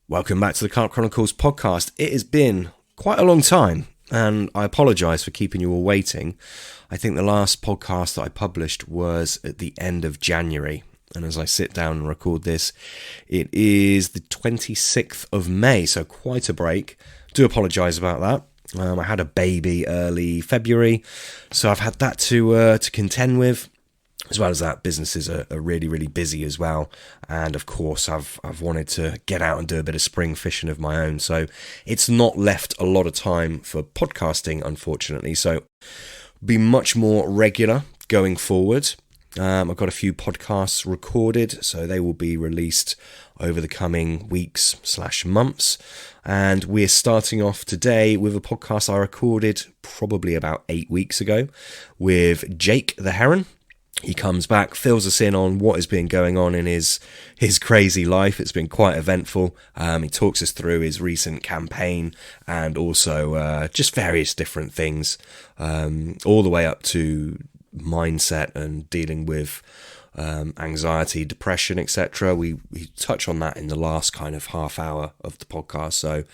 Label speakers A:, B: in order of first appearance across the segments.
A: Welcome back to the Carp Chronicles podcast. It has been quite a long time, and I apologise for keeping you all waiting. I think the last podcast that I published was at the end of January, and as I sit down and record this, it is the 26th of May, so quite a break. Do apologise about that. I had a baby early February, so I've had that to contend with. As well as that, businesses are really, really busy as well. And of course, I've wanted to get out and do a bit of spring fishing of my own. So it's not left a lot of time for podcasting, unfortunately. So be much more regular going forward. I've got a few podcasts recorded, so they will be released over the coming weeks/months. And we're starting off today with a podcast I recorded probably about 8 weeks ago with Jake the Heron. He comes back, fills us in on what has been going on in his crazy life. It's been quite eventful. He talks us through his recent campaign and also just various different things, all the way up to mindset and dealing with anxiety, depression, etc. We touch on that in the last kind of half hour of the podcast. So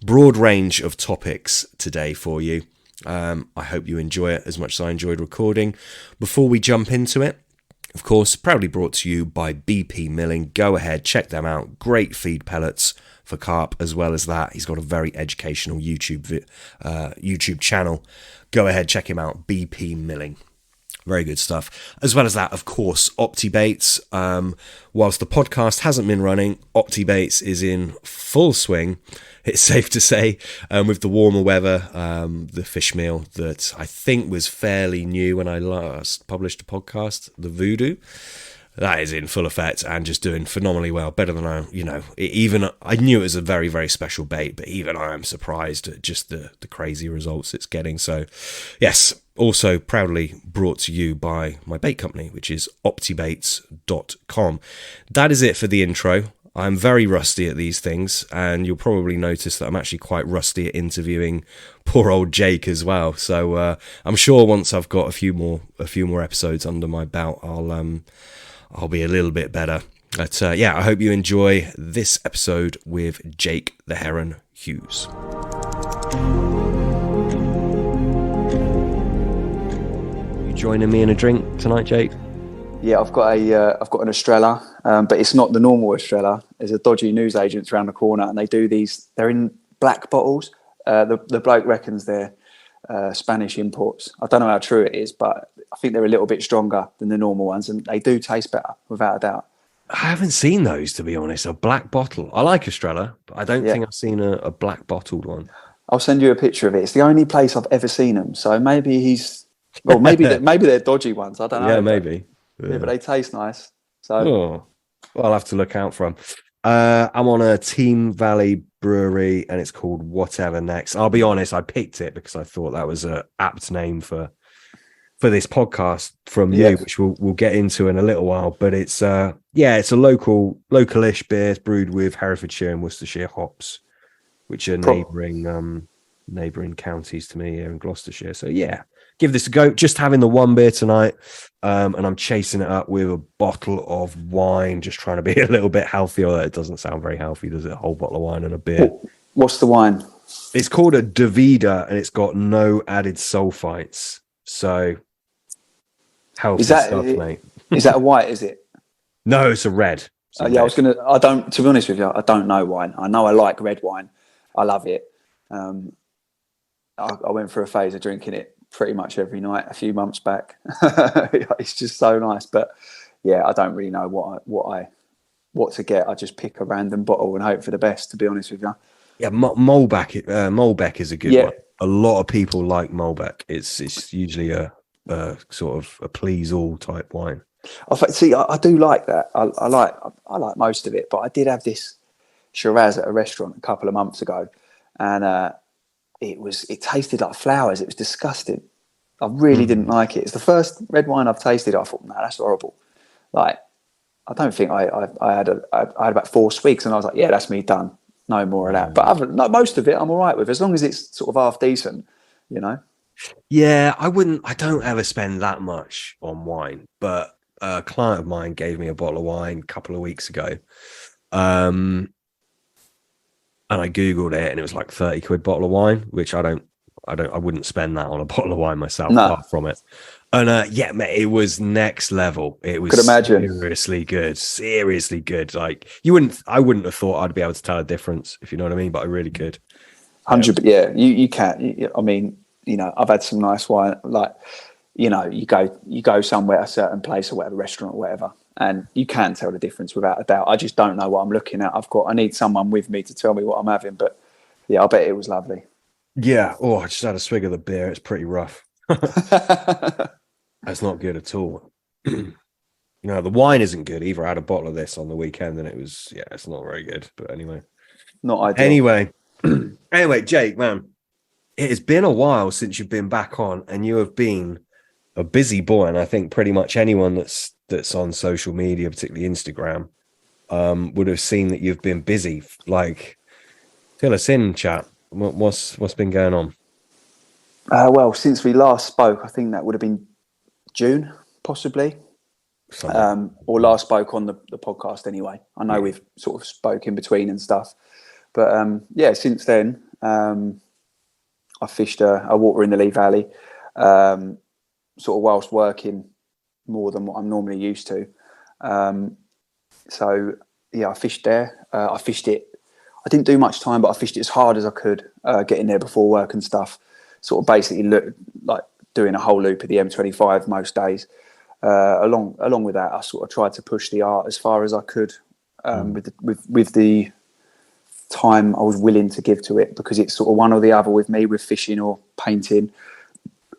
A: broad range of topics today for you. I hope you enjoy it as much as I enjoyed recording. Before we jump into it, of course, proudly brought to you by BP Milling. Go ahead, check them out. Great feed pellets for carp. As well as that, he's got a very educational YouTube channel. Go ahead, check him out. BP Milling. Very good stuff. As well as that, of course, OptiBaits. Whilst the podcast hasn't been running, OptiBaits is in full swing. It's safe to say, with the warmer weather, the fish meal that I think was fairly new when I last published a podcast, the Voodoo, that is in full effect and just doing phenomenally well. Better than I knew it was a very, very special bait, but even I am surprised at just the crazy results it's getting. So, yes, also proudly brought to you by my bait company, which is optibaits.com. That is it for the intro. I'm very rusty at these things, and you'll probably notice that I'm actually quite rusty at interviewing poor old Jake as well. So I'm sure once I've got a few more episodes under my belt, I'll be a little bit better. But I hope you enjoy this episode with Jake the Heron Hughes. You joining me in a drink tonight, Jake?
B: Yeah, I've got an Estrella, but it's not the normal Estrella. There's a dodgy newsagents around the corner, and they do these. They're in black bottles. The bloke reckons they're Spanish imports. I don't know how true it is, but I think they're a little bit stronger than the normal ones, and they do taste better, without a doubt.
A: I haven't seen those, to be honest. A black bottle. I like Estrella, but I don't think I've seen a black bottled one.
B: I'll send you a picture of it. It's the only place I've ever seen them. So maybe maybe they're dodgy ones. I don't know.
A: Yeah, maybe.
B: Yeah, but they taste nice.
A: So I'll have to look out for them. I'm on a Team Valley brewery, and it's called Whatever Next. I'll be honest, I picked it because I thought that was an apt name for this podcast from you, which we'll get into in a little while. But it's it's a localish beer brewed with Herefordshire and Worcestershire hops, which are neighbouring counties to me here in Gloucestershire. So give this a go. Just having the one beer tonight, and I'm chasing it up with a bottle of wine, just trying to be a little bit healthy. Although it doesn't sound very healthy, does it? A whole bottle of wine and a beer.
B: What's the wine?
A: It's called a Davida, and it's got no added sulfites. So healthy stuff, mate.
B: Is that a white? Is it?
A: No, it's a red.
B: To be honest with you, I don't know wine. I know I like red wine. I love it. I went through a phase of drinking it pretty much every night a few months back. It's just so nice. But I don't really know what to get. I just pick a random bottle and hope for the best, to be honest with you.
A: Yeah, Malbec is a good one. A lot of people like Malbec. It's usually a sort of a please all type wine.
B: I do like that. I like most of it, but I did have this Shiraz at a restaurant a couple of months ago, and it tasted like flowers. It was disgusting. I really didn't like it. It's the first red wine I've tasted. I thought, no, that's horrible. Like, I don't think I had about 4 swigs, and I was like, yeah, that's me done. No more of that. But most of it, I'm all right with, as long as it's sort of half decent, you know.
A: Yeah, I don't ever spend that much on wine, but a client of mine gave me a bottle of wine a couple of weeks ago. And I Googled it and it was like 30 quid bottle of wine, which I wouldn't spend that on a bottle of wine myself,
B: No,
A: far from it. And yeah, mate, it was next level. It was
B: could imagine.
A: seriously good, seriously good. Like I wouldn't have thought I'd be able to tell a difference, if you know what I mean, but I really could. Yeah,
B: 100, yeah, you can. I mean, I've had some nice wine. Like, you go somewhere, a certain place or whatever, restaurant or whatever, and you can tell the difference without a doubt. I just don't know what I'm looking at. I need someone with me to tell me what I'm having. But yeah, I bet it was lovely.
A: yeah. Oh, I just had a swig of the beer. It's pretty rough. That's not good at all. The wine isn't good either. I had a bottle of this on the weekend and yeah, it's not very good. But anyway.
B: Not ideal.
A: Anyway, anyway, Jake, man, it has been a while since you've been back on, and you have been a busy boy. And I think pretty much anyone that's on social media, particularly Instagram, would have seen that you've been busy. Like, fill us in, chat. What's been going on?
B: Well, since we last spoke, I think that would have been June, possibly. Or last spoke on the podcast anyway. I know we've sort of spoke in between and stuff. But yeah, since then, I fished a water in the Lee Valley, sort of whilst working more than what I'm normally used to. So yeah, I fished there. I fished it. I didn't do much time, but I fished it as hard as I could, getting there before work and stuff. Sort of basically like doing a whole loop of the M25 most days. Along with that, I sort of tried to push the art as far as I could, with the time I was willing to give to it, because it's sort of one or the other with me, with fishing or painting.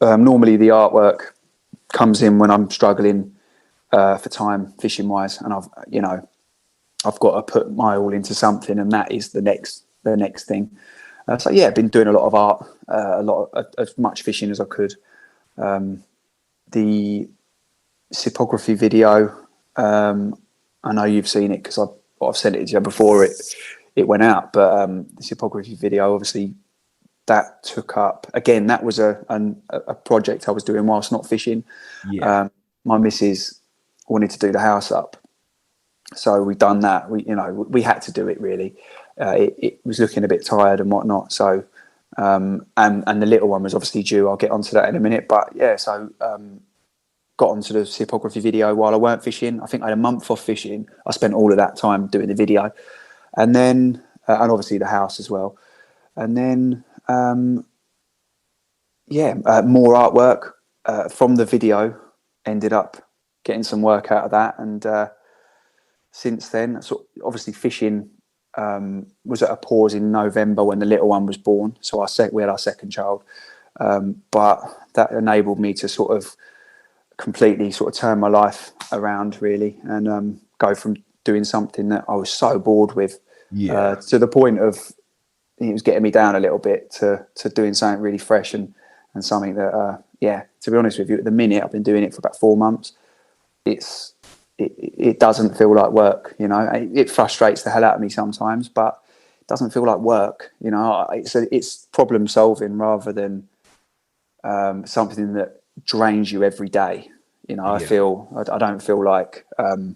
B: Normally the artwork comes in when I'm struggling for time fishing wise, and I've got to put my all into something, and that is the next thing. So yeah, I've been doing a lot of art, as much fishing as I could. The Sipography video, I know you've seen it because I've sent it to you before it went out, but the Sipography video, obviously that took up, again, that was a project I was doing whilst not fishing. My missus wanted to do the house up, so we done that. We had to do it really. It was looking a bit tired and whatnot, so and the little one was obviously due. I'll get onto that in a minute, but yeah, so got onto the Sipography video while I weren't fishing. I think I had a month off fishing. I spent all of that time doing the video, and then and obviously the house as well, and then more artwork from the video. Ended up getting some work out of that, and since then, obviously fishing was at a pause in November when the little one was born. So we had our second child, but that enabled me to sort of completely sort of turn my life around really, and go from doing something that I was so bored with, to the point of it was getting me down a little bit, to doing something really fresh and something that to be honest with you, at the minute I've been doing it for about 4 months. It doesn't feel like work, It frustrates the hell out of me sometimes, but it doesn't feel like work, It's problem solving rather than something that drains you every day. I don't feel like I've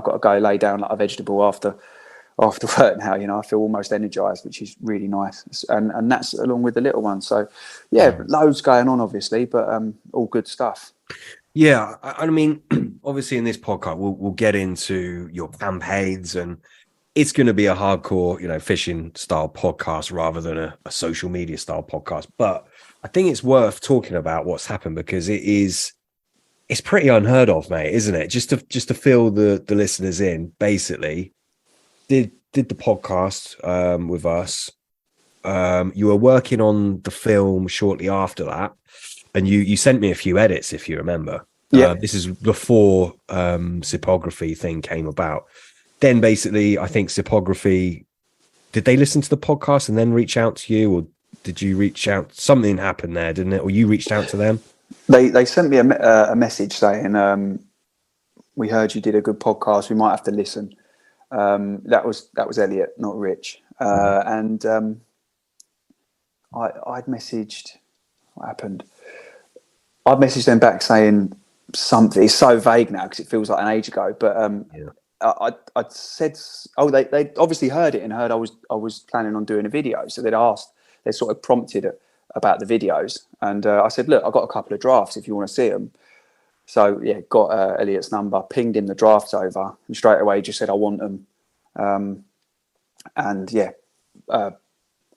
B: got to go lay down like a vegetable after work now. I feel almost energized, which is really nice, and that's along with the little one. So loads going on obviously, but all good stuff.
A: Yeah, I mean, obviously in this podcast we'll get into your campaigns, and it's going to be a hardcore, fishing style podcast rather than a social media style podcast. But I think it's worth talking about what's happened, because it's pretty unheard of, mate, isn't it? Just to fill the listeners in, basically, did the podcast with us. You were working on the film shortly after that, and you sent me a few edits, if you remember. This is before Sipography thing came about. Then basically, I think Sipography, did they listen to the podcast and then reach out to you, or did you reach out? Something happened there, didn't it? Or you reached out to them?
B: They sent me a message saying, we heard you did a good podcast. We might have to listen. That was Elliot, not Rich. And I'd messaged. What happened? I'd messaged them back saying something. It's so vague now because it feels like an age ago. But I'd said, oh, they obviously heard it and heard I was planning on doing a video. So they sort of prompted about the videos. And I said, look, I've got a couple of drafts if you want to see them. So yeah, got Elliot's number, pinged him the drafts over, and straight away just said I want them. And yeah, I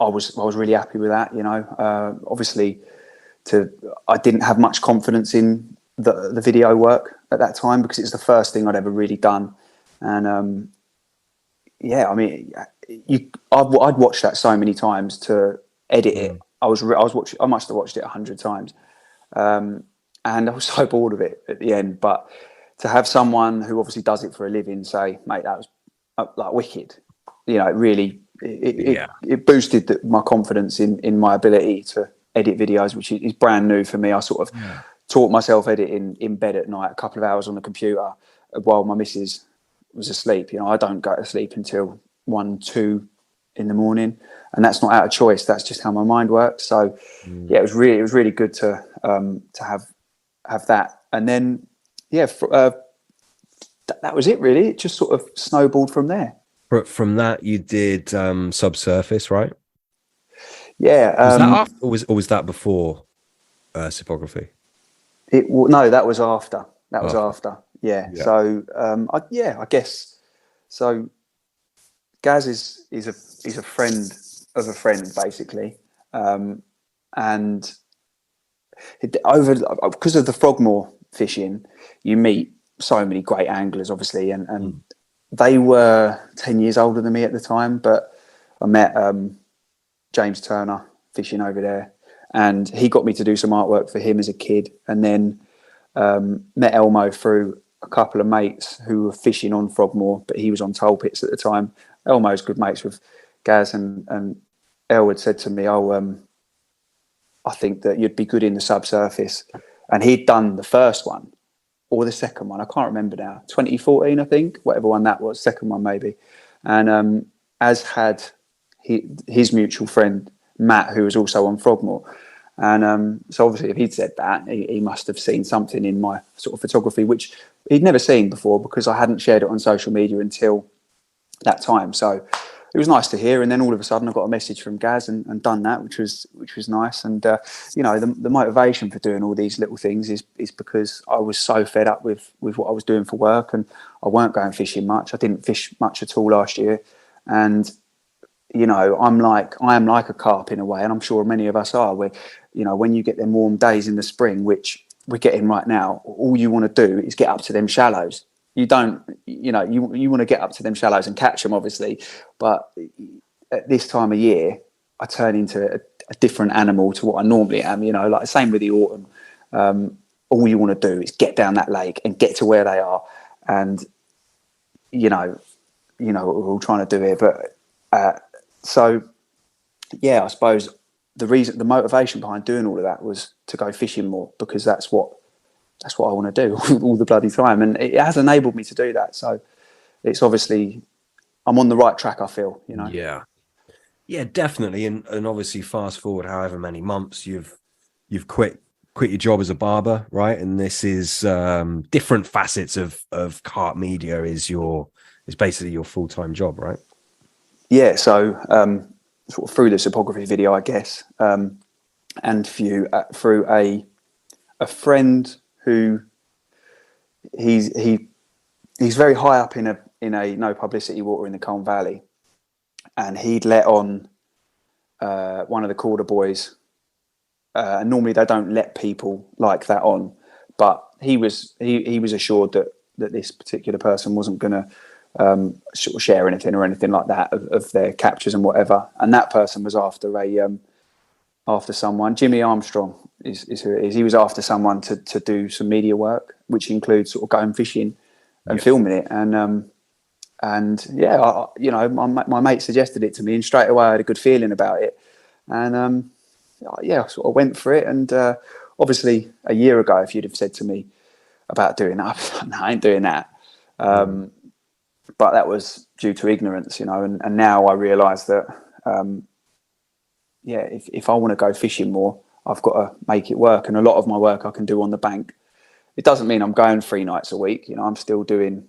B: was really happy with that. You know, obviously, I didn't have much confidence in the video work at that time because it was the first thing I'd ever really done. And yeah, I mean, I'd watched that so many times to edit it. I must have watched it 100 times. And I was so bored of it at the end. But to have someone who obviously does it for a living say, mate, that was like wicked, you know, it boosted my confidence in my ability to edit videos, which is brand new for me. I sort of taught myself editing in bed at night, a couple of hours on the computer while my missus was asleep. You know, I don't go to sleep until 1, 2 in the morning, and that's not out of choice. That's just how my mind works. So yeah, it was really good to have that. And then yeah, that was it really. It just sort of snowballed from there.
A: From that you did Subsurface, right?
B: Yeah.
A: Was that after, or was that before Typography?
B: No, that was after. That was after. Yeah. So I guess so. Gaz is a friend of a friend, basically, and because of the Frogmore fishing, you meet so many great anglers, obviously, and they were 10 years older than me at the time. But I met James Turner fishing over there, and he got me to do some artwork for him as a kid, and then met Elmo through a couple of mates who were fishing on Frogmore, but he was on toll pits at the time. Elmo's good mates with Gaz, and El had said to me, I think that you'd be good in the Subsurface. And he'd done the first one or the second one, I can't remember now, 2014 I think, whatever one that was, second one maybe. And as had his mutual friend Matt, who was also on Frogmore. And so obviously if he'd said that, he must have seen something in my sort of photography which he'd never seen before because I hadn't shared it on social media until that time. So it was nice to hear. And then all of a sudden I got a message from Gaz and done that, which was nice. And you know, the motivation for doing all these little things is because I was so fed up with what I was doing for work, and I weren't going fishing much. I didn't fish much at all last year. And you know, I am like a carp in a way, and I'm sure many of us are, where, you know, when you get them warm days in the spring, which we're getting right now, all you want to do is get up to them shallows. You don't, you know, you want to get up to them shallows and catch them, obviously. But at this time of year, I turn into a different animal to what I normally am, you know, like the same with the autumn. All you want to do is get down that lake and get to where they are. And, you know, we're all trying to do it. But so, yeah, I suppose the motivation behind doing all of that was to go fishing more, because that's what I want to do all the bloody time, and it has enabled me to do that. So it's obviously I'm on the right track, I feel, you know.
A: Yeah, definitely. And obviously fast forward however many months, you've quit your job as a barber, right? And this is different facets of carp media is basically your full-time job, right?
B: Yeah, so sort of through the typography video, I guess, and through a friend who he's very high up in a no publicity water in the Colne Valley, and he'd let on one of the Corder boys. And normally they don't let people like that on, but he was assured that this particular person wasn't going to sort of share anything or anything like that of their captures and whatever. And that person was after someone. Jimmy Armstrong is who it is. He was after someone to do some media work, which includes sort of going fishing and filming it. And yeah, you know, my mate suggested it to me, and straight away I had a good feeling about it. And yeah, I sort of went for it. And obviously a year ago, if you'd have said to me about doing that, no, I ain't doing that. But that was due to ignorance, you know. And now I realise that, yeah, if I want to go fishing more, I've got to make it work. And a lot of my work I can do on the bank. It doesn't mean I'm going 3 nights a week. You know, I'm still doing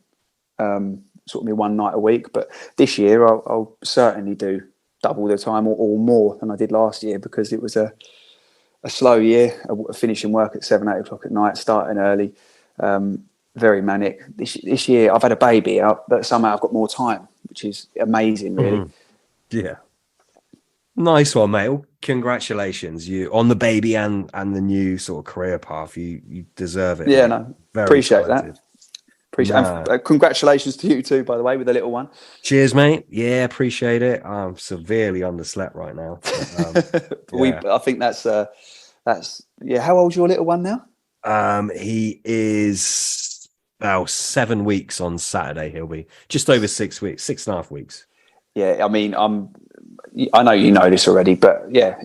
B: sort of me one night a week. But this year I'll certainly do double the time or more than I did last year, because it was a slow year, finishing work at 7, 8 o'clock at night, starting early, very manic. This year I've had a baby out, but somehow I've got more time, which is amazing, really.
A: Yeah. Nice one, mate. Well, congratulations, you on the baby and the new sort of career path. You deserve it.
B: Yeah,
A: mate.
B: no,
A: Very
B: appreciate
A: excited.
B: that. And congratulations to you too, by the way, with the little one.
A: Cheers, mate. Yeah, appreciate it. I'm severely underslept right now. But,
B: I think that's yeah. How old's your little one now?
A: He is about 7 weeks on Saturday. He'll be just over 6 weeks, 6.5 weeks.
B: Yeah, I mean, I know you know this already, but yeah,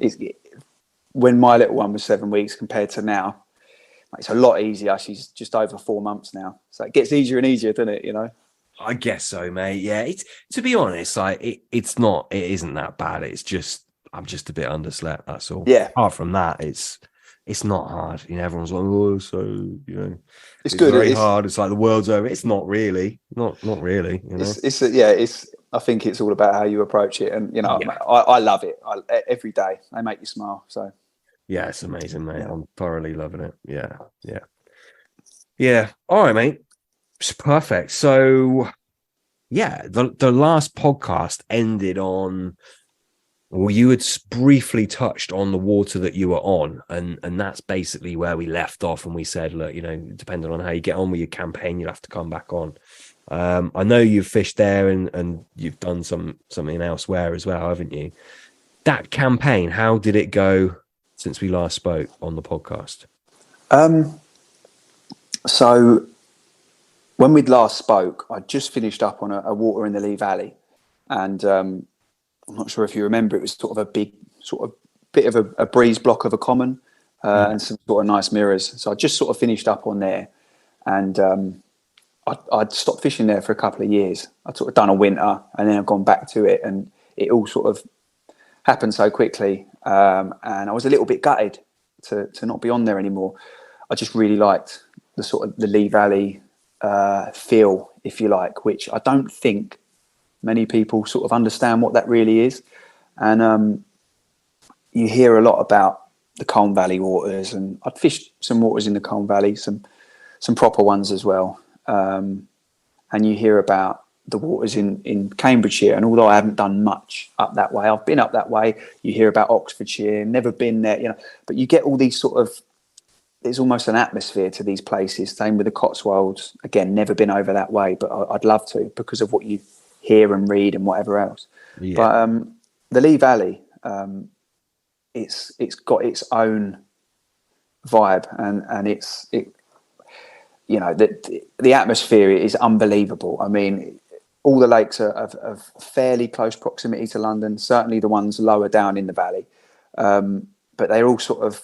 B: when my little one was 7 weeks compared to now, it's a lot easier. She's just over 4 months now, so it gets easier and easier, doesn't it? You know.
A: I guess so, mate. Yeah, it's, to be honest, like it isn't that bad. It's just I'm just a bit underslept. That's all.
B: Yeah.
A: Apart from that, it's not hard. You know, everyone's like, oh, so you know,
B: it's good.
A: Very hard. It's like the world's over. It's not really. Not really. You know.
B: I think it's all about how you approach it, and you know, I love it. Every day they make you smile. So
A: yeah, it's amazing, mate. I'm thoroughly loving it. Yeah. All right, mate. It's perfect. So yeah, the last podcast ended on, well, you had briefly touched on the water that you were on, and that's basically where we left off. And we said, look, you know, depending on how you get on with your campaign, you'll have to come back on. I know you've fished there and you've done something elsewhere as well, haven't you? That campaign, how did it go since we last spoke on the podcast?
B: So when we'd last spoke, I just finished up on a water in the Lee Valley, and I'm not sure if you remember, it was sort of bit of a breeze block of a common, and some sort of nice mirrors. So I just sort of finished up on there, and I'd stopped fishing there for a couple of years. I'd sort of done a winter, and then I've gone back to it, and it all sort of happened so quickly, and I was a little bit gutted to not be on there anymore. I just really liked the sort of the Lee Valley feel, if you like, which I don't think many people sort of understand what that really is. And you hear a lot about the Colne Valley waters, and I'd fished some waters in the Colne Valley, some proper ones as well. And you hear about the waters in Cambridgeshire, and although I haven't done much up that way, I've been up that way. You hear about Oxfordshire, never been there, you know, but you get all these sort of, there's almost an atmosphere to these places. Same with the Cotswolds. Again, never been over that way, but I'd love to, because of what you hear and read and whatever else. Yeah. But the Lee Valley, it's got its own vibe, and it you know, the atmosphere is unbelievable. I mean, all the lakes are of fairly close proximity to London, certainly the ones lower down in the valley, but they're all sort of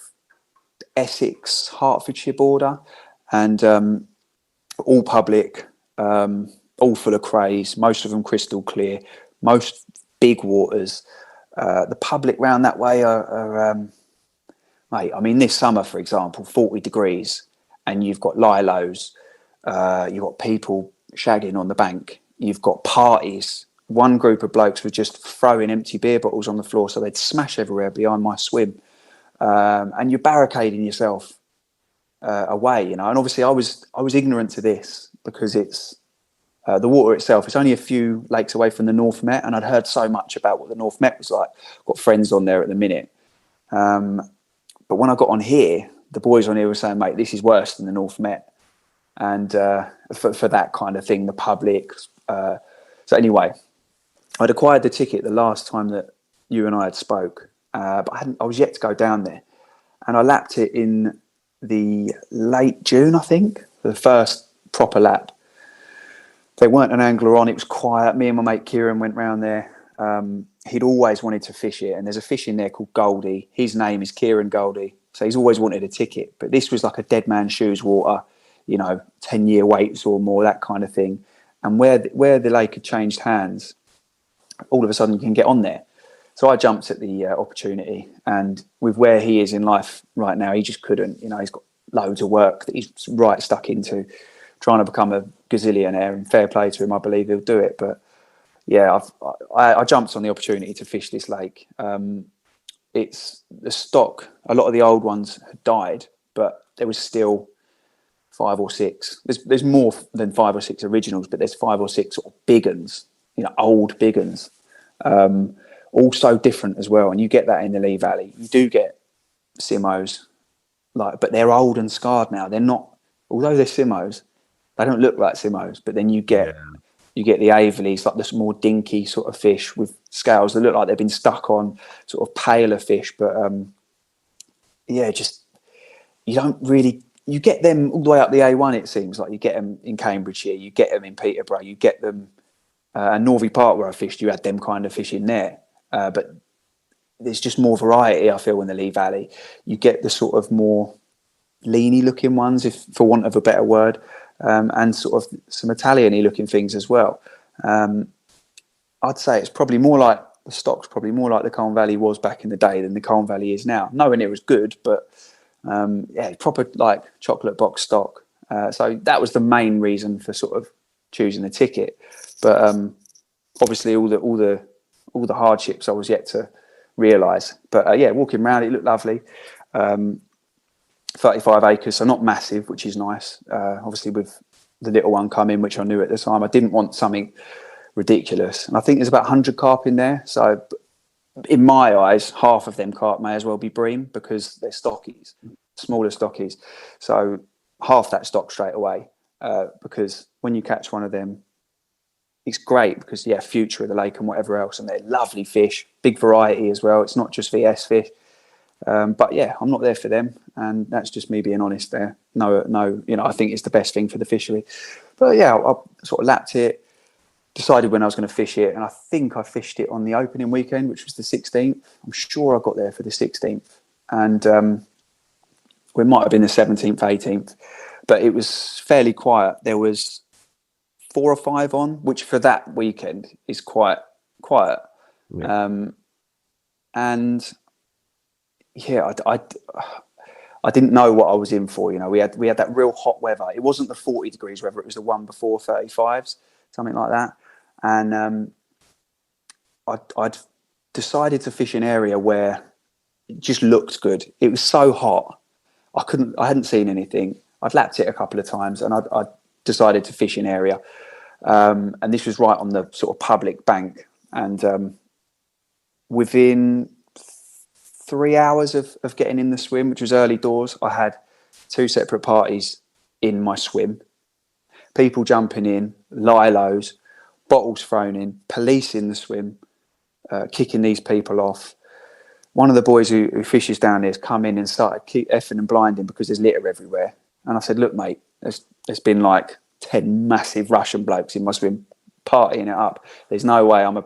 B: Essex, Hertfordshire border, and all public, all full of crays, most of them crystal clear, most big waters. The public round that way are mate, I mean, this summer, for example, 40 degrees, and you've got lilos, you've got people shagging on the bank, you've got parties. One group of blokes were just throwing empty beer bottles on the floor so they'd smash everywhere behind my swim. And you're barricading yourself away, you know. And obviously I was ignorant to this, because it's the water itself. It's only a few lakes away from the North Met, and I'd heard so much about what the North Met was like. Got friends on there at the minute. But when I got on here, the boys on here were saying, mate, this is worse than the North Met. And for that kind of thing, the public. So anyway, I'd acquired the ticket the last time that you and I had spoke, but I was yet to go down there. And I lapped it in the late June, I think, the first proper lap. There weren't an angler on, it was quiet. Me and my mate Kieran went round there. He'd always wanted to fish it, and there's a fish in there called Goldie. His name is Kieran Goldie, so he's always wanted a ticket. But this was like a dead man's shoes water, you know, 10-year waits or more, that kind of thing. And where the lake had changed hands, all of a sudden you can get on there. So I jumped at the opportunity, and with where he is in life right now, he just couldn't. You know, he's got loads of work that he's right stuck into. trying to become a gazillionaire, and fair play to him, I believe he'll do it. But yeah, I jumped on the opportunity to fish this lake. It's the stock. A lot of the old ones had died, but there was still 5 or 6. There's more than 5 or 6 originals, but there's 5 or 6 sort of big uns, old big uns. Also different as well, and you get that in the Lee Valley. You do get simmos, but they're old and scarred now. They're not, although they're simmos, they don't look like simmos. But then you get the Averleys, like this more dinky sort of fish with scales that look like they've been stuck on, sort of paler fish. But just you don't really. You get them all the way up the A1. It seems like you get them in Cambridgeshire, you get them in Peterborough, you get them. And Northey Park, where I fished, you had them kind of fish in there. But there's just more variety, I feel, in the Lee Valley. You get the sort of more leany looking ones, if for want of a better word, and sort of some Italian-y looking things as well. I'd say it's probably more like the stock's probably more like the Colne Valley was back in the day than the Colne Valley is now. Nowhere near as good, but proper like chocolate box stock. So that was the main reason for sort of choosing the ticket. But obviously all the hardships I was yet to realise. But walking around, it looked lovely. 35 acres, so not massive, which is nice. Obviously with the little one coming, which I knew at the time, I didn't want something ridiculous. And I think there's about 100 carp in there. So in my eyes, half of them carp may as well be bream because they're stockies, smaller stockies. So half that stock straight away, because when you catch one of them, it's great because future of the lake and whatever else, and they're lovely fish, big variety as well. It's not just VS fish, but I'm not there for them, and that's just me being honest there. No, I think it's the best thing for the fishery. But I sort of lapped it, decided when I was going to fish it, and I think I fished it on the opening weekend, which was the 16th. I'm sure I got there for the 16th, and we might have been the 17th, 18th, but it was fairly quiet. There was 4 or 5 on, which for that weekend is quite quiet. Yeah. I didn't know what I was in for. We had that real hot weather. It wasn't the 40 degrees weather. It was the one before 35s, something like that. And I'd decided to fish an area where it just looked good. It was so hot. I hadn't seen anything. I'd lapped it a couple of times, and I decided to fish an area. And this was right on the sort of public bank. And within 3 hours of getting in the swim, which was early doors, I had 2 separate parties in my swim. People jumping in, lilos, bottles thrown in, police in the swim, kicking these people off. One of the boys who fishes down there has come in and started effing and blinding because there's litter everywhere. And I said, look, mate, there's been like 10 massive Russian blokes in my swim partying it up. There's no way I'm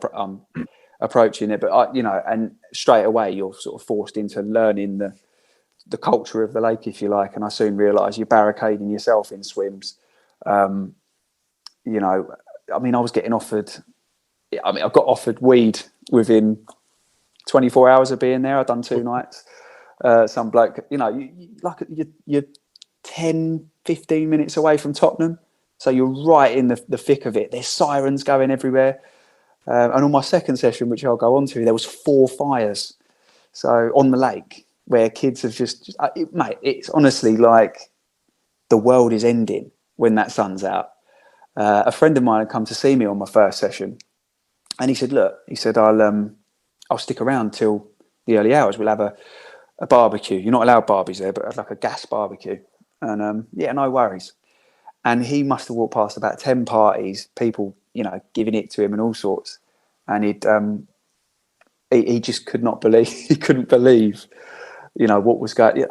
B: approaching it. But, and straight away you're sort of forced into learning the culture of the lake, if you like. And I soon realised you're barricading yourself in swims. I was getting offered... I got offered weed within 24 hours of being there. I'd done 2 nights. Some bloke, you're 10, 15 minutes away from Tottenham. So you're right in the thick of it. There's sirens going everywhere. And on my second session, which I'll go on to, there was 4 fires. So on the lake where kids have mate, it's honestly like the world is ending when that sun's out. A friend of mine had come to see me on my first session. And he said, I'll stick around till the early hours. We'll have a barbecue. You're not allowed barbies there, but like a gas barbecue. And no worries. And he must have walked past about 10 parties, people, giving it to him and all sorts. And he just could not believe, he couldn't believe, what was going.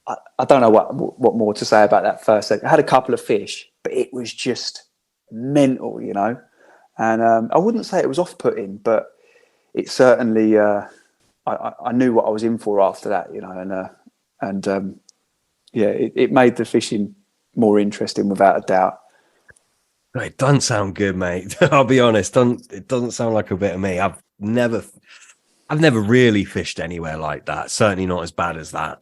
B: I don't know what more to say about that first second. I had a couple of fish, but it was just mental, And I wouldn't say it was off-putting, but it certainly, I knew what I was in for after that, it made the fishing more interesting without a doubt.
A: It doesn't sound good, mate. I'll be honest. It doesn't sound like a bit of me. I've never really fished anywhere like that. Certainly not as bad as that.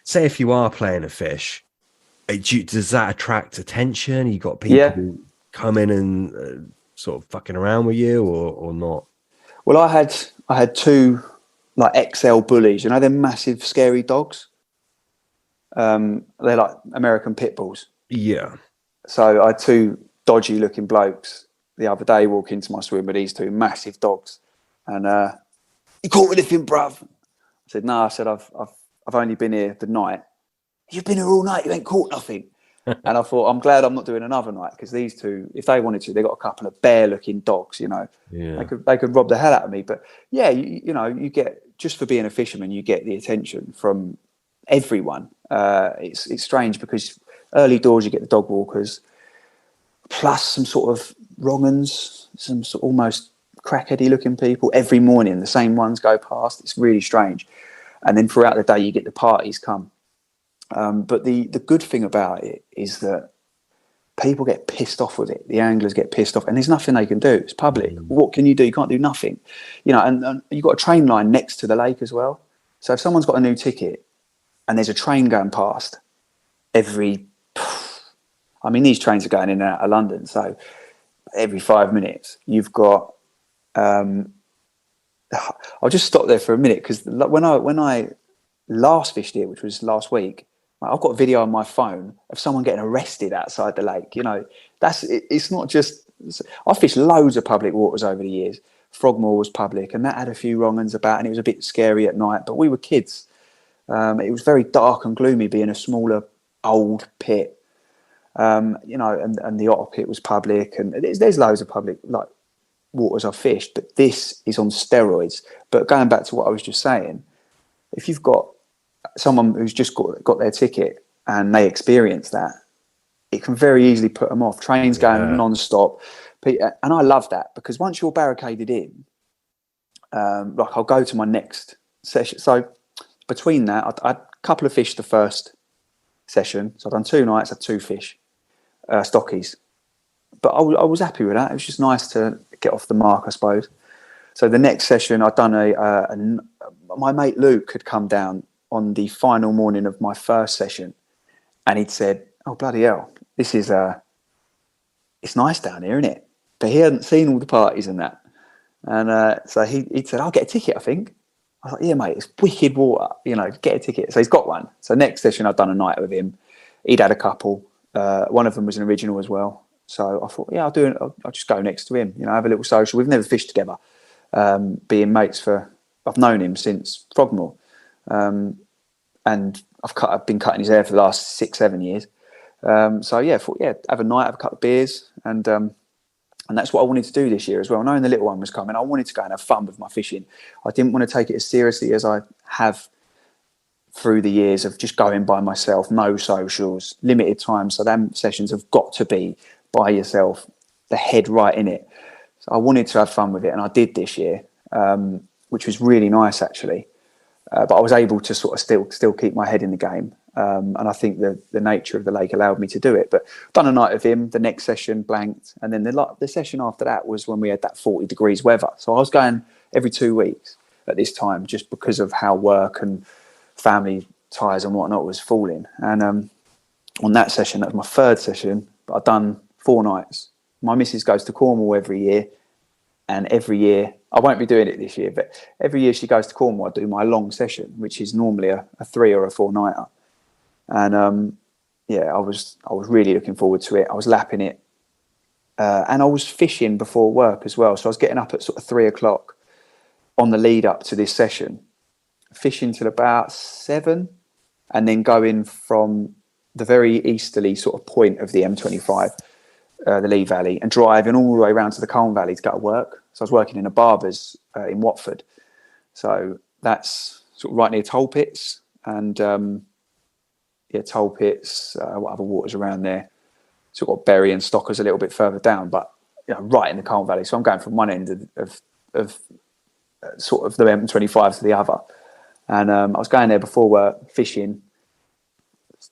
A: So say if you are playing a fish, does that attract attention? You got
B: Yeah.
A: people come in and sort of fucking around with you, or not?
B: Well, I had two like XL bullies. You know, they're massive, scary dogs. They're like American pit bulls.
A: Yeah.
B: So I had two dodgy looking blokes the other day walk into my swim with these two massive dogs, and you caught anything, bruv? I said, no. I said, I've only been here the night. You've been here all night. You ain't caught nothing. And I thought, I'm glad I'm not doing another night, because these two, if they wanted to, they got a couple of bear-looking dogs. You know,
A: Yeah.
B: they could rob the hell out of me. But yeah, you know, you get, just for being a fisherman, you get the attention from everyone. It's strange because early doors you get the dog walkers, plus some sort of wrong-uns, some sort of almost crackheady looking people. Every morning the same ones go past. It's really strange. And then throughout the day you get the parties come. But the good thing about it is that people get pissed off with it. The anglers get pissed off, and there's nothing they can do. It's public. What can you do? You can't do nothing. You know, and you've got a train line next to the lake as well. So if someone's got a new ticket and there's a train going past every, I mean, these trains are going in and out of London, so every 5 minutes you've got. I'll just stop there for a minute, because when I last fished here, which was last week, I've got a video on my phone of someone getting arrested outside the lake. You know, it's not just. I fished loads of public waters over the years. Frogmore was public, and that had a few wrong-uns about, and it was a bit scary at night. But we were kids. It was very dark and gloomy being a smaller old pit. You know, and the otter pit was public, and there's loads of public like waters I've fished, but this is on steroids. But going back to what I was just saying, if you've got someone who's just got their ticket and they experience that, it can very easily put them off. Trains going non-stop, and I love that, because once you're barricaded in, like I'll go to my next session. So between that, I had a couple of fish the first session. So I've done 2 nights, I had 2 fish, stockies. But I was happy with that. It was just nice to get off the mark, I suppose. So the next session, I'd done my mate Luke had come down on the final morning of my first session, and he'd said, "Oh bloody hell, this is it's nice down here, isn't it?" But he hadn't seen all the parties and that, and so he'd said, "I'll get a ticket, I think." I was like, "Yeah, mate, it's wicked water, you know, get a ticket." So he's got one. So next session, I'd done a night with him. He'd had a couple. One of them was an original as well. So I thought, yeah, I'll just go next to him, you know, have a little social. We've never fished together, being mates I've known him since Frogmore. And I've been cutting his hair for the last 6-7 years. So yeah, I thought, yeah, have a night, have a couple of beers. And that's what I wanted to do this year as well. Knowing the little one was coming, I wanted to go and have fun with my fishing. I didn't want to take it as seriously as I have through the years of just going by myself, no socials, limited time. So them sessions have got to be by yourself, the head right in it. So I wanted to have fun with it, and I did this year, which was really nice actually. But I was able to sort of still keep my head in the game, and I think the nature of the lake allowed me to do it. But done a night with him, the next session blanked, and then the session after that was when we had that 40 degrees weather. So I was going every 2 weeks at this time, just because of how work and family ties and whatnot was falling. And on that session, that was my 3rd session, but I'd done 4 nights. My missus goes to Cornwall every year, and every year, I won't be doing it this year, but every year she goes to Cornwall, I do my long session, which is normally a 3 or a 4 nighter. And yeah, I was really looking forward to it. I was lapping it, and I was fishing before work as well. So I was getting up at sort of 3 o'clock on the lead up to this session, fishing till about 7, and then going from the very easterly sort of point of the M25, the Lee Valley, and driving all the way around to the Colne Valley to go to work. So I was working in a barber's in Watford. So that's sort of right near Toll Pits, and yeah, Toll Pits, what other waters around there? Sort of Bury and Stockers a little bit further down, but you know, right in the Colne Valley. So I'm going from one end of sort of the M25 to the other. And I was going there before work, fishing,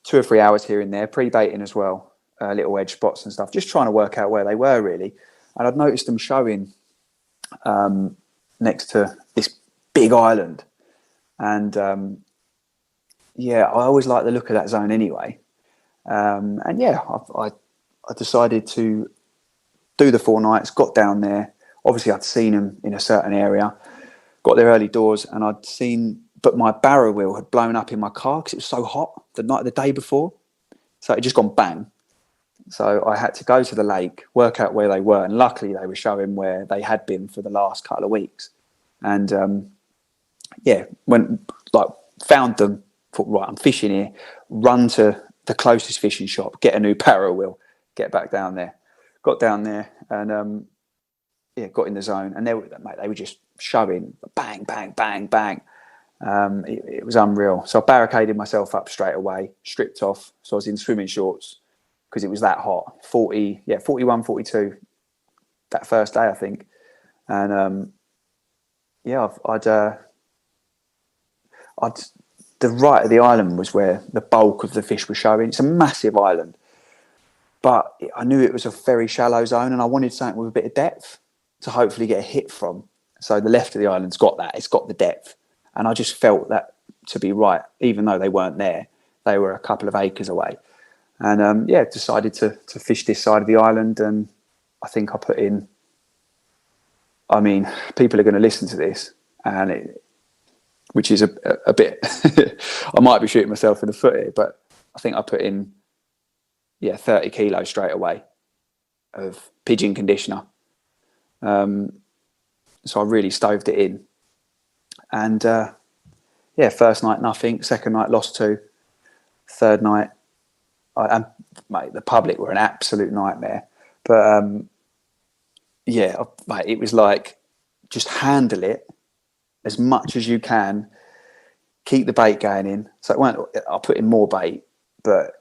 B: 2 or 3 hours here and there, pre-baiting as well, little edge spots and stuff, just trying to work out where they were really. And I'd noticed them showing next to this big island. And yeah, I always like the look of that zone anyway. And yeah, I decided to do the 4 nights, got down there. Obviously, I'd seen them in a certain area, got there early doors, and I'd seen, but my barrow wheel had blown up in my car because it was so hot the day before. So it just gone bang. So I had to go to the lake, work out where they were, and luckily they were showing where they had been for the last couple of weeks. And yeah, went, like, found them, thought, right, I'm fishing here, run to the closest fishing shop, get a new barrow wheel, get back down there. Got down there and yeah, got in the zone, and they were just showing bang, bang, bang, bang. It was unreal. So I barricaded myself up straight away, stripped off. So I was in swimming shorts because it was that hot. 41, 42 that first day, I think. And yeah, the right of the island was where the bulk of the fish were showing. It's a massive island, but I knew it was a very shallow zone, and I wanted something with a bit of depth to hopefully get a hit from. So the left of the island's got that. It's got the depth. And I just felt that to be right, even though they weren't there. They were a couple of acres away. And yeah, decided to fish this side of the island. And I think I put in, I mean, people are going to listen to this, and which is a bit, I might be shooting myself in the foot here, but I think I put in, 30 kilos straight away of pigeon conditioner. So I really stoved it in. And yeah, first night, nothing. Second night, lost 2. Third night, mate, the public were an absolute nightmare. But yeah, mate, it was like, just handle it as much as you can. Keep the bait going in. So I put in more bait, but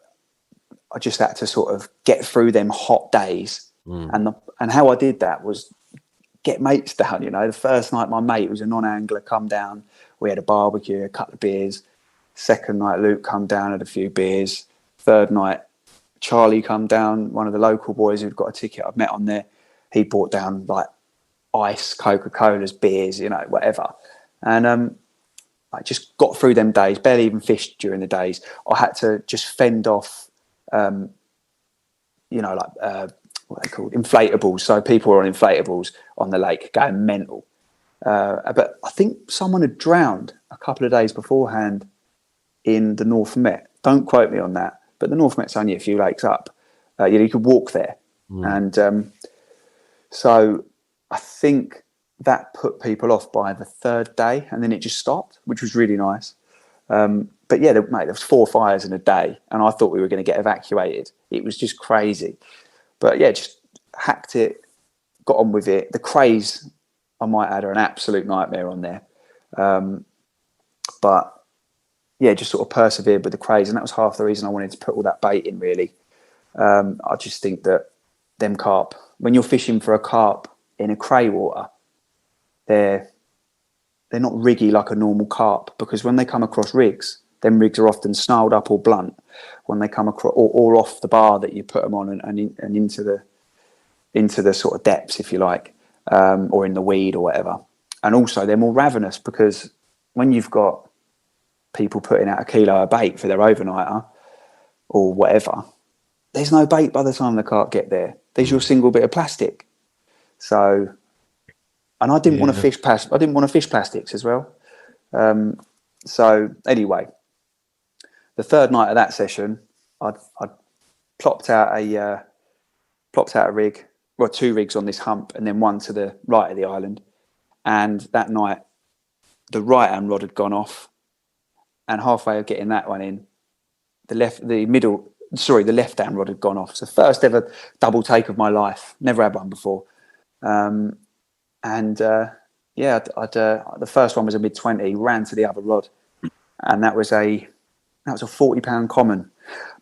B: I just had to sort of get through them hot days. And how I did that was get mates down. The first night my mate was a non-angler come down, we had a barbecue, a couple of beers. Second night Luke come down, had a few beers. Third night Charlie come down, one of the local boys who'd got a ticket I've met on there. He brought down like ice, Coca-Colas, beers, whatever. And I just got through them days, barely even fished during the days. I had to just fend off what they called inflatables. So people were on inflatables on the lake going mental. But I think someone had drowned a couple of days beforehand in the North Met. Don't quote me on that, but the North Met's only a few lakes up. You could walk there. And so I think that put people off by the third day, and then it just stopped, which was really nice. But yeah, mate, there was 4 fires in a day, and I thought we were going to get evacuated. It was just crazy. But yeah, just hacked it, got on with it. The crays, I might add, are an absolute nightmare on there. But yeah, just sort of persevered with the crays. And that was half the reason I wanted to put all that bait in, really. I just think that them carp, when you're fishing for a carp in a cray water, they're not riggy like a normal carp, because when they come across rigs, them rigs are often snarled up or blunt when they come across, or off the bar that you put them on, and into the sort of depths, if you like, or in the weed or whatever. And also they're more ravenous, because when you've got people putting out a kilo of bait for their overnighter or whatever, there's no bait by the time the carp get there. There's your single bit of plastic. So, and I didn't want to fish I didn't want to fish plastics as well. So anyway, the third night of that session, I'd plopped out a rig, well, 2 rigs on this hump, and then one to the right of the island. And that night, the right hand rod had gone off, and halfway of getting that one in, the left hand rod had gone off. So first ever double take of my life. Never had one before. Yeah, the first one was a mid-20, ran to the other rod, and that was a 40-pound common.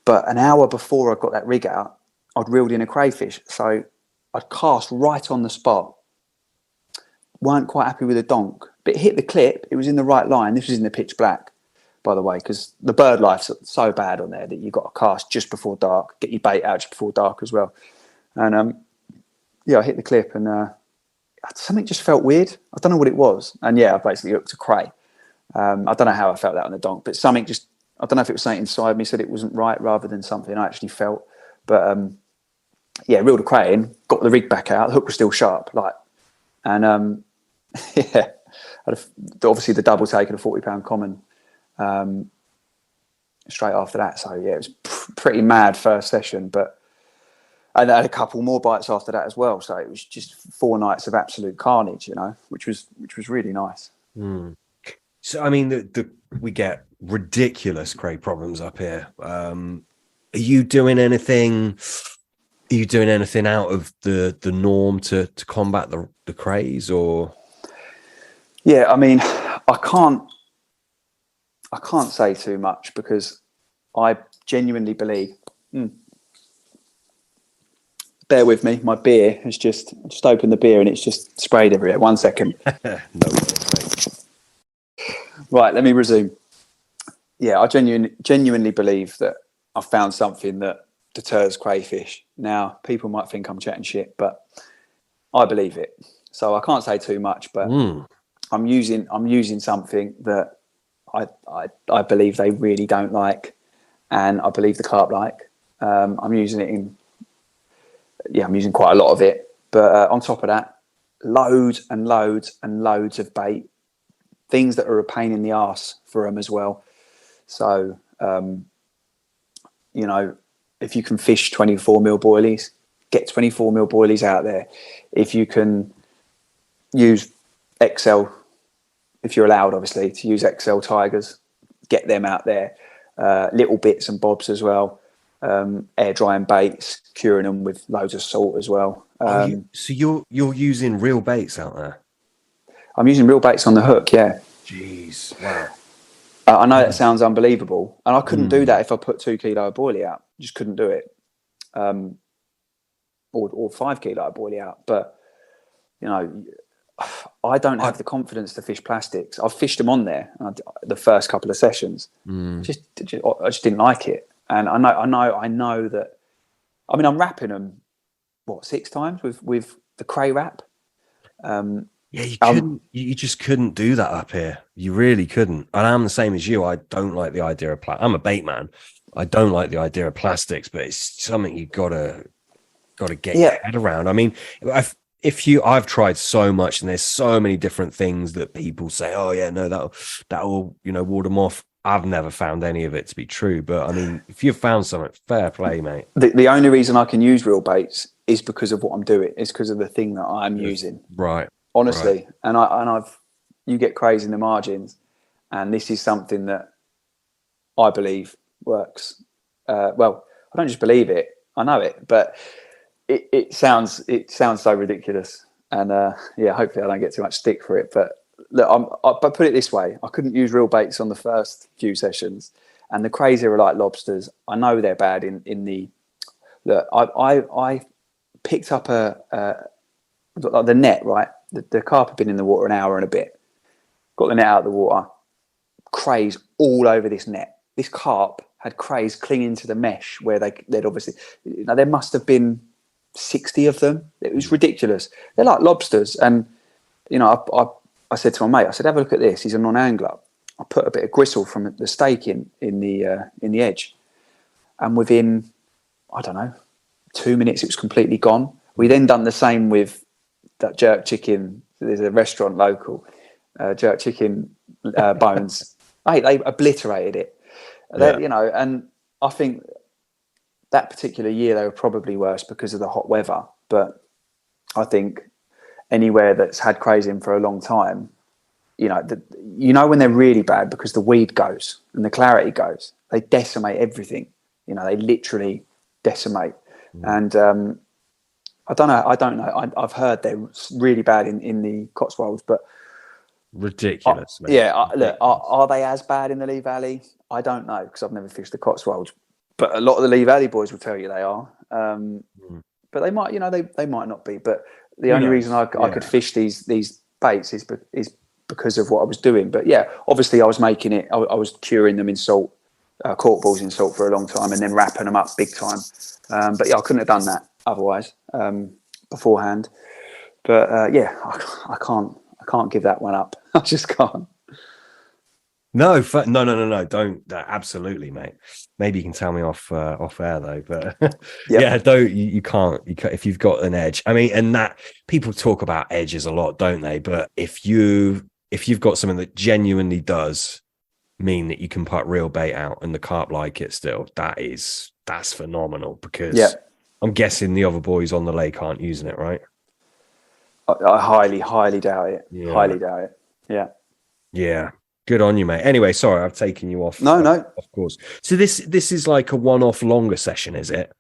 B: But an hour before I got that rig out, I'd reeled in a crayfish. So I'd cast right on the spot. Weren't quite happy with the donk, but it hit the clip. It was in the right line. This was in the pitch black, by the way, because the bird life's so bad on there that you've got to cast just before dark, get your bait out just before dark as well. And yeah, I hit the clip, and something just felt weird. I don't know what it was. And yeah, I basically hooked a cray. I don't know how I felt that on the donk, but something just I don't know if it was something inside me said it wasn't right rather than something I actually felt. But yeah, reeled the cray in, got the rig back out. The hook was still sharp, and yeah, obviously the double take and a £40 common straight after that. So yeah, it was pretty mad first session, but and I had a couple more bites after that as well. So it was just 4 nights of absolute carnage, which was really nice.
A: So I mean, we get ridiculous cray problems up here. Are you doing anything? Are you doing anything out of the norm to combat the craze, or?
B: Yeah, I mean, I can't say too much because I genuinely believe. Bear with me, my beer has just opened the beer and it's just sprayed everywhere. 1 second.
A: No worries.
B: Right, let me resume. Yeah, I genuinely believe that I found something that deters crayfish. Now, people might think I'm chatting shit, but I believe it. So I can't say too much, but I'm using something that I believe they really don't like, and I believe the carp like. I'm using it I'm using quite a lot of it. But on top of that, loads and loads and loads of bait, things that are a pain in the arse for them as well. So, if you can fish 24mm boilies, get 24mm boilies out there. If you can use XL, if you're allowed, obviously, to use XL tigers, get them out there. Little bits and bobs as well. Air drying baits, curing them with loads of salt as well.
A: So you're using real baits out there?
B: I'm using real baits on the hook, yeah.
A: Jeez, wow.
B: I know that sounds unbelievable, and I couldn't do that if I put 2 kilo of boilie out. Just couldn't do it, or 5 kilo of boilie out. But I don't have the confidence to fish plastics. I've fished them on there the first couple of sessions. I just didn't like it, and I know that. I mean, I'm wrapping them 6 times with the cray wrap.
A: Yeah, you couldn't. You just couldn't do that up here. You really couldn't. And I'm the same as you. I don't like the idea of plastic. I'm a bait man. I don't like the idea of plastics, but it's something you gotta get your head around. I mean, I've tried so much, and there's so many different things that people say. Oh yeah, no, that'll ward them off. I've never found any of it to be true. But I mean, if you've found something, fair play, mate.
B: The only reason I can use real baits is because of what I'm doing. It's because of the thing that I'm using.
A: Right.
B: Honestly, right. You get crazy in the margins, and this is something that I believe works. Well, I don't just believe it; I know it. But it sounds so ridiculous, and hopefully I don't get too much stick for it. But look, but put it this way: I couldn't use real baits on the first few sessions, and the crazier are like lobsters. I know they're bad in the. Look, I picked up the net, right? The carp had been in the water an hour and a bit. Got the net out of the water. Crays all over this net. This carp had crays clinging to the mesh where they'd obviously. There must have been 60 of them. It was ridiculous. They're like lobsters. And, I said to my mate, I said, have a look at this. He's a non-angler. I put a bit of gristle from the steak in the edge. And within, I don't know, 2 minutes, it was completely gone. We then done the same with that jerk chicken. There's a restaurant local, jerk chicken bones. They obliterated it.
A: Yeah.
B: And I think that particular year they were probably worse because of the hot weather. But I think anywhere that's had crays in for a long time, when they're really bad because the weed goes and the clarity goes. They decimate everything. They literally decimate. And I don't know. I've heard they're really bad in the Cotswolds, but
A: ridiculous. Mate.
B: Look, are they as bad in the Lee Valley? I don't know because I've never fished the Cotswolds, but a lot of the Lee Valley boys will tell you they are. But they might, they might not be. But the only reason I could fish these baits is because of what I was doing. But yeah, obviously I was making it. I was curing them in salt, cork balls in salt for a long time, and then wrapping them up big time. But yeah, I couldn't have done that otherwise beforehand. But I can't give that one up. I just can't.
A: No, no. Don't. Absolutely, mate. Maybe you can tell me off air though. But
B: Yep.
A: yeah, don't. You can't. You can't, if you've got an edge. I mean, and that people talk about edges a lot, don't they? But if you've got something that genuinely does mean that you can put real bait out and the carp like it still, that's phenomenal. Because
B: Yep.
A: I'm guessing the other boys on the lake aren't using it, right?
B: I highly, highly doubt it.
A: Yeah.
B: Highly doubt it. Yeah.
A: Yeah. Good on you, mate. Anyway, sorry, I've taken you off
B: No, no.
A: of course. So this is like a one-off longer session, is it?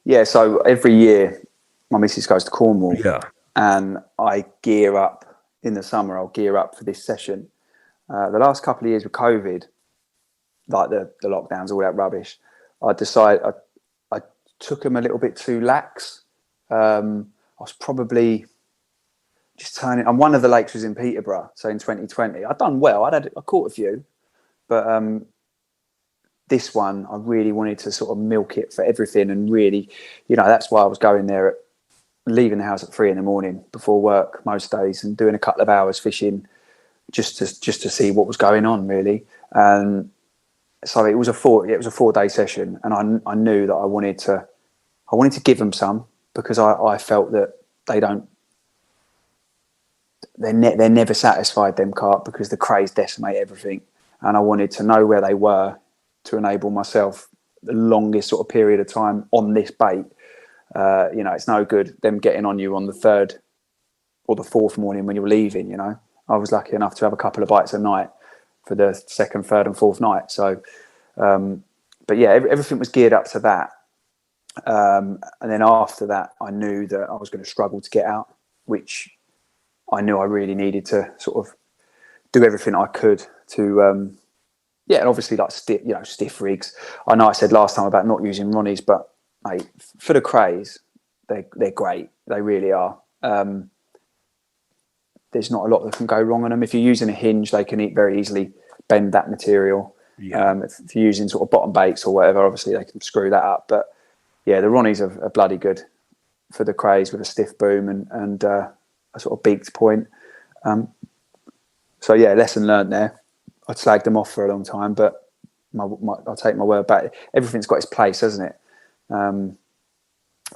B: Yeah. So every year, my missus goes to Cornwall,
A: Yeah.
B: and I gear up in the summer. I'll gear up for this session. The last couple of years with COVID, like the lockdowns, all that rubbish, I took them a little bit too lax. I was probably just turning. And one of the lakes was in Peterborough, so in 2020, I'd done well. I caught a few, but this one I really wanted to sort of milk it for everything, and really, that's why I was going there leaving the house at 3 a.m. before work most days and doing a couple of hours fishing just to see what was going on, really. And so it was a 4-day session, and I knew that I wanted to give them some, because I felt that they're never satisfied, them carp, because the crays decimate everything, and I wanted to know where they were to enable myself the longest sort of period of time on this bait. It's no good them getting on you on the third or the fourth morning when you're leaving. I was lucky enough to have a couple of bites a night for the second, third, and fourth night. So, but yeah, everything was geared up to that. And then after that, I knew that I was going to struggle to get out, which I knew I really needed to sort of do everything I could to, and obviously like stiff rigs. I know I said last time about not using Ronnies, but mate, for the crays, they're great. They really are. There's not a lot that can go wrong on them. If you're using a hinge, they can very easily bend that material.
A: Yeah.
B: If you're using sort of bottom baits or whatever, obviously they can screw that up. But yeah, the Ronnies are bloody good for the crays with a stiff boom and a sort of beaked point. So yeah, lesson learned there. I'd slagged them off for a long time, but I'll take my word back. Everything's got its place, hasn't it? And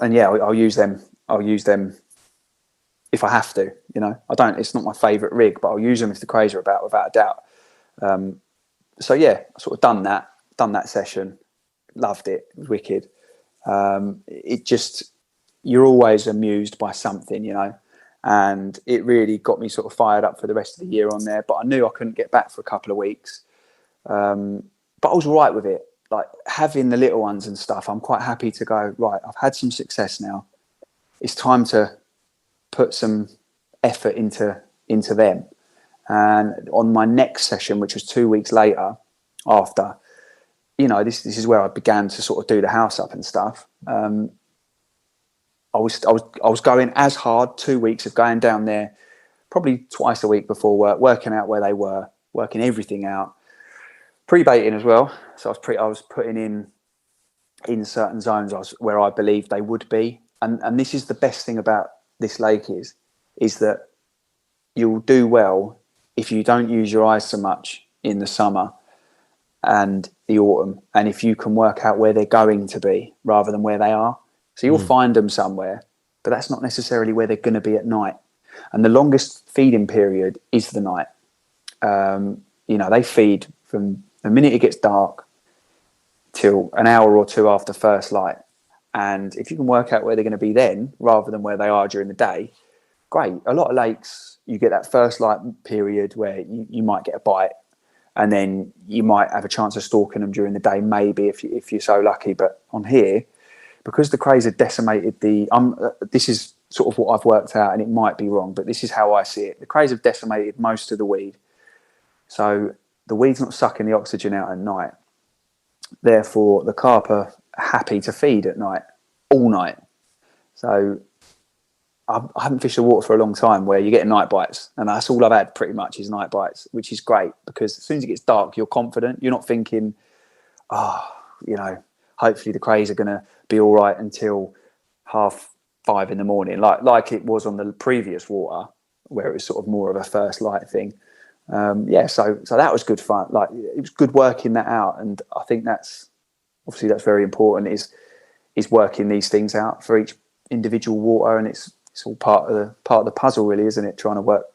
B: yeah, I'll use them. I'll use them if I have to. I don't. It's not my favourite rig, but I'll use them if the crays are about, without a doubt. So yeah, I sort of done that session. Loved it. It was wicked. It just, you're always amused by something, and it really got me sort of fired up for the rest of the year on there. But I knew I couldn't get back for a couple of weeks. But I was all right with it. Like having the little ones and stuff, I'm quite happy to go, right, I've had some success now. It's time to put some effort into them. And on my next session, which was 2 weeks later after, this is where I began to sort of do the house up and stuff. I was going as hard, 2 weeks of going down there, probably twice a week before work, working out where they were, working everything out, pre-baiting as well. So I was putting in certain zones where I believed they would be. And this is the best thing about this lake is that you'll do well if you don't use your eyes so much in the summer and the autumn, and if you can work out where they're going to be rather than where they are. So you'll find them somewhere, but that's not necessarily where they're going to be at night. And the longest feeding period is the night. They feed from the minute it gets dark till an hour or two after first light. And if you can work out where they're going to be then, rather than where they are during the day, great. A lot of lakes, you get that first light period where you might get a bite, and then you might have a chance of stalking them during the day, maybe if you're so lucky. But on here, because the crays have decimated this is sort of what I've worked out, and it might be wrong, but this is how I see it. The crays have decimated most of the weed. So the weed's not sucking the oxygen out at night. Therefore, the carp are happy to feed at night, all night. So I haven't fished the water for a long time where you get night bites, and that's all I've had pretty much is night bites, which is great, because as soon as it gets dark, you're confident. You're not thinking, hopefully the crays are going to be all right until 5:30 in the morning, like it was on the previous water, where it was sort of more of a first light thing. So that was good fun. Like, it was good working that out, and I think that's very important. Is working these things out for each individual water, and it's all part of the puzzle, really, isn't it? Trying to work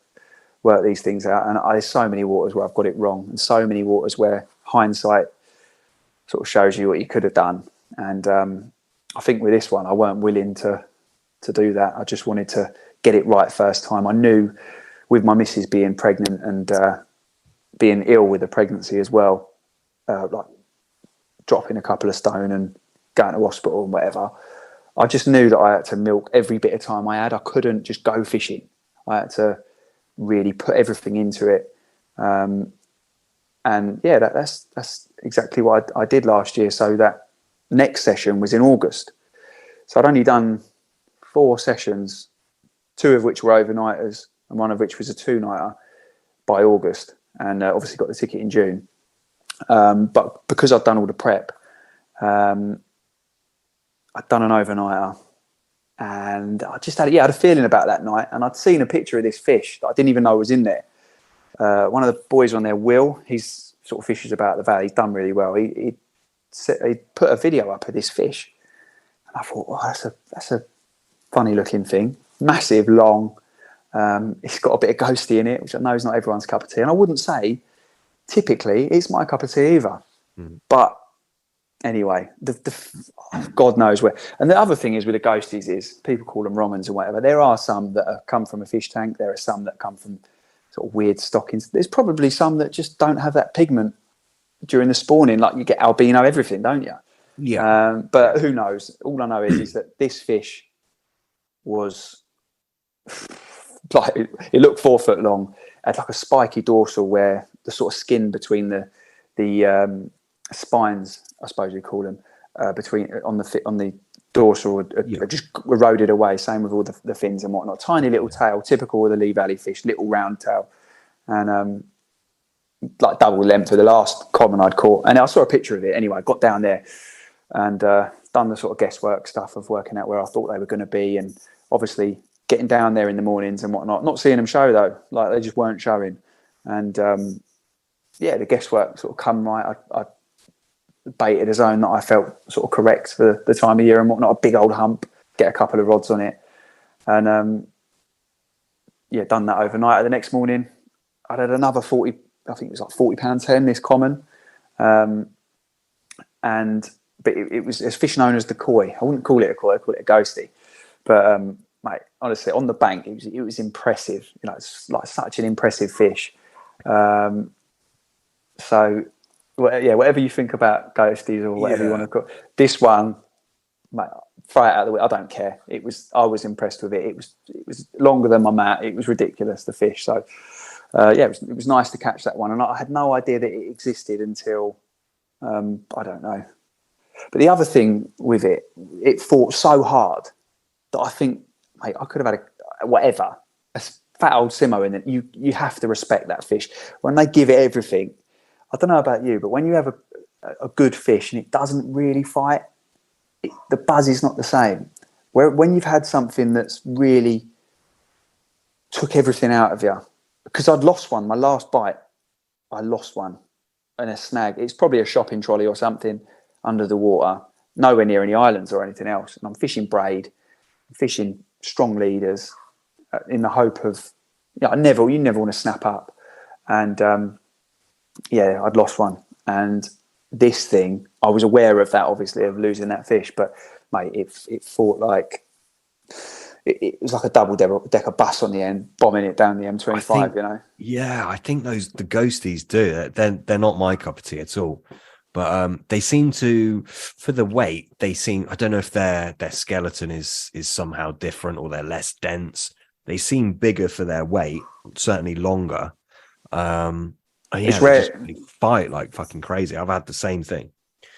B: these things out. And there's so many waters where I've got it wrong, and so many waters where hindsight sort of shows you what you could have done. And I think with this one, I weren't willing to do that. I just wanted to get it right first time. I knew, with my missus being pregnant and being ill with the pregnancy as well, like dropping a couple of stone and going to hospital and whatever, I just knew that I had to milk every bit of time I had. I couldn't just go fishing. I had to really put everything into it. And yeah, that's exactly what I did last year. So that next session was in August. So I'd only done 4 sessions, 2 of which were overnighters and 1 of which was a 2-nighter by August, and obviously got the ticket in June. But because I'd done all the prep, I'd done an overnighter, and I just had a feeling about that night, and I'd seen a picture of this fish that I didn't even know was in there. One of the boys on there, Will, he's sort of fishes about the valley. He's done really well. He put a video up of this fish, and I thought, oh, that's a funny looking thing, massive, long. It's got a bit of ghosty in it, which I know is not everyone's cup of tea. And I wouldn't say typically it's my cup of tea either. But anyway, God knows where. And the other thing is with the ghosties is people call them wrong'uns or whatever. There are some that have come from a fish tank. There are some that come from sort of weird stockings. There's probably some that just don't have that pigment during the spawning. Like, you get albino everything, don't you?
A: Yeah.
B: But who knows? All I know is that this fish was like, it looked 4 foot long, had like a spiky dorsal where the sort of skin between the spines, I suppose you call them, between on the dorsal had just eroded away. Same with all the fins and whatnot. Tiny little tail, typical of the Lee Valley fish, little round tail, and like double the length of the last common I'd caught. And I saw a picture of it anyway. I got down there and done the sort of guesswork stuff of working out where I thought they were going to be, and obviously getting down there in the mornings and whatnot. Not seeing them show though, like they just weren't showing. And the guesswork sort of come right. I baited a zone that I felt sort of correct for the time of year and whatnot. A big old hump, get a couple of rods on it, and done that overnight. The next morning, I had another 40. I think it was like £40 10. This common, but it was a fish known as the koi. I wouldn't call it a koi. I call it a ghosty. But mate, honestly, on the bank, it was impressive. You know, it's like such an impressive fish. So, whatever you think about ghosties or whatever you want to call this one, mate, throw it out of the way. I don't care. I was impressed with it. It was longer than my mat. It was ridiculous, the fish. So, it was nice to catch that one. And I had no idea that it existed until, I don't know. But the other thing with it fought so hard that I think, mate, I could have had a fat old Simo in it. You have to respect that fish. When they give it everything, I don't know about you, but when you have a good fish and it doesn't really fight, the buzz is not the same. When you've had something that's really took everything out of you, because I'd lost one, my last bite, I lost one in a snag. It's probably a shopping trolley or something under the water, nowhere near any islands or anything else. And I'm fishing braid, fishing strong leaders in the hope of, you never want to snap up. And I'd lost one. And this thing, I was aware of that, obviously, of losing that fish, but mate, it fought like it was like a double decker bus on the end, bombing it down the M25.
A: Yeah, I think the ghosties do. They're not my cup of tea at all. But they seem to, for the weight, I don't know if their skeleton is somehow different or they're less dense. They seem bigger for their weight, certainly longer.
B: It's rare.
A: They fight like fucking crazy. I've had the same thing.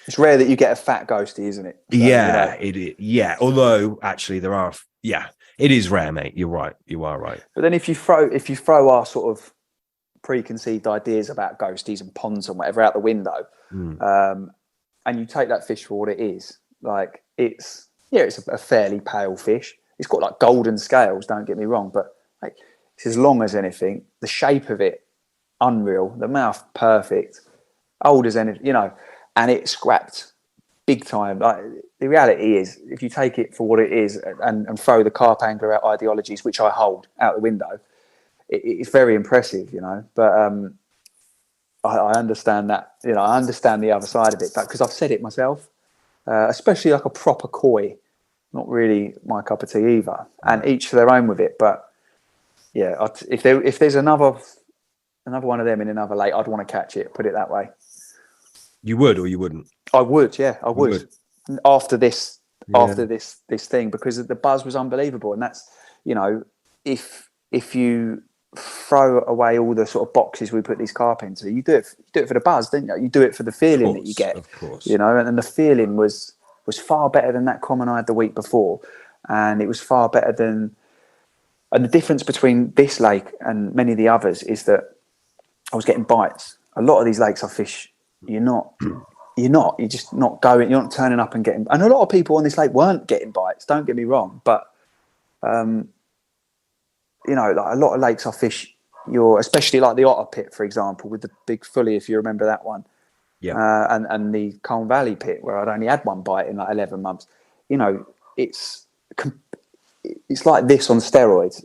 B: It's rare that you get a fat ghosty, isn't it? So,
A: it is. Yeah, although actually there are. Yeah, it is rare, mate. You're right. You are right.
B: But then if you throw our sort of preconceived ideas about ghosties and ponds and whatever out the window, and you take that fish for what it is, like it's a fairly pale fish. It's got like golden scales, don't get me wrong, but like it's as long as anything. The shape of it unreal. The mouth perfect, old as anything, you know, and it scrapped big time. Like, the reality is, if you take it for what it is and throw the carp angler out ideologies, which I hold, out the window, it's very impressive, you know. But I understand that, you know, I understand the other side of it, because I've said it myself, especially like a proper koi, not really my cup of tea either. And each to their own with it. But yeah, if there's another one of them in another lake, I'd want to catch it. Put it that way.
A: You would or you wouldn't?
B: I would, yeah, I would. After this thing, because the buzz was unbelievable, and that's, you know, if you throw away all the sort of boxes we put these carp into, you do it for the buzz, don't you? You do it for the feeling that you get,
A: of course.
B: You know, and the feeling was far better than that common I had the week before, and it was far better than. And the difference between this lake and many of the others is that I was getting bites. A lot of these lakes I fish, you're just not going, you're not turning up and getting, and a lot of people on this lake weren't getting bites, don't get me wrong, but you know, like a lot of lakes I fish, especially like the Otter Pit, for example, with the big fully, if you remember that one, and the Colne Valley Pit, where I'd only had one bite in like 11 months, you know, it's like this on steroids.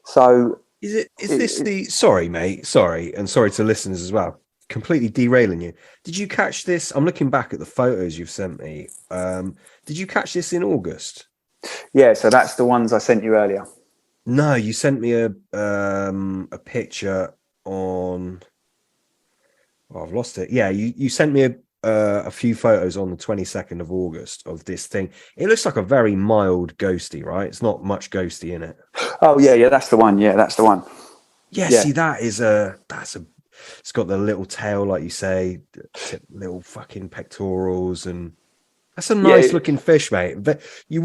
B: So
A: is this the, sorry mate, and sorry to listeners as well, completely derailing you, did you catch this? I'm looking back at the photos you've sent me. Did you catch this in August?
B: Yeah, so that's the ones I sent you earlier.
A: No, you sent me a picture on, I've lost it. Yeah, you sent me a few photos on the 22nd of August of this thing. It looks like a very mild ghosty, right? It's not much ghosty in it.
B: Oh yeah, that's the one. Yeah, that's the one.
A: Yeah, see, it's got the little tail, like you say, little fucking pectorals, and that's a nice looking fish, mate. But you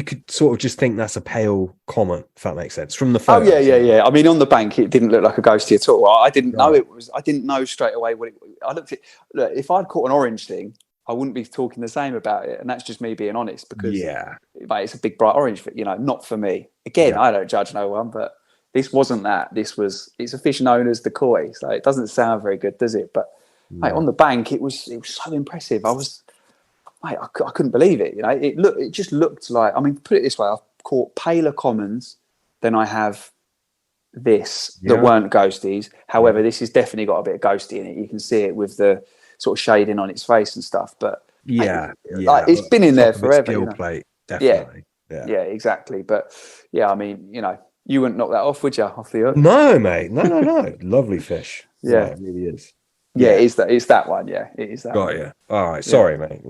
A: could sort of just think that's a pale common, if that makes sense, from the photos.
B: Oh yeah. I mean, on the bank, it didn't look like a ghosty at all. I didn't know it was. I didn't know straight away what it. I looked at. Look, if I'd caught an orange thing, I wouldn't be talking the same about it, and that's just me being honest. Because mate, it's a big bright orange, but you know, not for me. Again, I don't judge no one, but this wasn't that. It's a fish known as the koi, so it doesn't sound very good, does it? But mate, on the bank, it was so impressive. I couldn't believe it. You know, it just looked like. I mean, put it this way: I've caught paler commons than I have this that weren't ghosties. However, this has definitely got a bit of ghosty in it. You can see it with the sort of shading on its face and stuff. But like, it's been in there forever.
A: Skill plate, definitely.
B: Yeah, exactly. But yeah, I mean, you know, you wouldn't knock that off, would you? Off the hook?
A: No, mate. No. Lovely fish.
B: Yeah,
A: it really is.
B: Yeah, it's that one. Yeah, it is that.
A: Got you. All right. Sorry, mate.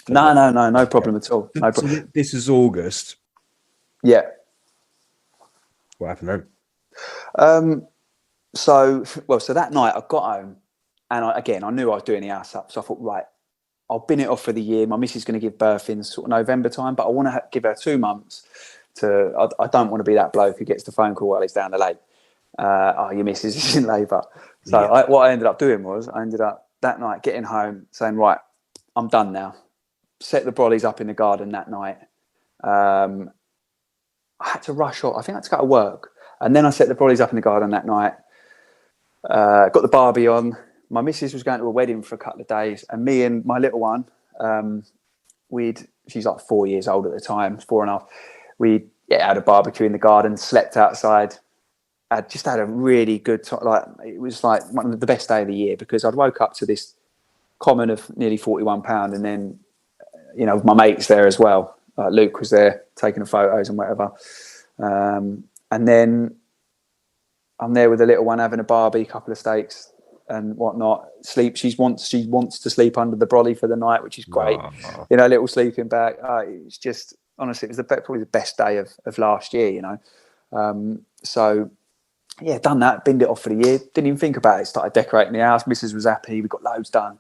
B: No problem at all. No problem.
A: So this is August.
B: Yeah.
A: What happened
B: then? So that night I got home, and I knew I was doing the house up. So I thought, right, I'll bin it off for the year. My missus is going to give birth in sort of November time, but I want to give her 2 months. I don't want to be that bloke who gets the phone call while he's down the lake. Your missus is in labour. So what I ended up doing was I ended up that night getting home saying, right, I'm done now. Set the brollies up in the garden that night. I had to rush off. I think I had to go to work. And then I set the brollies up in the garden that night. Got the barbie on. My missus was going to a wedding for a couple of days. And me and my little one, she's like 4 years old at the time, 4.5. We had a barbecue in the garden, slept outside. I just had a really good time. Like, it was like one of the best day of the year, because I'd woke up to this common of nearly 41 pound, and then, you know, my mates there as well. Luke was there taking the photos and whatever. And then I'm there with the little one having a barbie, couple of steaks and whatnot. She wants to sleep under the brolly for the night, which is great. Oh. You know, little sleeping bag. It's just, honestly, it was probably the best day of last year, you know. So yeah, done that, binned it off for the year. Didn't even think about it. Started decorating the house. Mrs. was happy. We got loads done.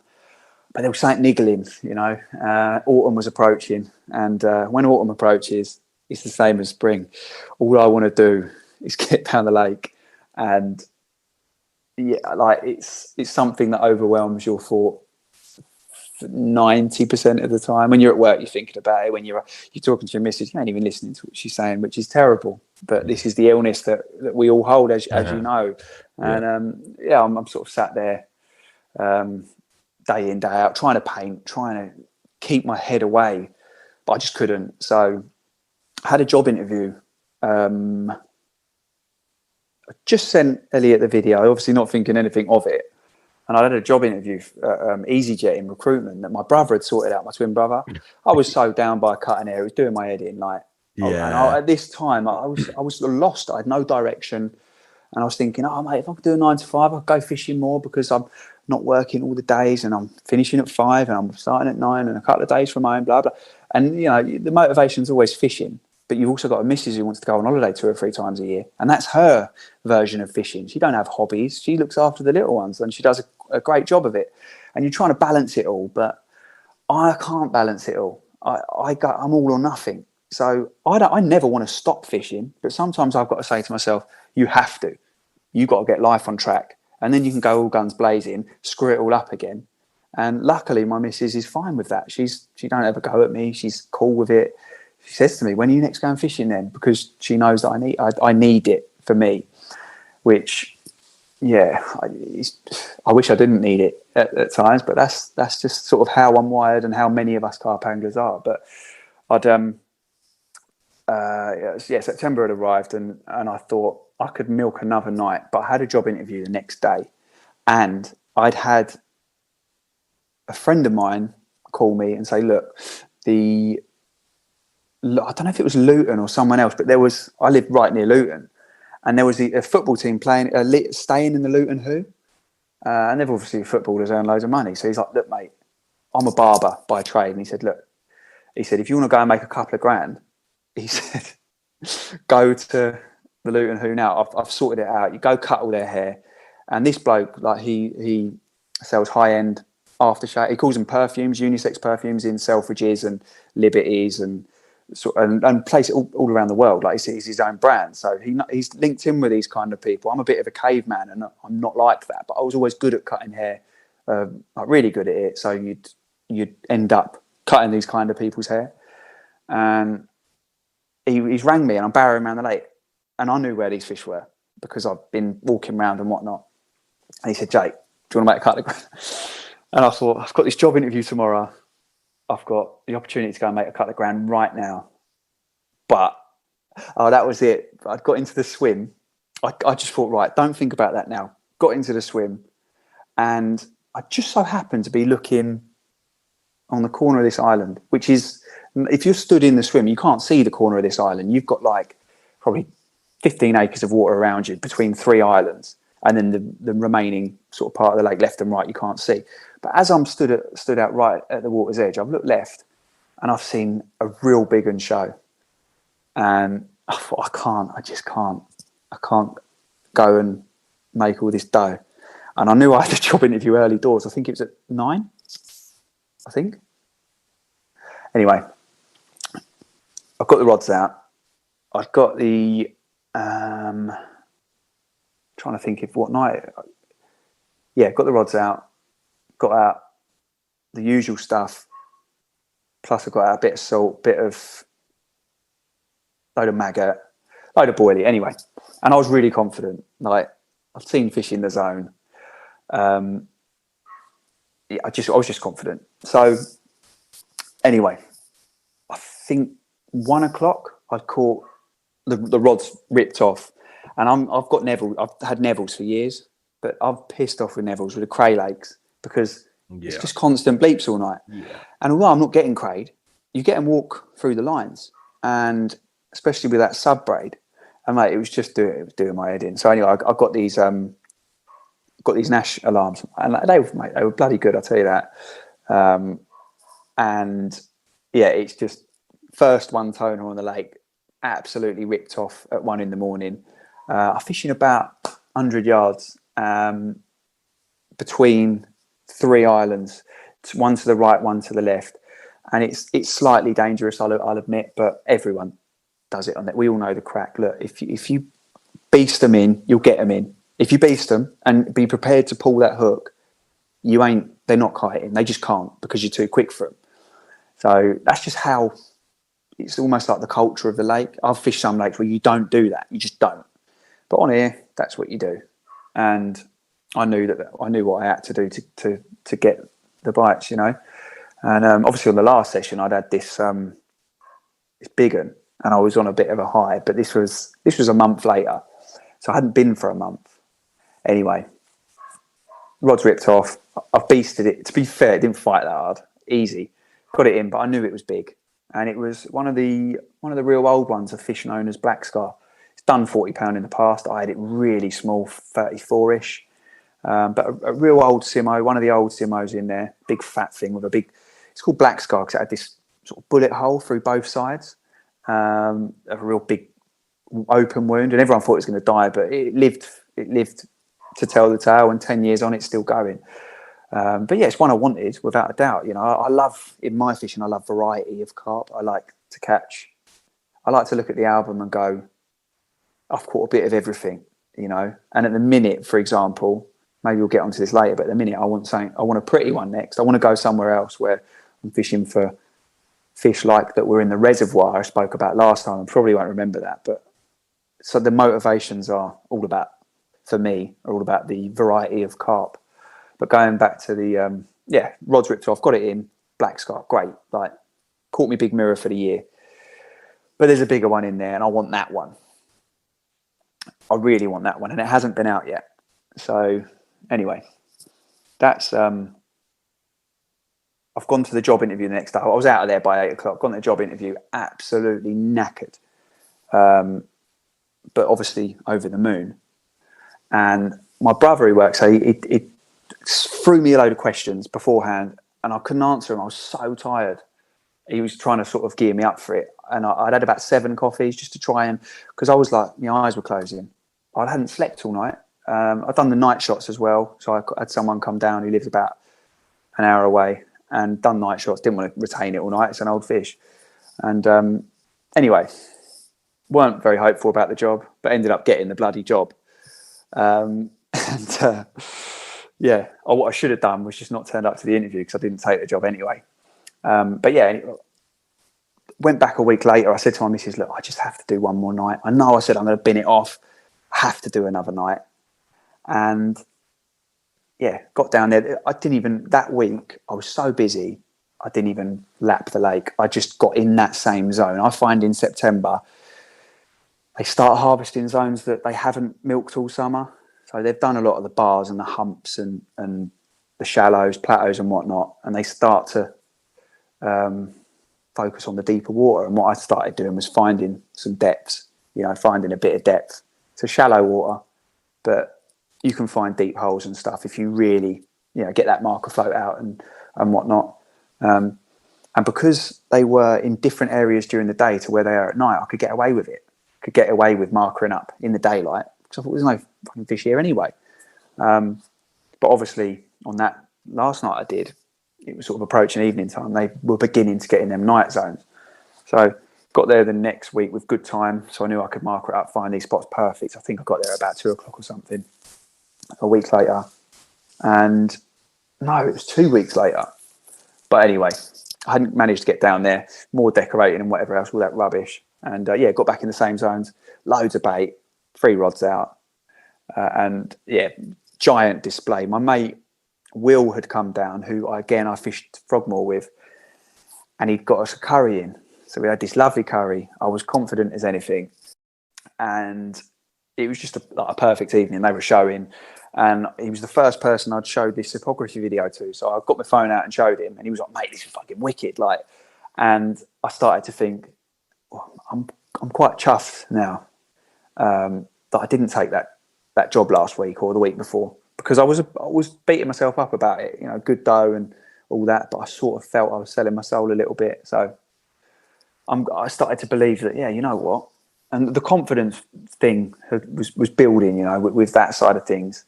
B: But there was something niggling, you know. Autumn was approaching. And when autumn approaches, it's the same as spring. All I want to do is get down the lake. And yeah, like it's something that overwhelms your thought 90% of the time. When you're at work, you're thinking about it. When you're talking to your missus, you ain't even listening to what she's saying, which is terrible. but this is the illness that we all hold, as you know. And I'm sort of sat there day in, day out, trying to paint, trying to keep my head away, but I just couldn't. So I had a job interview. I just sent Elliot the video, obviously not thinking anything of it. And I had a job interview at EasyJet in recruitment that my brother had sorted out, my twin brother. I was so down by cutting hair, it was doing my head in. At this time, I was lost. I had no direction. And I was thinking, oh, mate, if I could do a 9 to 5, I'd go fishing more because I'm not working all the days and I'm finishing at 5 and I'm starting at 9 and a couple of days from home, blah, blah. And, the motivation's always fishing. But you've also got a missus who wants to go on holiday 2 or 3 times a year. And that's her version of fishing. She don't have hobbies. She looks after the little ones and she does a great job of it. And you're trying to balance it all. But I can't balance it all. I'm all or nothing. So I never want to stop fishing. But sometimes I've got to say to myself, you have to. You've got to get life on track. And then you can go all guns blazing, screw it all up again. And luckily, my missus is fine with that. She don't ever go at me. She's cool with it. She says to me, when are you next going fishing then? Because she knows that I need it for me, which, I wish I didn't need it at times, but that's just sort of how I'm wired and how many of us carp anglers are. But September had arrived and I thought I could milk another night, but I had a job interview the next day and I'd had a friend of mine call me and say, look, I don't know if it was Luton or someone else, but I lived right near Luton and there was a football team staying in the Luton Who. And they've obviously footballers earn loads of money. So he's like, look, mate, I'm a barber by trade. And he said, if you want to go and make a couple of grand, he said, go to the Luton Who now. I've sorted it out. You go cut all their hair. And this bloke, he sells high-end aftershave. He calls them perfumes, unisex perfumes in Selfridges and Liberties and place it all around the world. Like he's his own brand. So he's linked in with these kind of people. I'm a bit of a caveman and I'm not like that, but I was always good at cutting hair, really good at it. So you'd end up cutting these kind of people's hair. And he's rang me and I'm barrowing around the lake and I knew where these fish were because I've been walking around and whatnot. And he said, Jake, do you want to make a couple of... And I thought, I've got this job interview tomorrow. I've got the opportunity to go and make a couple of grand right now. But, that was it. I'd got into the swim. I just thought, right, don't think about that now. Got into the swim. And I just so happened to be looking on the corner of this island, which is, if you're stood in the swim, you can't see the corner of this island. You've got probably 15 acres of water around you between 3 islands. And then the remaining sort of part of the lake, left and right, you can't see. But as I'm stood out right at the water's edge, I've looked left and I've seen a real big un show. And I thought, I just can't. I can't go and make all this dough. And I knew I had a job interview early doors. I think it was at 9, I think. Anyway, I've got the rods out. I've got the... trying to think of what night. Got the rods out, got out the usual stuff, plus I've got out a bit of salt, load of maggot, load of boilie, anyway. And I was really confident. I've seen fish in the zone. I was just confident. So anyway, I think 1 o'clock I'd caught the rods ripped off. And I've got Neville. I've had Nevilles for years, but I've pissed off with Nevilles with the cray lakes because it's just constant bleeps all night. Yeah. And although I'm not getting crayed, you get and walk through the lines, and especially with that sub braid, and mate, it was doing my head in. So anyway, I got these Nash alarms, and they were bloody good. I'll tell you that. And it's just first one toner on the lake, absolutely ripped off at 1 a.m. I'm fishing about 100 yards between 3 islands, one to the right, one to the left, and it's slightly dangerous, I'll admit, but everyone does it on that. We all know the crack. Look, if you beast them in, you'll get them in. If you beast them and be prepared to pull that hook, they're not kiting. They just can't because you're too quick for them. So that's just how it's almost like the culture of the lake. I've fished some lakes where you don't do that. You just don't. But on here, that's what you do. And I knew what I had to do to get the bites, you know. And obviously on the last session, I'd had this big one, and I was on a bit of a high. But this was a month later, so I hadn't been for a month. Anyway, rod's ripped off. I've beasted it. To be fair, it didn't fight that hard. Easy, got it in, but I knew it was big, and it was one of the real old ones, a fish known as black scar. It's done 40 pound in the past. I had it really small, 34-ish. But a real old Simo, one of the old Simos in there, big fat thing with a big, it's called black scar because it had this sort of bullet hole through both sides, a real big open wound, and everyone thought it was going to die, but it lived to tell the tale, and 10 years on, it's still going. But yeah, it's one I wanted without a doubt. You know, I love, in my fishing, I love variety of carp. I like to catch. I like to look at the album and go, I've caught a bit of everything, you know. And at the minute, for example, maybe we'll get onto this later, but at the minute I want a pretty one next. I want to go somewhere else where I'm fishing for fish like that were in the reservoir I spoke about last time. I probably won't remember that, but so the motivations are all about, for me, are all about the variety of carp. But going back to the rod's ripped off, got it in, black scar, great, like caught me big mirror for the year. But there's a bigger one in there, and I want that one. I really want that one, and it hasn't been out yet. So anyway, that's I've gone to the job interview the next day. I was out of there by 8 o'clock. Gone to the job interview, absolutely knackered, but obviously over the moon. And my brother, who works, so he threw me a load of questions beforehand, and I couldn't answer them. I was so tired. He was trying to sort of gear me up for it, and I'd had about 7 coffees just to try and, because I was like, my eyes were closing. I hadn't slept all night. I'd done the night shots as well, so I had someone come down who lives about an hour away and done night shots. Didn't want to retain it all night. It's an old fish, and anyway, weren't very hopeful about the job, but ended up getting the bloody job. Yeah, what I should have done was just not turned up to the interview because I didn't take the job anyway. But yeah, went back a week later. I said to my missus, look, I just have to do one more night. I know I said I'm going to bin it off. I have to do another night. And yeah, got down there. I didn't even, that week, I was so busy, I didn't even lap the lake. I just got in that same zone. I find in September, they start harvesting zones that they haven't milked all summer. So they've done a lot of the bars and the humps and the shallows, plateaus and whatnot. And they start to focus on the deeper water. And what I started doing was finding some depths, you know, finding a bit of depth. It's a shallow water, but you can find deep holes and stuff if you really, you know, get that marker float out and whatnot. And because they were in different areas during the day to where they are at night, I could get away with it. Could get away with markering up in the daylight because I thought there's no fucking fish here anyway. But obviously on that last night I did, it was sort of approaching evening time. They were beginning to get in them night zones. So got there the next week with good time. So I knew I could marker it up, find these spots perfect. I think I got there about 2 o'clock or something a week later. And no, it was 2 weeks later. But anyway, I hadn't managed to get down there, more decorating and whatever else, all that rubbish. And yeah, got back in the same zones, loads of bait, 3 rods out. And yeah, giant display. My mate Will had come down, who I fished Frogmore with, and he'd got us a curry in. So we had this lovely curry. I was confident as anything. And it was just a perfect evening. They were showing, and he was the first person I'd showed this topography video to. So I got my phone out and showed him, and he was like, mate, this is fucking wicked. Like, and I started to think, well, I'm quite chuffed now that I didn't take that job last week or the week before, because I was beating myself up about it, you know, good dough and all that, but I sort of felt I was selling my soul a little bit. So I started to believe that, yeah, you know what, and the confidence thing was building, you know, with that side of things,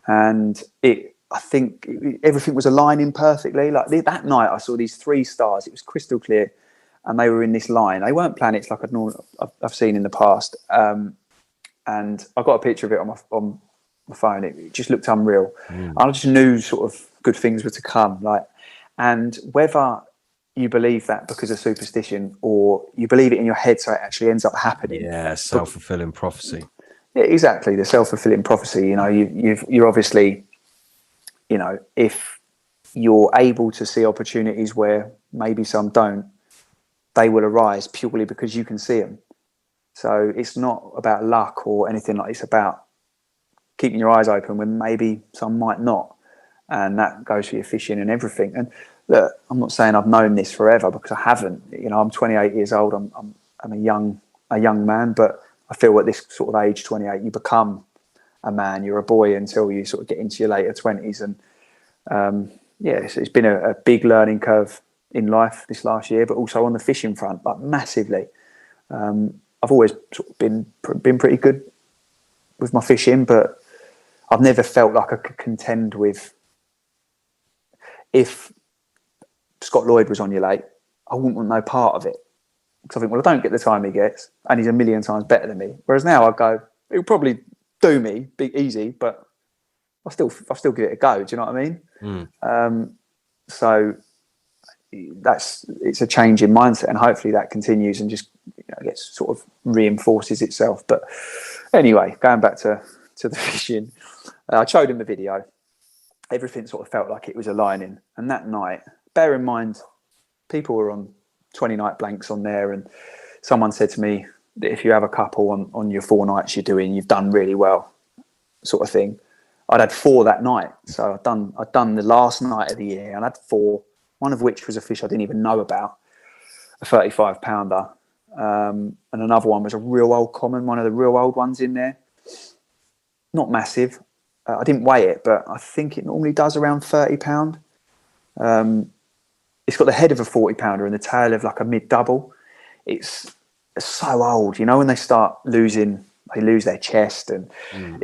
B: and I think everything was aligning perfectly. Like that night, I saw these 3 stars. It was crystal clear, and they were in this line. They weren't planets like I've seen in the past. And I got a picture of it on my phone. It just looked unreal. I just knew sort of good things were to come. Like, and whether you believe that because of superstition, or you believe it in your head so it actually ends up happening.
A: Yeah, self-fulfilling prophecy.
B: Yeah, exactly, the self-fulfilling prophecy. You know, you're obviously, you know, if you're able to see opportunities where maybe some don't, they will arise purely because you can see them. So it's not about luck or anything like. It's about keeping your eyes open when maybe some might not, and that goes for your fishing and everything. And look, I'm not saying I've known this forever, because I haven't. You know, I'm 28 years old. I'm a young man, but I feel at this sort of age, 28, you become a man. You're a boy until you sort of get into your later 20s. And yeah, it's been a big learning curve in life this last year, but also on the fishing front, like massively. I've always sort of been pretty good with my fishing, but I've never felt like I could contend with. If Scott Lloyd was on your lake, I wouldn't want no part of it, because I think, well, I don't get the time he gets, and he's a million times better than me. Whereas now I go, he'll probably do me, be easy, but I still give it a go. Do you know what I mean? So it's a change in mindset, and hopefully that continues and just, you know, gets sort of reinforces itself. But anyway, going back to the fishing, I showed him the video. Everything sort of felt like it was aligning. And that night, bear in mind, people were on 20 night blanks on there, and someone said to me that if you have a couple on your 4 nights you're doing, you've done really well, sort of thing. I'd had 4 that night, so I'd done the last night of the year, and I had 4, one of which was a fish I didn't even know about, a 35 pounder, and another one was a real old common, one of the real old ones in there, not massive. I didn't weigh it, but I think it normally does around 30 pound. It's got the head of a 40 pounder and the tail of like a mid double. It's so old, you know, when they start losing, they lose their chest and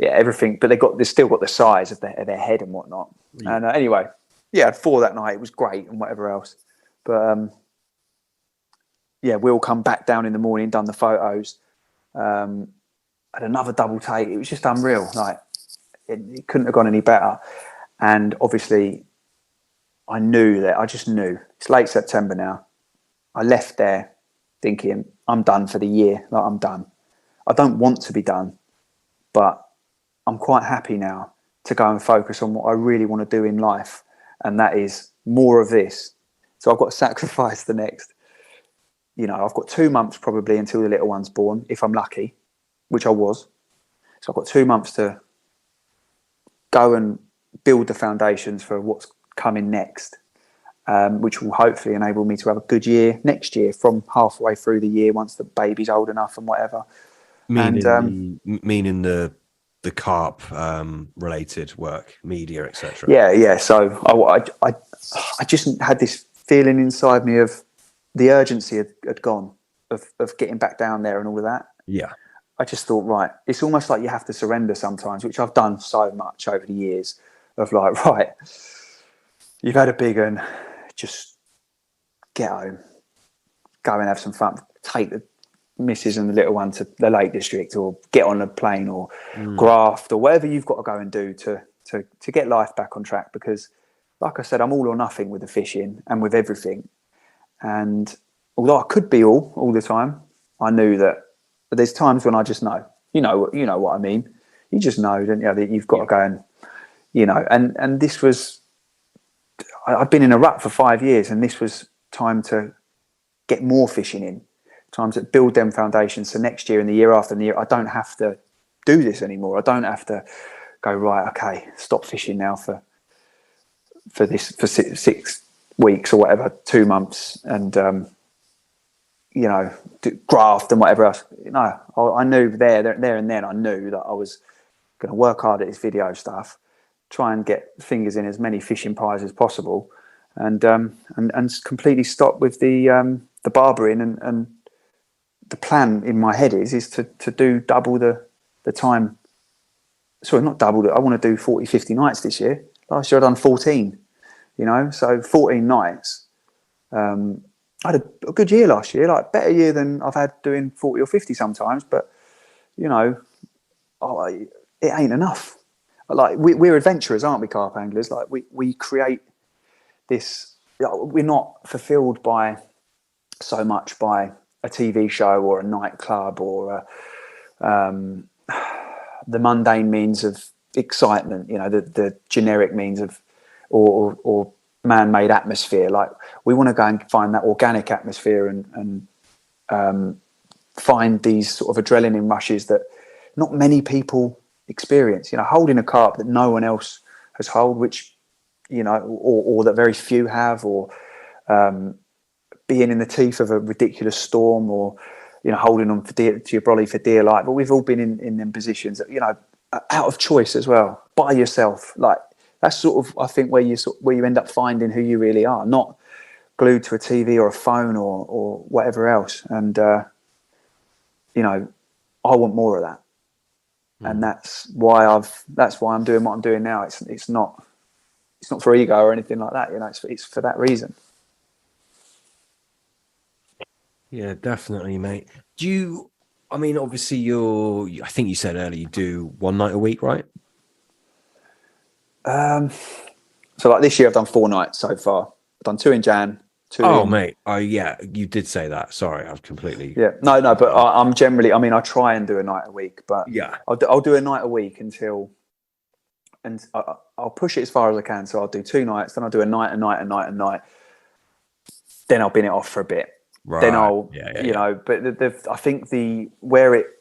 B: yeah, everything, but they've still got the size of their head and whatnot. Yeah. And anyway, yeah, I had 4 that night. It was great and whatever else. But yeah, we'll come back down in the morning, done the photos, had another double take. It was just unreal. Like, it couldn't have gone any better. And obviously I just knew it's late September now. I left there thinking, I'm done for the year. Like, I'm done. I don't want to be done, but I'm quite happy now to go and focus on what I really want to do in life. And that is more of this. So I've got to sacrifice the next, you know, I've got 2 months probably until the little one's born, if I'm lucky, which I was. So I've got 2 months to go and build the foundations for what's coming next, which will hopefully enable me to have a good year next year, from halfway through the year, once the baby's old enough and whatever.
A: Meaning the carp related work, media, etc.
B: Yeah. So I just had this feeling inside me of the urgency had gone of getting back down there and all of that.
A: Yeah.
B: I just thought, right, it's almost like you have to surrender sometimes, which I've done so much over the years, of like, right, you've had a big one, just get home, go and have some fun, take the missus and the little one to the Lake District, or get on a plane, or graft, or whatever you've got to go and do to get life back on track. Because, like I said, I'm all or nothing with the fishing and with everything. And although I could be all the time, I knew that. But there's times when I just know, you know what I mean. You just know, don't you, that you've got to go and, you know. And this was, I've been in a rut for 5 years, and this was time to get more fishing in, time to build them foundations. So next year and the year after and the year, I don't have to do this anymore. I don't have to go, right, okay, stop fishing now for 6 weeks or whatever, 2 months, and you know, graft and whatever else. No, I knew there and then, I knew that I was going to work hard at this video stuff, try and get fingers in as many fishing pies as possible, and completely stop with the barbering. And the plan in my head is to do double the time. Sorry, not double. I want to do 40, 50 nights this year. Last year I done 14, you know, so 14 nights. I had a good year last year, like better year than I've had doing 40 or 50 sometimes, but you know, it ain't enough. Like we're adventurers, aren't we, carp anglers? Like we create this we're not fulfilled by so much by a TV show or a nightclub or the mundane means of excitement, the generic means of or man-made atmosphere. Like, we want to go and find that organic atmosphere and find these sort of adrenaline rushes that not many people experience. Holding a carp that no one else has held, which or that very few have, or being in the teeth of a ridiculous storm, or holding on to your brolly for dear life. But we've all been in them positions that, out of choice as well, by yourself. Like, that's sort of, I think, where you end up finding who you really are, not glued to a TV or a phone or whatever else. And I want more of that. And that's why I'm doing what I'm doing now. It's not for ego or anything like that. It's for that reason.
A: Yeah, definitely, mate. Obviously I think you said earlier you do one night a week, right?
B: So like this year I've done 4 nights so far. I've done 2 in Jan, 2 in...
A: mate. Oh, yeah, you did say that. Sorry, I've completely...
B: Yeah, no, but I'm generally... I try and do a night a week, but
A: yeah,
B: I'll do a night a week until... And I'll push it as far as I can. So I'll do 2 nights, then I'll do a night. Then I'll bin it off for a bit.
A: right.
B: Then I'll, but I think where it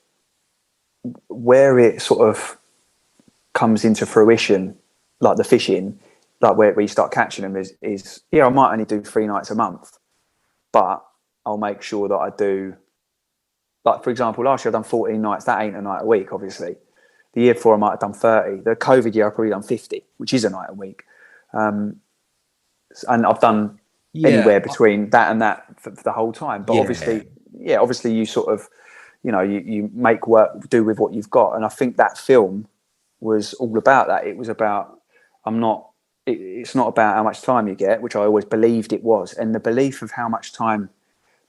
B: sort of comes into fruition, like the fishing, like where you start catching them is I might only do 3 nights a month, but I'll make sure that I do, like, for example, last year I've done 14 nights. That ain't a night a week, obviously. The year before I might have done 30. The COVID year I've probably done 50, which is a night a week. And I've done anywhere between that and that for the whole time. But obviously you sort of, you make work do with what you've got. And I think that film was all about that. It was about, it's not about how much time you get, which I always believed it was. And the belief of how much time,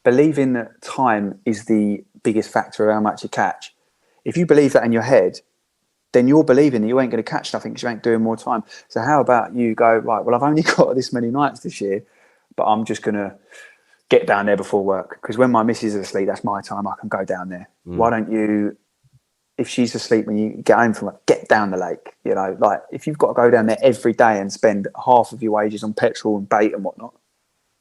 B: believing that time is the biggest factor of how much you catch. If you believe that in your head, then you're believing that you ain't going to catch nothing because you ain't doing more time. So how about you go, right, well, I've only got this many nights this year, but I'm just going to get down there before work, because when my missus is asleep, that's my time. I can go down there. Why don't you, if she's asleep when you get home from work, get down the lake? Like, if you've got to go down there every day and spend half of your wages on petrol and bait and whatnot,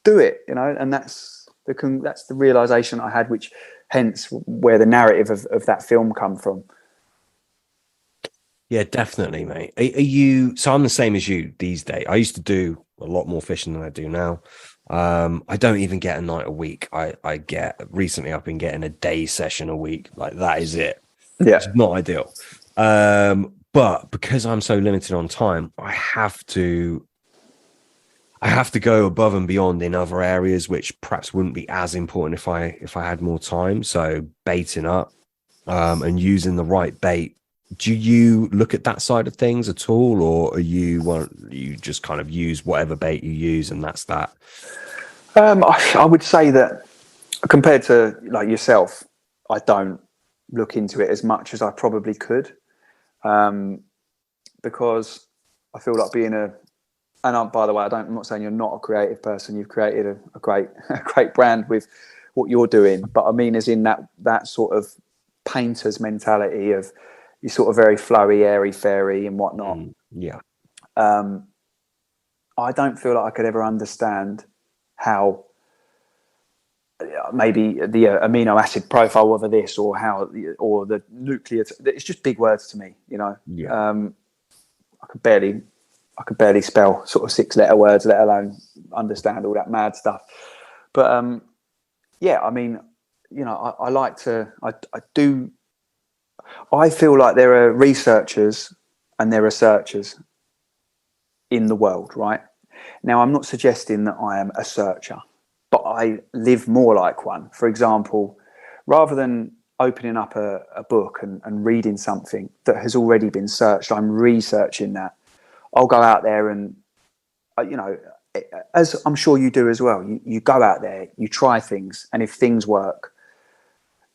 B: do it. And that's the realization I had, which hence where the narrative of that film come from.
A: Yeah, definitely, mate. Are you? So I'm the same as you these days. I used to do a lot more fishing than I do now. I don't even get a night a week. Recently I've been getting a day session a week. Like, that is it.
B: Yeah,
A: it's not ideal. But because I'm so limited on time, I have to go above and beyond in other areas, which perhaps wouldn't be as important if I had more time. So baiting up, and using the right bait. Do you look at that side of things at all, or you just kind of use whatever bait you use and that's that?
B: I would say that compared to like yourself, I don't look into it as much as I probably could, because I feel like by the way, I'm not saying you're not a creative person. You've created a great brand with what you're doing, but I mean, as in that sort of painter's mentality of, you're sort of very flowy, airy, fairy and whatnot.
A: Yeah.
B: I don't feel like I could ever understand how maybe the amino acid profile of this, or the nuclear. It's just big words to me,
A: Yeah.
B: I could barely spell sort of 6-letter words, let alone understand all that mad stuff. But I mean, I like to. I feel like there are researchers and there are searchers in the world, right? Now, I'm not suggesting that I am a searcher, but I live more like one. For example, rather than opening up a book and reading something that has already been searched, I'm researching that. I'll go out there and, as I'm sure you do as well, you go out there, you try things, and if things work,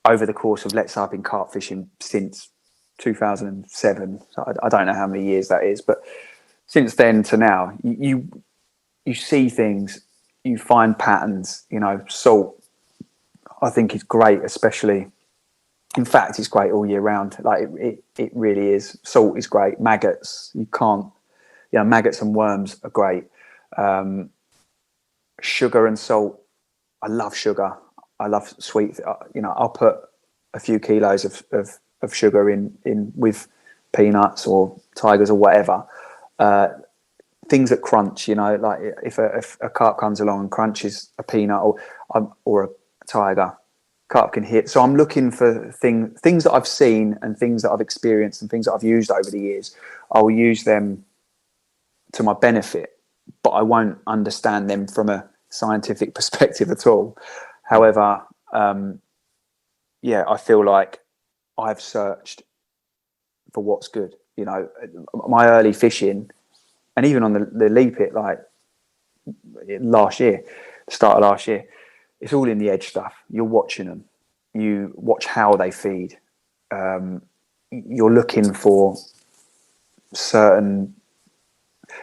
B: over the course of, let's say I've been carp fishing since 2007. So I don't know how many years that is, but since then to now, you see things you find patterns. You know, salt, I think, is great, especially. In fact, it's great all year round. Like it really is. Salt is great. Maggots, you can't. You know, maggots and worms are great. Sugar and salt. I love sugar. I love sweet. You know, I'll put a few kilos of sugar in with peanuts or tigers or whatever. Things that crunch. You know, like if a carp comes along and crunches a peanut or a tiger, carp can hit. So I'm looking for things that I've seen and things that I've experienced and things that I've used over the years. I'll use them to my benefit, but I won't understand them from a scientific perspective at all. However, I feel like I've searched for what's good. You know, my early fishing, and even on the leap it, like the start of last year, it's all in the edge stuff. You're watching them. You watch how they feed. You're looking for certain.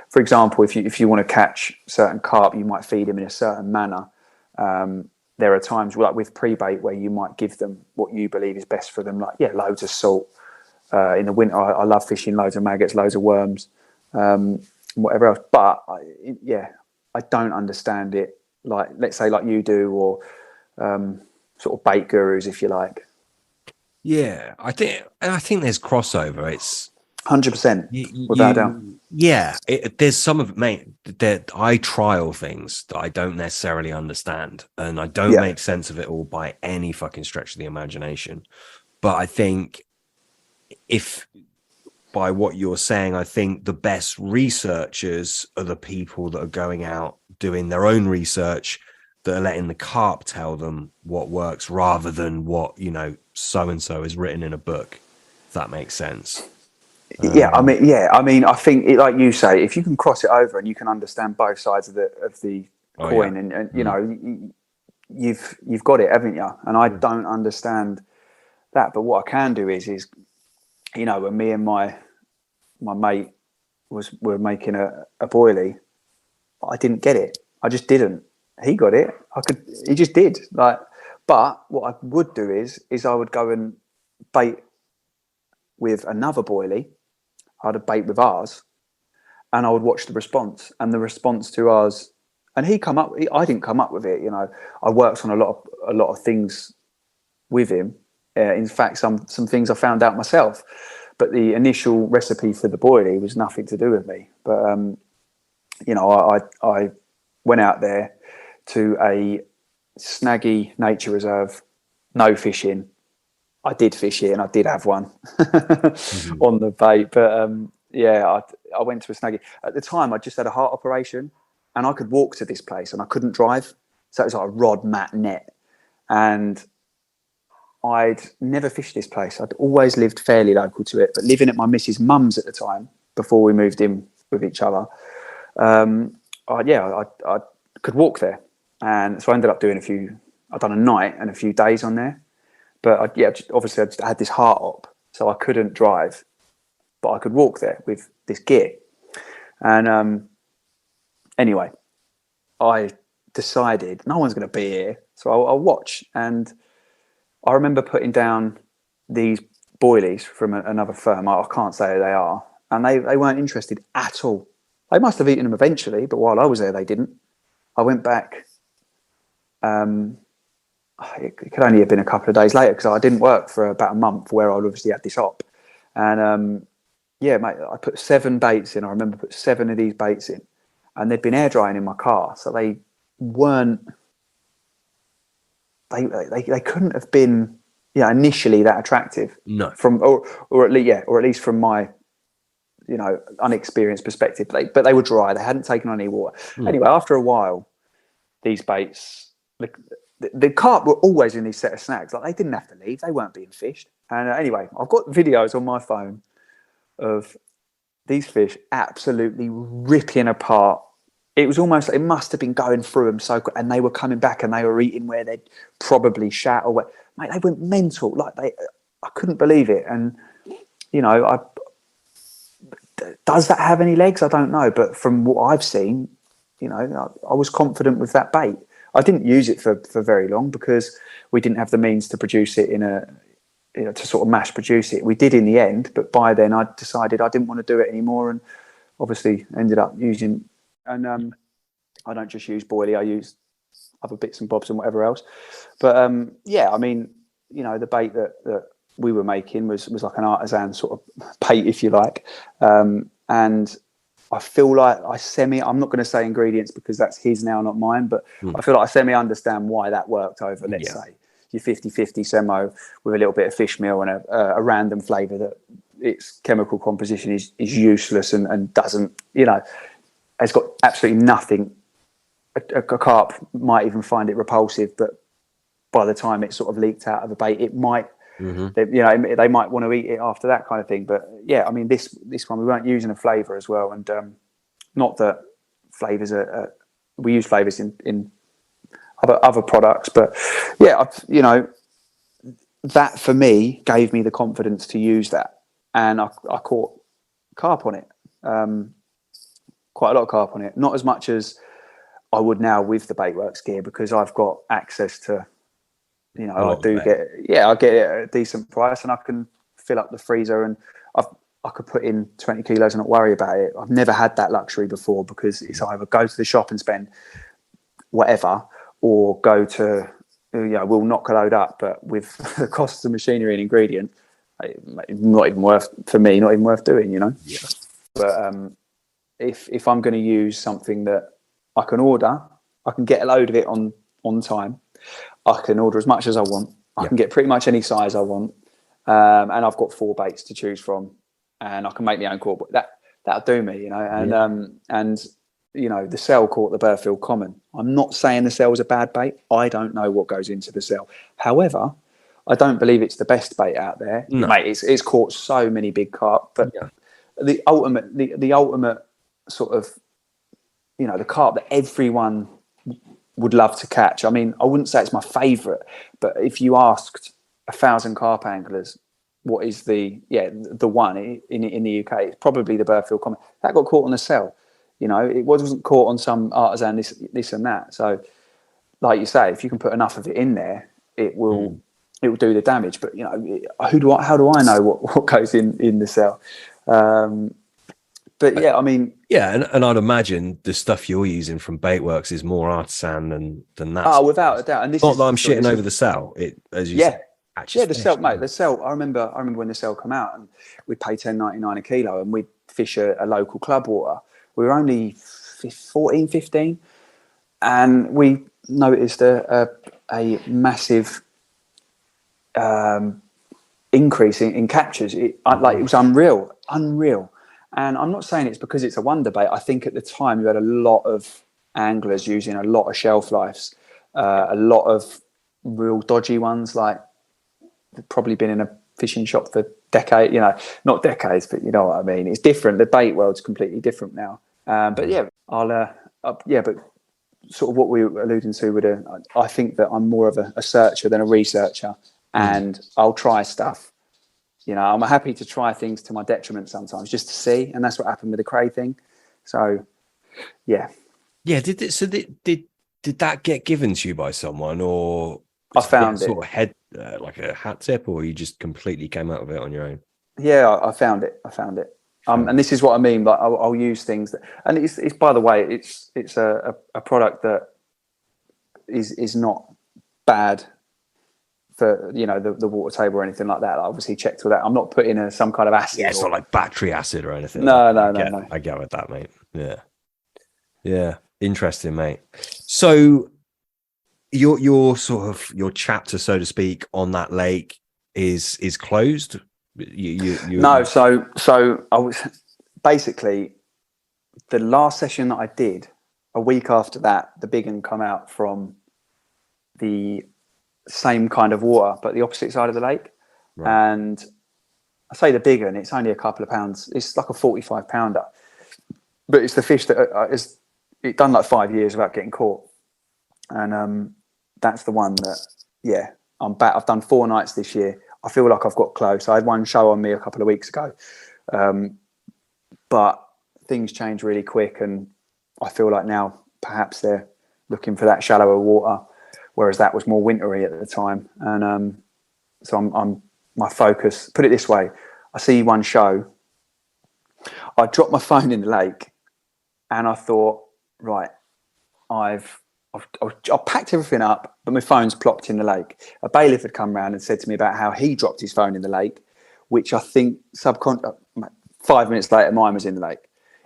B: For example, if you want to catch certain carp, you might feed them in a certain manner. There are times like with pre-bait where you might give them what you believe is best for them. Like loads of salt. In the winter, I love fishing loads of maggots, loads of worms, whatever else. But I don't understand it. Like let's say like you do, or sort of bait gurus, if you like.
A: Yeah, I think there's crossover. It's
B: 100%, without a doubt.
A: Yeah, there's some of it, mate, that I trial things that I don't necessarily understand, and I don't make sense of it all by any fucking stretch of the imagination. But I think if by what you're saying, I think the best researchers are the people that are going out doing their own research, that are letting the carp tell them what works rather than what, you know, so-and-so is written in a book, if that makes sense.
B: I mean, I think, like you say, if you can cross it over and you can understand both sides of the coin, and you know, you've got it, haven't you? And I don't understand that, but what I can do is you know, when me and my mate were making a boilie, I didn't get it. I just didn't. He got it. He just did. Like, but what I would do is I would go and bait with another boilie. I'd bait with ours, and I would watch the response to ours. And I didn't come up with it. You know, I worked on a lot of things with him. In fact, some things I found out myself. But the initial recipe for the boilie was nothing to do with me. But you know, I went out there to a snaggy nature reserve, no fishing. I did fish it and I did have one on the bait. But I went to a snaggy. At the time, I just had a heart operation and I could walk to this place and I couldn't drive. So it was like a rod mat net. And I'd never fished this place. I'd always lived fairly local to it, but living at my missus' mum's at the time, before we moved in with each other, I could walk there. And so I ended up doing I'd done a night and a few days on there. But obviously I just had this heart op, so I couldn't drive, but I could walk there with this gear. And anyway, I decided no one's going to be here, so I'll watch. And I remember putting down these boilies from another firm. I can't say who they are, and they weren't interested at all. They must have eaten them eventually, but while I was there, they didn't. I went back. It could only have been a couple of days later because I didn't work for about a month where I'd obviously had this op. And mate, I put 7 baits in. I remember put 7 of these baits in, and they'd been air drying in my car, so they weren't. They couldn't have been, initially that attractive.
A: No.
B: Or at least from my, unexperienced perspective. But they were dry. They hadn't taken on any water. Anyway, after a while, these baits. The carp were always in these set of snags. Like, they didn't have to leave. They weren't being fished. And anyway, I've got videos on my phone of these fish absolutely ripping apart. It was almost, it must have been going through them so quick. And they were coming back and they were eating where they'd probably shat or what. Mate, they went mental. Like, I couldn't believe it. And, does that have any legs? I don't know. But from what I've seen, I was confident with that bait. I didn't use it for very long because we didn't have the means to produce it to sort of mass produce it. We did in the end, but by then I decided I didn't want to do it anymore, and obviously ended up using. And I don't just use boilie; I use other bits and bobs and whatever else. But I mean, the bait that we were making was like an artisan sort of bait, if you like, and I feel like I'm not going to say ingredients because that's his now, not mine, but I feel like I semi-understand why that worked over, let's say, your 50-50 Semo with a little bit of fish meal and a random flavour that its chemical composition is useless and doesn't, has got absolutely nothing. A carp might even find it repulsive, but by the time it's sort of leaked out of the bait, it might, they might want to eat it after that kind of thing. But yeah, I mean, this one we weren't using a flavour as well, and not that flavours we use flavours in other products, but yeah, that for me gave me the confidence to use that, and I caught carp on it, quite a lot of carp on it, not as much as I would now with the Baitworks gear because I've got access to. I get it at a decent price, and I can fill up the freezer, and I could put in 20 kilos and not worry about it. I've never had that luxury before because it's either go to the shop and spend whatever, or go to, we'll knock a load up, but with the costs of machinery and ingredient, not even worth doing, Yeah. But if I'm going to use something that I can order, I can get a load of it on time. I can order as much as I want. I can get pretty much any size I want, and I've got 4 baits to choose from, and I can make my own call. But that'll do me, And the cell caught the Burfield Common. I'm not saying the cell's a bad bait. I don't know what goes into the cell. However, I don't believe it's the best bait out there, mate. It's caught so many big carp, but the ultimate sort of, the carp that everyone would love to catch. I mean, I wouldn't say it's my favourite, but if you asked 1,000 carp anglers, what is the one in the UK, it's probably the Burfield Common. That got caught on the cell. It wasn't caught on some artisan this and that. So, like you say, if you can put enough of it in there, it will do the damage. But how do I know what goes in the cell? But yeah, I mean,
A: and I'd imagine the stuff you're using from Baitworks is more artisan than that.
B: Oh, without a doubt. And this
A: not that I'm shitting over the cell. It, as you said,
B: the cell, mate. The cell. I remember when the cell come out, and we'd pay $10.99 a kilo, and we'd fish a local club water. We were only 14, 15, and we noticed a massive increase in captures. It was unreal. And I'm not saying it's because it's a wonder bait. I think at the time you had a lot of anglers using a lot of shelf lives, a lot of real dodgy ones, like they've probably been in a fishing shop for decades, not decades, but you know what I mean. It's different. The bait world's completely different now. But yeah, but sort of what we were alluding to I think that I'm more of a searcher than a researcher, and I'll try stuff. I'm happy to try things to my detriment sometimes just to see, and that's what happened with the cray thing. So, yeah.
A: Yeah. Did that get given to you by someone, or
B: I found it
A: sort of head like a hat tip, or you just completely came out of it on your own?
B: Yeah, I found it. And this is what I mean. Like I'll use things that, and it's by the way, it's a product that is not bad for the water table or anything like that. I obviously checked all that. I'm not putting some kind of acid.
A: Yeah, it's not like battery acid or anything.
B: No.
A: I get with that, mate. Yeah. Interesting, mate. So your sort of your chapter, so to speak, on that lake is closed.
B: No. So I was basically the last session that I did. A week after that, the big one come out from the same kind of water, but the opposite side of the lake. Right. And I say the big one, it's only a couple of pounds. It's like a 45 pounder, but it's the fish that is it done like 5 years without getting caught. And that's the one that, I'm back. I've done 4 nights this year. I feel like I've got close. I had one show on me a couple of weeks ago. But things change really quick, and I feel like now perhaps they're looking for that shallower water, whereas that was more wintry at the time. And so I'm my focus. Put it this way: I see one show. I dropped my phone in the lake, and I thought, right, I've packed everything up, but my phone's plopped in the lake. A bailiff had come round and said to me about how he dropped his phone in the lake, which I think 5 minutes later, mine was in the lake.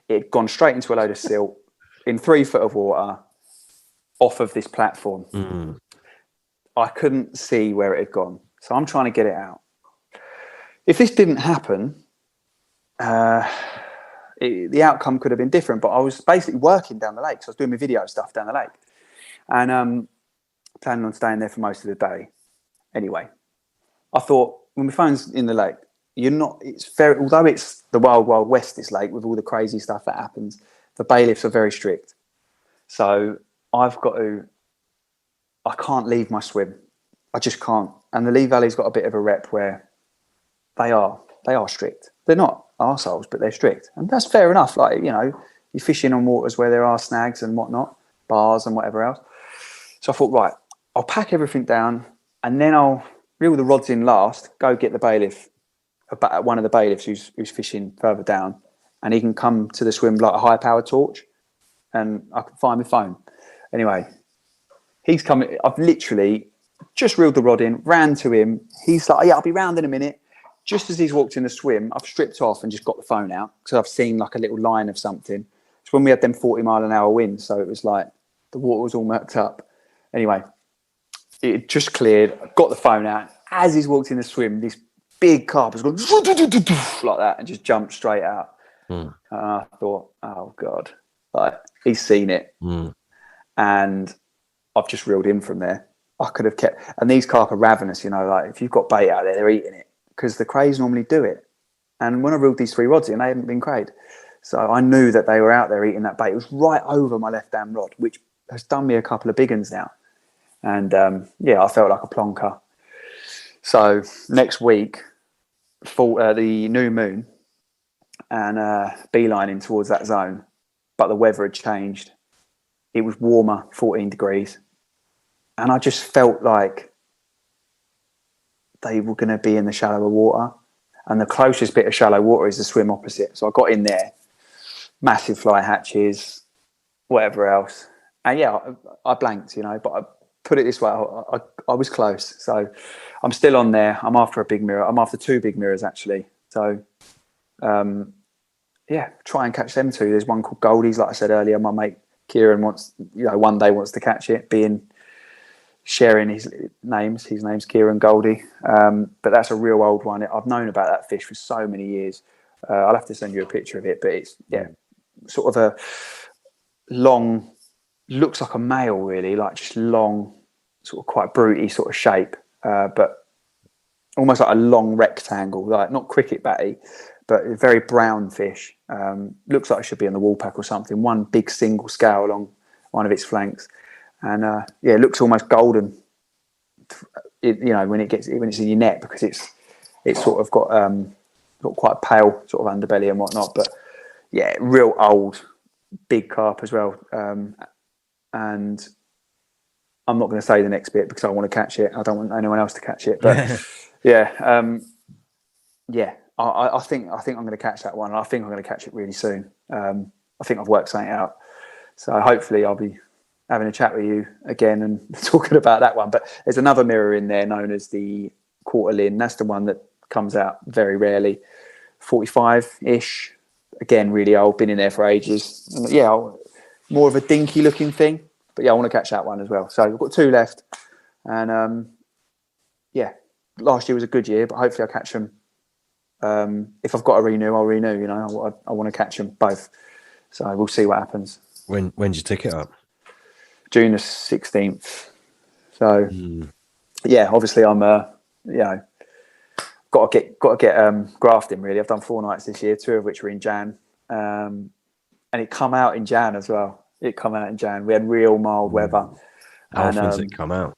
B: It had gone straight into a load of silt in 3 foot of water off of this platform. I couldn't see where it had gone, so I'm trying to get it out. If this didn't happen, the outcome could have been different, but I was basically working down the lake. So I was doing my video stuff down the lake and planning on staying there for most of the day. Anyway, I thought, when my phone's in the lake, although it's the wild, wild west, this lake, with all the crazy stuff that happens, the bailiffs are very strict. So I can't leave my swim. I just can't. And the Lee Valley's got a bit of a rep where they are strict. They're not arseholes, but they're strict. And that's fair enough. Like, you know, you're fishing on waters where there are snags and whatnot, bars and whatever else. So I thought, right, I'll pack everything down and then I'll reel the rods in last, go get the bailiff, one of the bailiffs who's fishing further down, and he can come to the swim like a high-powered torch and I can find my phone. Anyway, he's coming. I've literally just reeled the rod in, ran to him. He's like, yeah, I'll be round in a minute. Just as he's walked in the swim, I've stripped off and just got the phone out because I've seen like a little line of something. It's when we had them 40-mile-an-hour winds, so it was like the water was all murked up. Anyway, it just cleared. I got the phone out. As he's walked in the swim, this big carp has gone like that and just jumped straight out. And I thought, oh God, like he's seen it. And I've just reeled in from there. I could have kept, and these carp are ravenous, you know, like if you've got bait out there, they're eating it because the crays normally do it. And when I reeled these 3 rods in, they hadn't been crayed. So I knew that they were out there eating that bait. It was right over my left-hand rod, which has done me a couple of big ones now. And I felt like a plonker. So next week, for the new moon, and beelining towards that zone, but the weather had changed. It was warmer, 14 degrees. And I just felt like they were going to be in the shallower water. And the closest bit of shallow water is the swim opposite. So I got in there, massive fly hatches, whatever else. And yeah, I blanked, you know, but I put it this way, I was close. So I'm still on there. I'm after a big mirror. I'm after 2 big mirrors, actually. So, try and catch them too. There's one called Goldie's, like I said earlier. My mate Kieran one day wants to catch it, sharing his names. His name's Kieran Goldie. But that's a real old one. I've known about that fish for so many years. I'll have to send you a picture of it, but it's, sort of a long, looks like a male really, like just long, sort of quite brutey sort of shape, but almost like a long rectangle, like not cricket batty, but a very brown fish. Looks like it should be on the wall pack or something. One big single scale along one of its flanks, and it looks almost golden. When it's in your net, because it's sort of got quite a pale sort of underbelly and whatnot. But yeah, real old, big carp as well. And I'm not going to say the next bit because I want to catch it. I don't want anyone else to catch it. But I think I'm going to catch that one. And I think I'm going to catch it really soon. I think I've worked something out. So hopefully I'll be having a chat with you again and talking about that one. But there's another mirror in there known as the quarter lin. That's the one that comes out very rarely. 45-ish. Again, really old. Been in there for ages. And more of a dinky looking thing. But I want to catch that one as well. So we've got 2 left. And last year was a good year, but hopefully I'll catch them. If I've got to renew, I'll renew. You know, I want to catch them both. So we'll see what happens.
A: When's your ticket up?
B: June the 16th. So obviously I'm got to get grafting really. I've done 4 nights this year, 2 of which were in Jan, and it come out in Jan as well. It come out in Jan. We had real mild weather.
A: How often does it come out?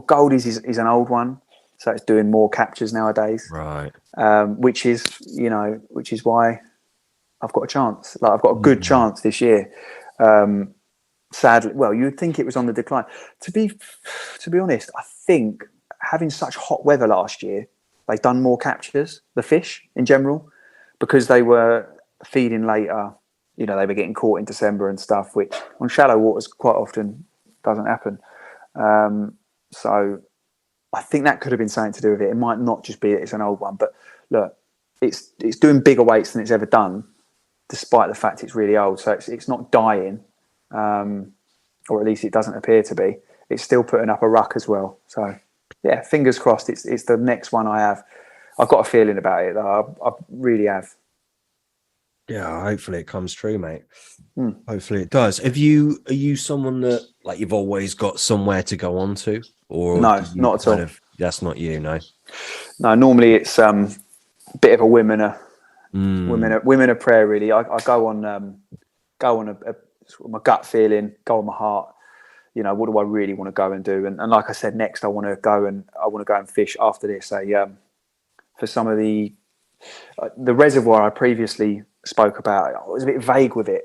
B: Goldie's is an old one, so it's doing more captures nowadays.
A: Right.
B: Which is why I've got a chance. Like I've got a good chance this year. Sadly, well, you'd think it was on the decline. To be honest, I think having such hot weather last year, they've done more captures, the fish in general, because they were feeding later. You know, they were getting caught in December and stuff, which on shallow waters quite often doesn't happen. So I think that could have been something to do with it. It might not just be that it's an old one, but look, it's doing bigger weights than it's ever done, despite the fact it's really old. So it's not dying. Or at least it doesn't appear to be. It's still putting up a ruck as well. So, yeah, fingers crossed. It's the next one I have. I've got a feeling about it, though. I really have.
A: Yeah, hopefully it comes true, mate. Hopefully it does. Are you someone that like you've always got somewhere to go on to, or
B: No, not at all.
A: That's not you, no.
B: No, normally it's a bit of a women of prayer. Really, I go on my gut feeling, go on my heart. You know, what do I really want to go and do? And like I said, next I want to go and fish after this. For some of the reservoir I previously spoke about, I was a bit vague with it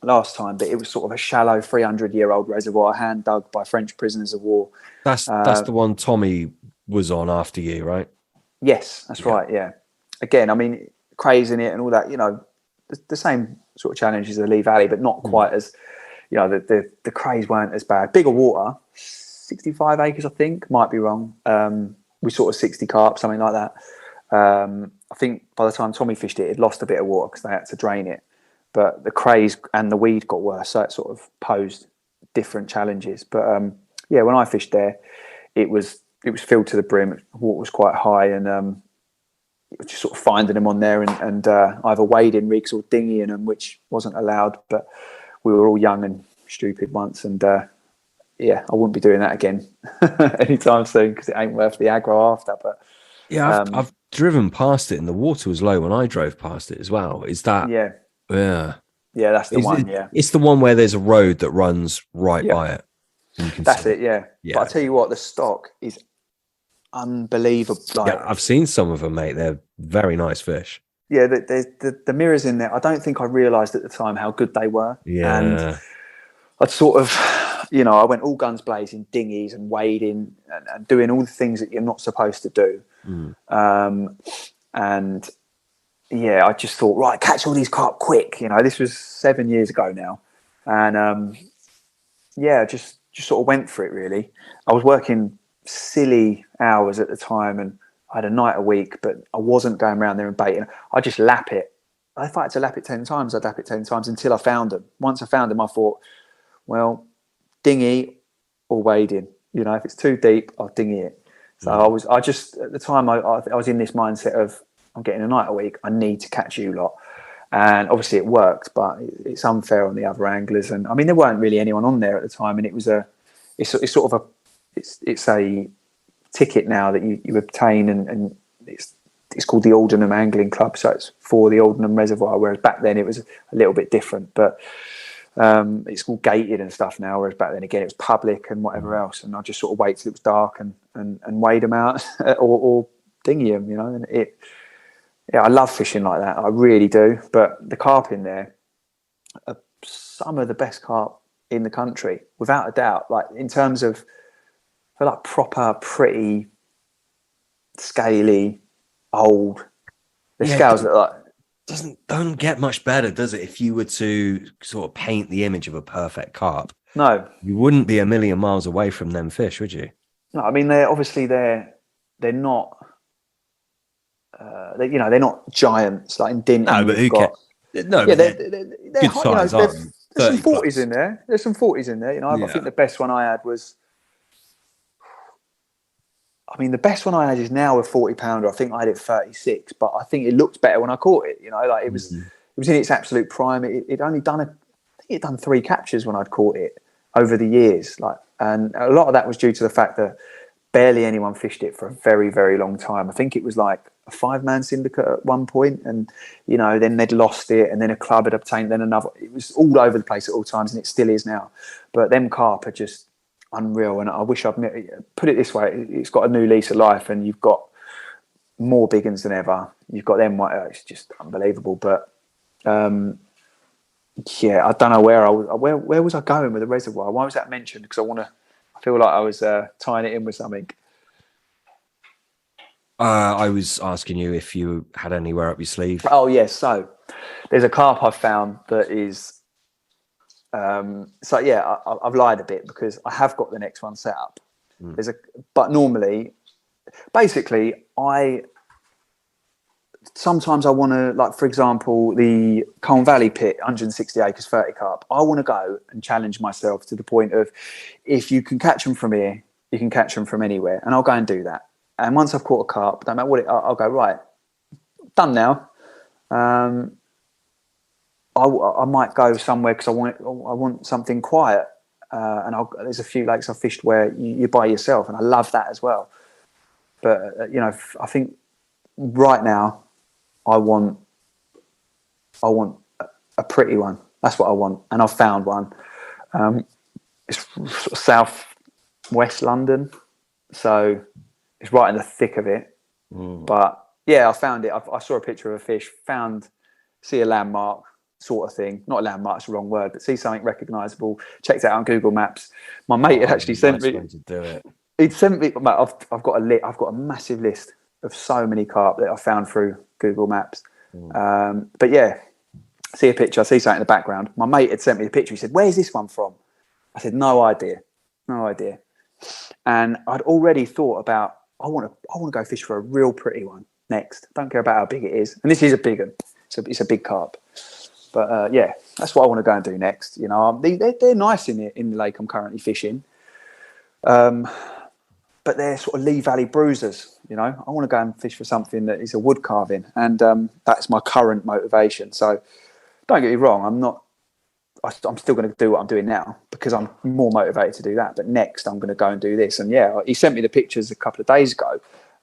B: last time, but it was sort of a shallow 300-year-old reservoir, hand dug by French prisoners of war.
A: That's the one Tommy was on after you, right?
B: Yes, that's right. Yeah. Again, I mean, crays in it and all that. You know, the same sort of challenges as the Lee Valley, but not quite as, you know, the crays weren't as bad. Bigger water, 65 acres, I think, might be wrong. We sort of 60 carp, something like that. I think by the time Tommy fished it, it lost a bit of water because they had to drain it. But the crays and the weed got worse, so it sort of posed different challenges. But yeah, when I fished there, it was filled to the brim. Water was quite high, and it was just sort of finding them on there and either wading rigs or dinghying them, which wasn't allowed. But we were all young and stupid once, and yeah, I wouldn't be doing that again anytime soon because it ain't worth the aggro after. But
A: yeah, I've driven past it and the water was low when I drove past it as well. Is that?
B: Yeah, that's the one. Yeah,
A: it's the one where there's a road that runs right by it.
B: That's it. Yeah, but I tell you what, the stock is unbelievable. Like,
A: yeah, I've seen some of them, mate. They're very nice fish.
B: Yeah, the mirrors in there. I don't think I realised at the time how good they were.
A: Yeah,
B: and I'd sort of, you know, I went all guns blazing, dinghies and wading and doing all the things that you're not supposed to do. And yeah, I just thought, right, catch all these carp quick. You know, this was 7 years ago now, and yeah, just sort of went for it. Really, I was working silly hours at the time, and I had a night a week, but I wasn't going around there and baiting. I just lap it. If I had to lap it 10 times, I'd lap it 10 times until I found them. Once I found them, I thought, well, dinghy or wading. You know, if it's too deep, I'll dinghy it. So I just at the time I was in this mindset of I'm getting a night a week. I need to catch you lot, and obviously it worked. But it's unfair on the other anglers, and I mean there weren't really anyone on there at the time, and it's sort of a ticket now that you obtain, and it's called the Aldenham Angling Club, so it's for the Aldenham Reservoir, whereas back then it was a little bit different. But it's all gated and stuff now, whereas back then again it was public and whatever else. And I just sort of wait till it was dark and wade them out or dinghy them, you know. And I love fishing like that, I really do. But the carp in there are some of the best carp in the country, without a doubt. Like in terms of they're like proper, pretty, scaly, old. The scales that like
A: don't get much better, does it? If you were to sort of paint the image of a perfect carp,
B: no,
A: you wouldn't be a million miles away from them fish, would you?
B: No, I mean they're not. They're not giants like in Dinton.
A: No, but who cares? No,
B: yeah, they're
A: good size, aren't they?
B: There's some 40s in there. There's some 40s in there. You know, I think the best one I had was. I mean, the best one I had is now a 40-pounder. I think I had it 36, but I think it looked better when I caught it. You know, like it was in its absolute prime. It only done I think it done 3 captures when I'd caught it over the years. Like, and a lot of that was due to the fact that barely anyone fished it for a very, very long time. I think it was like a 5-man syndicate at one point, and you know, then they'd lost it, and then a club had obtained, then another. It was all over the place at all times, and it still is now. But them carp are just unreal, and I wish I'd put it this way: it's got a new lease of life, and you've got more big uns than ever. You've got them; it's just unbelievable. But Yeah, I don't know where I was. Where was I going with the reservoir? Why was that mentioned? Because I feel like I was tying it in with something.
A: I was asking you if you had anywhere up your sleeve.
B: Oh yes, so there's a carp I found that is. So yeah, I've lied a bit because I have got the next one set up. But normally, basically, sometimes I want to, like, for example, the Colne Valley pit, 160 acres, 30 carp. I want to go and challenge myself to the point of, if you can catch them from here, you can catch them from anywhere, and I'll go and do that. And once I've caught a carp, no matter what I'll go, right, done now. I might go somewhere because I want something quiet, and there's a few lakes I've fished where you're by yourself, and I love that as well. But I think right now I want a pretty one. That's what I want, and I've found one. It's sort of southwest London, so it's right in the thick of it. But yeah, I found it. I saw a picture of a fish, see a landmark sort of thing. Not a landmark, it's the wrong word, but see something recognisable. Checked it out on Google Maps. My mate had actually sent me.
A: To do it.
B: He'd sent me. Mate, I've got a massive list of so many carp that I found through Google Maps. But yeah, see a picture, I see something in the background. My mate had sent me the picture. He said, "Where's this one from?" I said, "No idea." And I'd already thought about, I want to go fish for a real pretty one next. Don't care about how big it is. And this is a big one. It's a big carp. But yeah, that's what I want to go and do next. They're nice in the lake I'm currently fishing. But they're sort of Lee Valley bruisers. I want to go and fish for something that is a wood carving, and that's my current motivation. So don't get me wrong, I'm still going to do what I'm doing now because I'm more motivated to do that. But next, I'm going to go and do this. And yeah, he sent me the pictures a couple of days ago,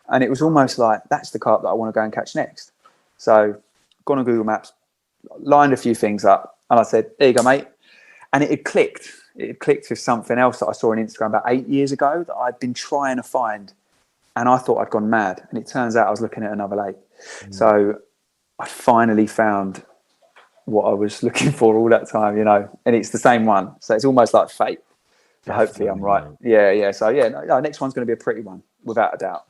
B: and it was almost like that's the carp that I want to go and catch next. So gone on Google Maps, lined a few things up, and I said, "There you go, mate." And it had clicked. It had clicked with something else that I saw on Instagram about 8 years ago that I'd been trying to find, and I thought I'd gone mad. And it turns out I was looking at another lake. So I finally found what I was looking for all that time, and it's the same one. So it's almost like fate. So hopefully I'm right. Yeah. So yeah, no, next one's going to be a pretty one, without a doubt.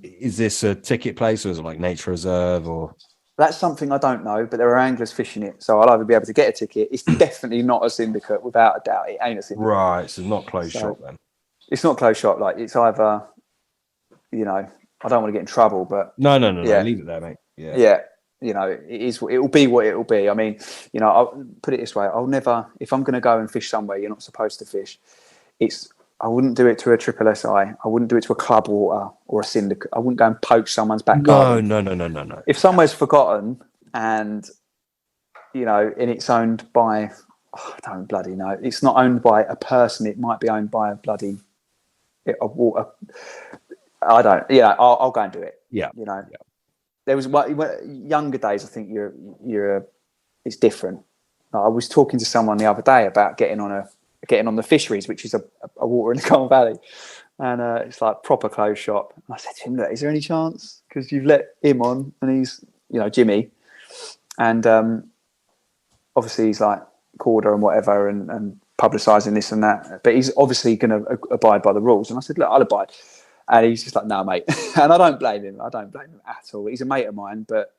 A: Is this a ticket place, or is it like nature reserve, or?
B: That's something I don't know, but there are anglers fishing it, so I'll either be able to get a ticket. It's definitely not a syndicate, without a doubt. It ain't a syndicate.
A: Right, so not closed shop then.
B: It's not closed shop. Like, it's either, I don't want to get in trouble, but
A: no, leave it there, mate.
B: Yeah. It'll be what it'll be. I mean, I'll put it this way: I'll never, if I'm going to go and fish somewhere you're not supposed to fish, I wouldn't do it to a triple SI. I wouldn't do it to a club water or a syndicate. I wouldn't go and poach someone's back garden.
A: No.
B: If somewhere's forgotten and, and it's owned by, I don't bloody know. It's not owned by a person. It might be owned by a water. I don't. Yeah, I'll go and do it.
A: Yeah.
B: There was younger days. I think it's different. I was talking to someone the other day about getting on the fisheries, which is a water in the Colne Valley, and it's like proper closed shop. And I said to him, "Look, is there any chance? Because you've let him on, and he's, Jimmy, and obviously he's like quarter and whatever, and publicising this and that, but he's obviously going to abide by the rules." And I said, "Look, I'll abide." And he's just like, "No, mate," and I don't blame him. I don't blame him at all. He's a mate of mine, but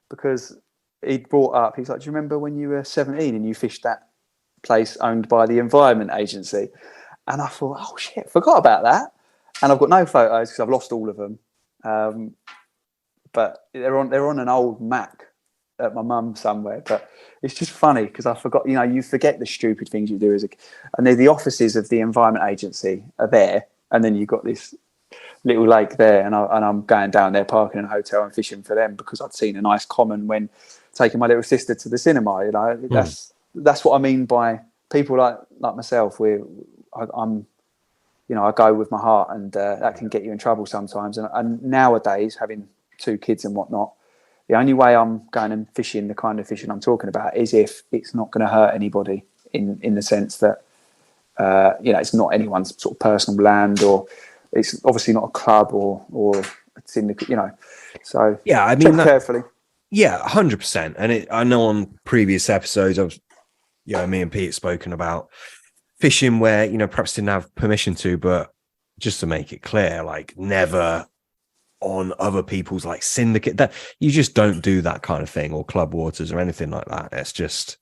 B: because he'd brought up, he's like, "Do you remember when you were 17 and you fished that place owned by the Environment Agency?" And I thought, "Oh shit, forgot about that." And I've got no photos because I've lost all of them. But they're on an old Mac at my mum's somewhere. But it's just funny because I forgot. You forget the stupid things you do and the offices of the Environment Agency are there, and then you've got this little lake there, and I'm going down there, parking in a hotel and fishing for them because I'd seen a nice common when taking my little sister to the cinema. That's what I mean by people like myself. I go with my heart, and that can get you in trouble sometimes. And nowadays, having 2 kids and whatnot, the only way I'm going and fishing the kind of fishing I'm talking about is if it's not going to hurt anybody in the sense that it's not anyone's sort of personal land, or it's obviously not a club or a syndicate. So
A: yeah, I mean,
B: carefully.
A: Yeah, 100%. And I know on previous episodes, I've me and Pete have spoken about fishing where, perhaps didn't have permission to, but just to make it clear, like never on other people's like syndicate, that you just don't do that kind of thing, or club waters or anything like that. It's just,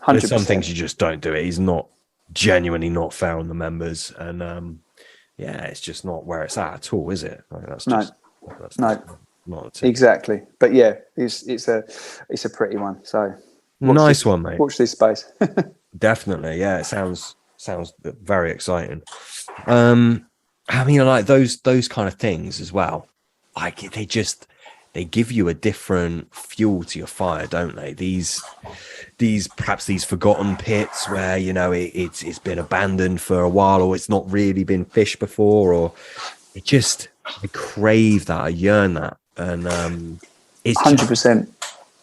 A: there's some things you just don't do it. He's not genuinely not fair on the members. And it's just not where it's at all, is it? Like, that's just, not
B: exactly. But yeah, it's a pretty one. So
A: nice one, mate.
B: Watch this space.
A: Definitely. Yeah. It sounds very exciting. I mean, like those kind of things as well. Like they give you a different fuel to your fire, don't they? These perhaps these forgotten pits where, it's been abandoned for a while, or it's not really been fished before, or I crave that, I yearn that. And it's
B: 100%.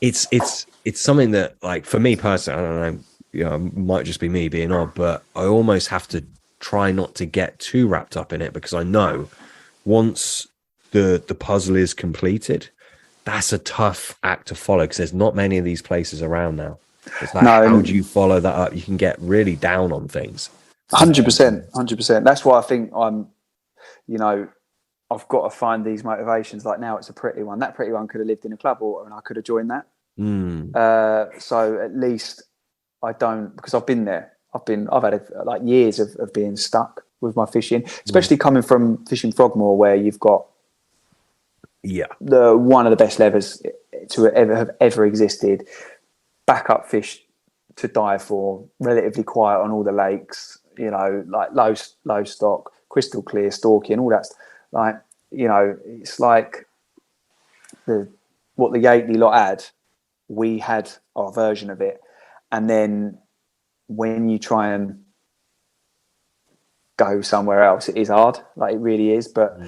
A: It's something that, like, for me personally, I don't know, it might just be me being odd, but I almost have to try not to get too wrapped up in it, because I know once the puzzle is completed, that's a tough act to follow, because there's not many of these places around now. It's like, how do you follow that up? You can get really down on things.
B: 100%. That's why I think I've got to find these motivations. Like now it's a pretty one. That pretty one could have lived in a club water and I could have joined that. So at least I don't, because I've been there. I've had like years of being stuck with my fishing, especially coming from fishing Frogmore, where you've got the one of the best levers to have ever existed. Backup fish to die for, relatively quiet on all the lakes, like low stock, crystal clear, stalky, and all that. Like, it's like what the Yateley lot had. We had our version of it, and then when you try and go somewhere else, it is hard. Like, it really is. But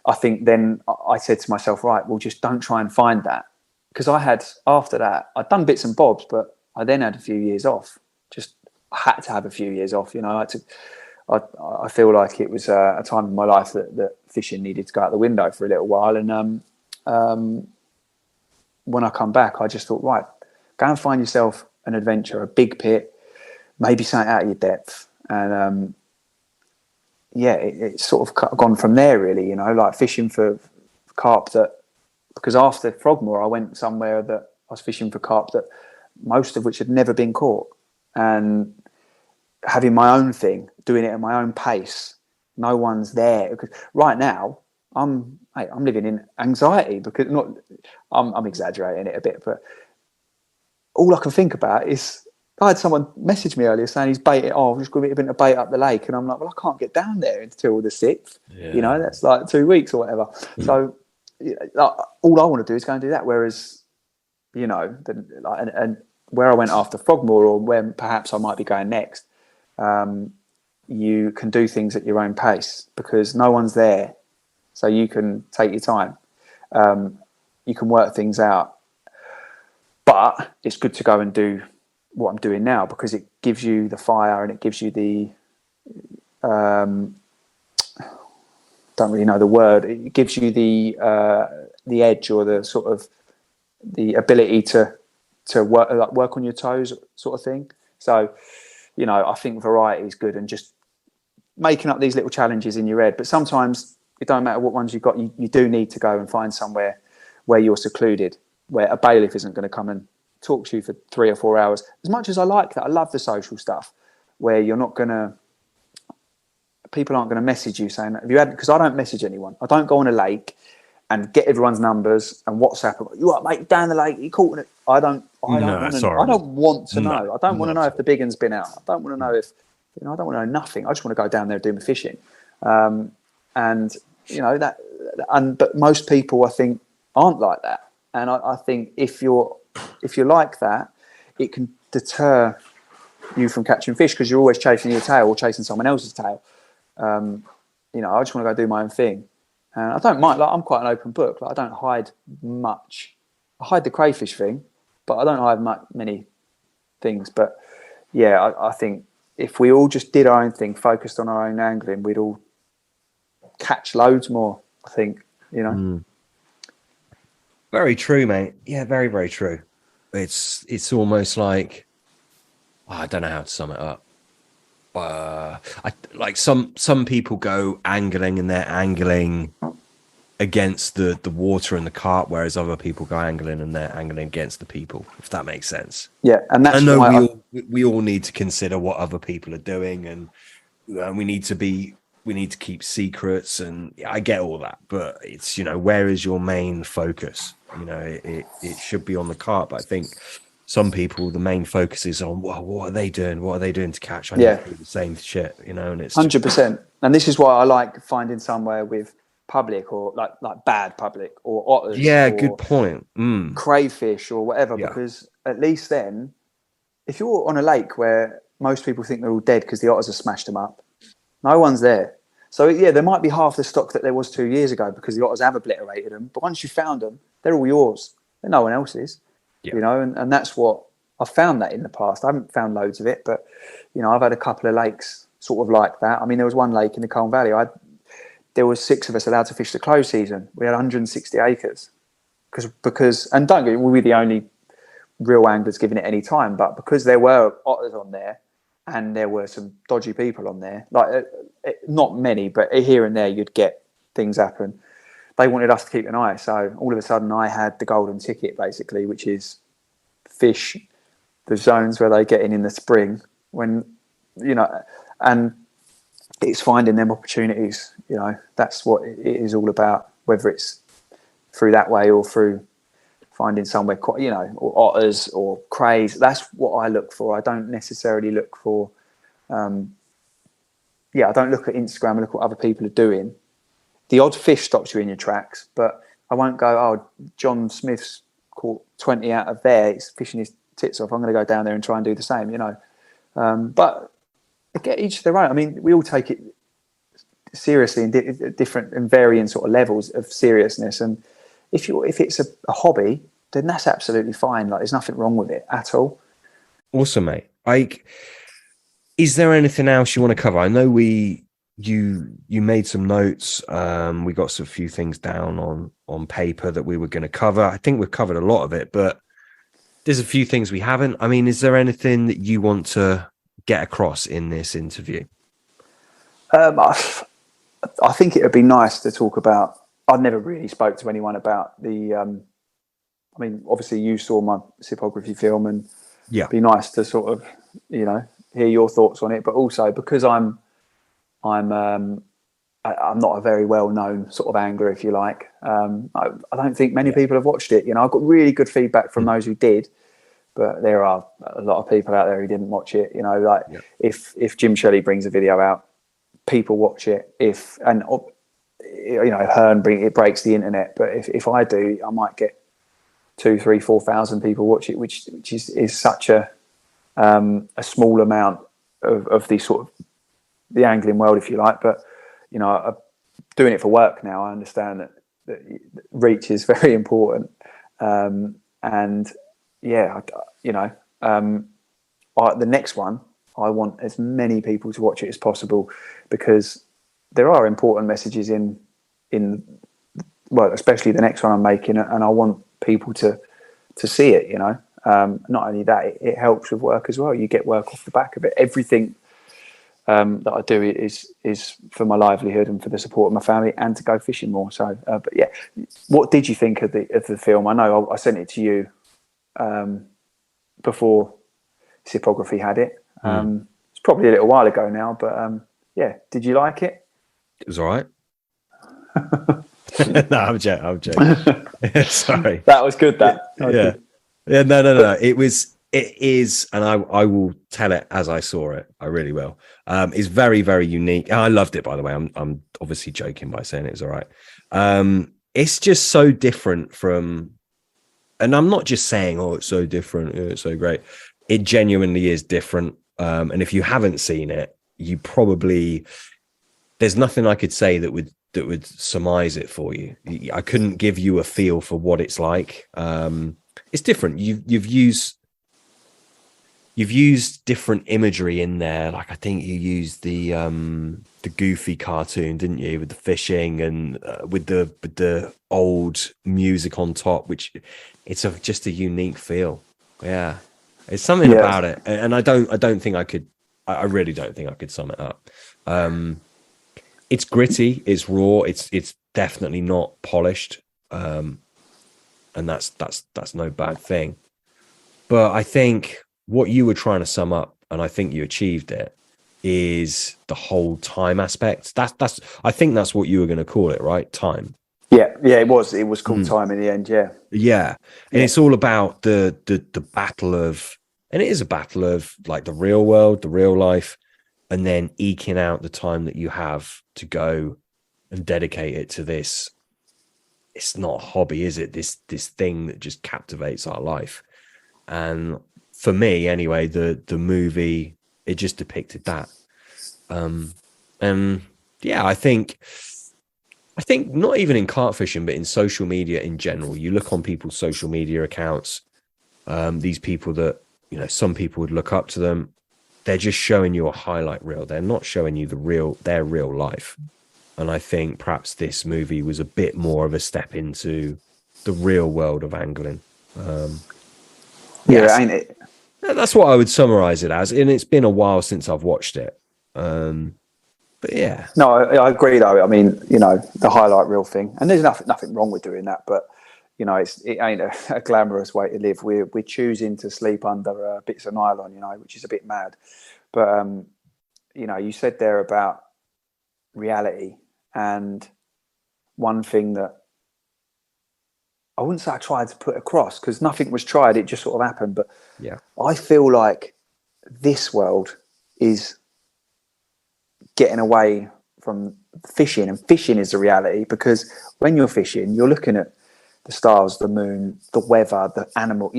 B: I think then I said to myself, right, well, just don't try and find that. Because after that, I'd done bits and bobs, but I then had a few years off. I had to have a few years off. I feel like it was a time in my life that fishing needed to go out the window for a little while. And when I come back, I just thought, right, go and find yourself an adventure, a big pit, maybe something out of your depth. And it's sort of gone from there, really, like fishing for carp because after Frogmore, I went somewhere that I was fishing for carp that most of which had never been caught, and having my own thing, doing it at my own pace. No one's there. Because right now, I'm living in anxiety, because I'm exaggerating it a bit, but all I can think about is, I had someone message me earlier saying he's baited. I'm just going to be a bait up the lake, and I'm like, well, I can't get down there until the 6th. Yeah. That's like 2 weeks or whatever. So all I want to do is go and do that. Whereas, and where I went after Frogmore, or where perhaps I might be going next, you can do things at your own pace because no one's there. So you can take your time. You can work things out. But it's good to go and do what I'm doing now, because it gives you the fire, and it gives you the don't really know the word. It gives you the edge, or the sort of the ability to work on your toes, sort of thing. So, I think variety is good, and just making up these little challenges in your head. But sometimes it don't matter what ones you've got. You do need to go and find somewhere where you're secluded, where a bailiff isn't going to come and talk to you for 3 or 4 hours. As much as I like that, I love the social stuff where you're not going to, people aren't going to message you saying, have you had, because I don't message anyone. I don't go on a lake and get everyone's numbers and WhatsApp them. You what, mate, down the lake, you caught it. I don't want to know. I don't want to know if the big one's been out. I don't want to know if, I don't want to know nothing. I just want to go down there and do my fishing. But most people, I think, aren't like that. And I think if you're like that, it can deter you from catching fish, because you're always chasing your tail or chasing someone else's tail. I just want to go do my own thing. And I don't mind. Like, I'm quite an open book. Like, I don't hide much. I hide the crayfish thing, but I don't hide many things. But yeah, I think if we all just did our own thing, focused on our own angling, we'd all catch loads more, I think, Very
A: true, mate. Yeah, very, very true. It's almost like, I don't know how to sum it up. I like some people go angling and they're angling against the water and the carp, whereas other people go angling and they're angling against the people, if that makes sense.
B: Yeah, and
A: I
B: that's
A: know
B: why
A: we all need to consider what other people are doing, and we need to keep secrets, and I get all that, but it's, where is your main focus? It should be on the carp. I think some people, the main focus is on, well, what are they doing? What are they doing to catch? I need to do the same shit, and it's
B: 100%. And this is why I like finding somewhere with public, or like bad public, or otters,
A: yeah, good
B: or
A: point.
B: crayfish, or whatever,
A: Yeah,
B: because at least then, if you're on a lake where most people think they're all dead because the otters have smashed them up, no one's there. So yeah, there might be half the stock that there was 2 years ago because the otters have obliterated them. But once you found them, they're all yours. They're no one else's.
A: yeah,
B: And that's what I've found that in the past. I haven't found loads of it, but I've had a couple of lakes sort of like that. I mean, there was one lake in the Colne Valley. There was 6 of us allowed to fish the close season. We had 160 acres because and don't get, we were the only real anglers giving it any time, but because there were otters on there and there were some dodgy people on there, like not many, but here and there you'd get things happen. They wanted us to keep an eye, so all of a sudden I had the golden ticket, basically, which is fish the zones where they get in the spring, when and it's finding them opportunities. That's what it is all about, whether it's through that way or through finding somewhere, or otters or crays. That's what I look for. I don't necessarily look for, I don't look at Instagram and look what other people are doing. The odd fish stops you in your tracks, but I won't go, oh, John Smith's caught 20 out of there, he's fishing his tits off, I'm going to go down there and try and do the same, But get each their own. I mean, we all take it seriously in different and varying sort of levels of seriousness. And if it's a hobby, then that's absolutely fine. Like, there's nothing wrong with it at all.
A: awesome, mate. Is there anything else you want to cover? I know you made some notes. We got a few things down on paper that we were going to cover. I think we've covered a lot of it, but there's a few things we haven't. I mean, is there anything that you want to get across in this interview?
B: I think it would be nice to talk about. I never really spoke to anyone about the. I mean, obviously, you saw my Sipography film, and
A: Yeah,
B: it'd be nice to sort of, hear your thoughts on it. But also because I'm not a very well known sort of angler, if you like. I don't think many people have watched it. I've got really good feedback from those who did, but there are a lot of people out there who didn't watch it. If Jim Shelley brings a video out, people watch it. Hearn it breaks the internet, but if I do, I might get 2, 3, 4,000 people watch it, which is such a small amount of the sort of the angling world, if you like. But I'm doing it for work now. I understand that reach is very important, and the next one, I want as many people to watch it as possible, because there are important messages in especially the next one I'm making, and I want people to see it. Not only that, it helps with work as well. You get work off the back of it. Everything that I do is for my livelihood and for the support of my family, and to go fishing more. So, but yeah, what did you think of the film? I know I sent it to you before Sipography had it. It's probably a little while ago now, but yeah, did you like it?
A: it was all right. No, I'm joking. Sorry.
B: That was good.
A: Yeah. No. It is, and I will tell it as I saw it. I really will. It's very, very unique. And I loved it, by the way. I'm obviously joking by saying it was all right. It's just so different from, and I'm not just saying, oh, it's so different, it's so great. It genuinely is different. And if you haven't seen it, there's nothing I could say that would surmise it for you. I couldn't give you a feel for what it's like. It's different. You've used different imagery in there. Like, I think you used the Goofy cartoon, didn't you, with the fishing and with the old music on top, which it's just a unique feel. Yeah, It's something about it, and I don't think I could. I really don't think I could sum it up. It's gritty, it's raw, it's definitely not polished, and that's no bad thing. But I think what you were trying to sum up, and I think you achieved it, is the whole time aspect. That's I think that's what you were going to call it, right? Time.
B: Yeah, it was called Time in the end.
A: Yeah, and it's all about the battle of, and it is a battle of like the real world, the real life, and then eking out the time that you have to go and dedicate it to this. It's not a hobby, is it? This thing that just captivates our life. And for me, anyway, the movie, it just depicted that. And yeah, I think not even in carp fishing, but in social media in general, you look on people's social media accounts, these people that, some people would look up to them. They're just showing you a highlight reel. They're not showing you their real life. And I think perhaps this movie was a bit more of a step into the real world of angling.
B: Ain't it?
A: That's what I would summarize it as. And it's been a while since I've watched it. But yeah.
B: No, I agree though. I mean, the highlight reel thing, and there's nothing wrong with doing that, but it ain't a glamorous way to live. We're choosing to sleep under bits of nylon, which is a bit mad. But you said there about reality, and one thing that I wouldn't say I tried to put across, because nothing was tried, it just sort of happened. But
A: yeah,
B: I feel like this world is getting away from fishing, and fishing is the reality, because when you're fishing, you're looking at the stars, the moon, the weather, the animal,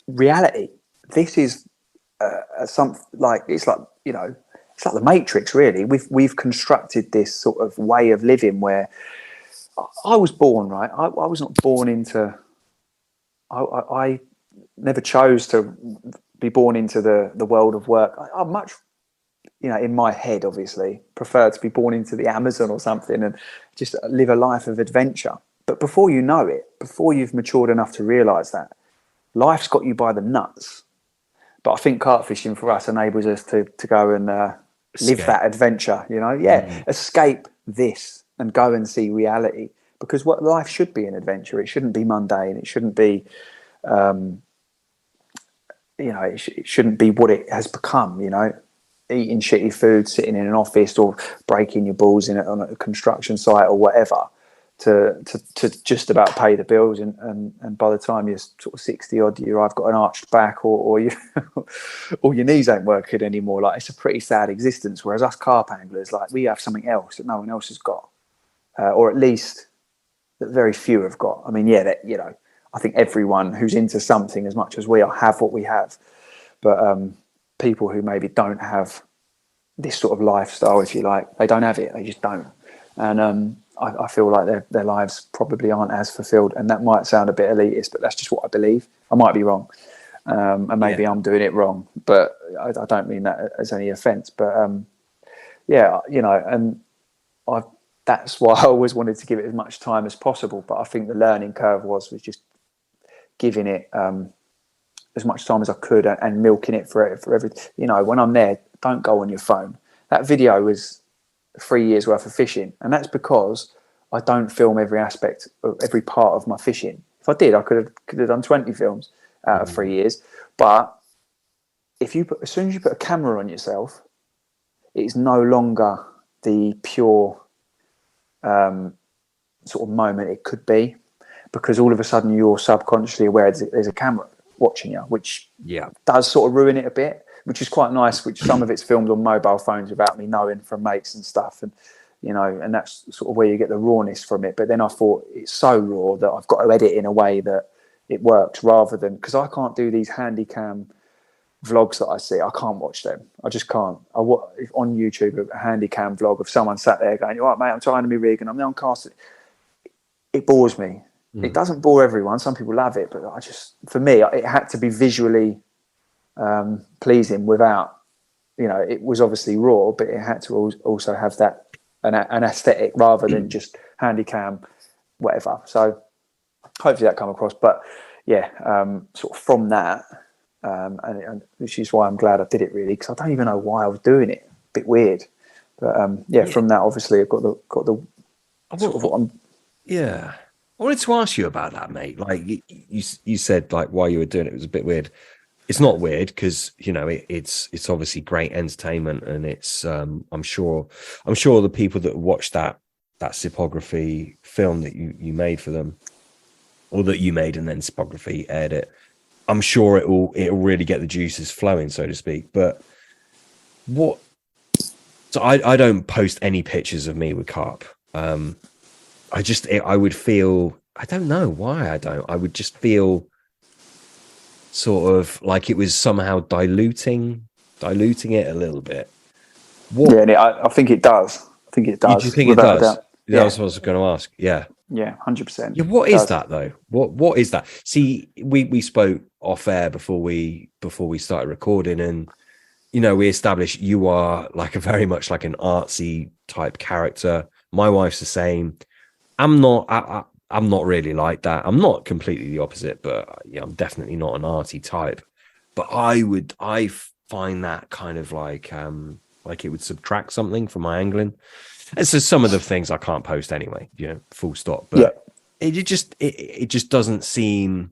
B: reality. This is it's like the Matrix, really. We've constructed this sort of way of living where I was born, right? I was not born into. I never chose to be born into the world of work. I much, in my head, obviously, prefer to be born into the Amazon or something and just live a life of adventure. But before you know it, before you've matured enough to realise that, life's got you by the nuts. But I think carp fishing for us enables us to go and live that adventure, escape this and go and see reality. Because what life should be an adventure. It shouldn't be mundane. It shouldn't be, it shouldn't be what it has become, eating shitty food, sitting in an office, or breaking your balls on a construction site or whatever to just about pay the bills. And by the time you're sort of 60 odd, I've got an arched back or or your knees ain't working anymore. Like, it's a pretty sad existence. Whereas us carp anglers, like, we have something else that no one else has got, or at least that very few have got. I mean, I think everyone who's into something as much as we are have what we have, but people who maybe don't have this sort of lifestyle, if you like, they don't have it. They just don't. And I feel like their lives probably aren't as fulfilled. And that might sound a bit elitist, but that's just what I believe. I might be wrong, and maybe I'm doing it wrong, but I don't mean that as any offence. But and that's why I always wanted to give it as much time as possible. But I think the learning curve was just giving it as much time as I could and milking it for every. When I'm there, don't go on your phone. That video was 3 years worth of fishing, and that's because I don't film every aspect of every part of my fishing. If I did, I could have done 20 films out of 3 years. But as soon as you put a camera on yourself, it's no longer the pure sort of moment it could be, because all of a sudden you're subconsciously aware there's a camera watching you, which does sort of ruin it a bit, which is quite nice, which some of it's filmed on mobile phones without me knowing, from mates and stuff. And, and that's sort of where you get the rawness from it. But then I thought, it's so raw that I've got to edit in a way that it works, rather than, because I can't do these handy cam vlogs that I see. I can't watch them. I just can't. On YouTube, a handy cam vlog of someone sat there going, all right, mate, I'm tying my rig and I'm on casting. It bores me. It doesn't bore everyone. Some people love it, but for me, it had to be visually pleasing without, it was obviously raw, but it had to also have that an aesthetic rather than just handy cam, whatever. So hopefully that come across. But sort of from that, and which is why I'm glad I did it, really, because I don't even know why I was doing it. A bit weird, but from that, obviously, I've got the sort of what I'm.
A: Yeah, I wanted to ask you about that, mate. Like you said, like while you were doing it, it was a bit weird. It's not weird because it's obviously great entertainment, and it's I'm sure the people that watched that Sipography film that you made for them, or that you made and then Sipography aired it, I'm sure it'll really get the juices flowing, so to speak. But what? So I don't post any pictures of me with carp. I would feel, I don't know why I don't. I would just feel sort of like it was somehow diluting it a little bit.
B: What? Yeah, I think it does. I think it does.
A: You think it
B: without
A: does?
B: a doubt.
A: That was what I was going to ask. Yeah.
B: Yeah, 100%.
A: Yeah. What is that though? What is that? See, we spoke off air before we started recording, and we established you are like very much like an artsy type character. My wife's the same. I'm not. I'm not really like that. I'm not completely the opposite, but I'm definitely not an arty type. But I find that kind of like it would subtract something from my angling. And so some of the things I can't post anyway, full stop. But it just doesn't seem.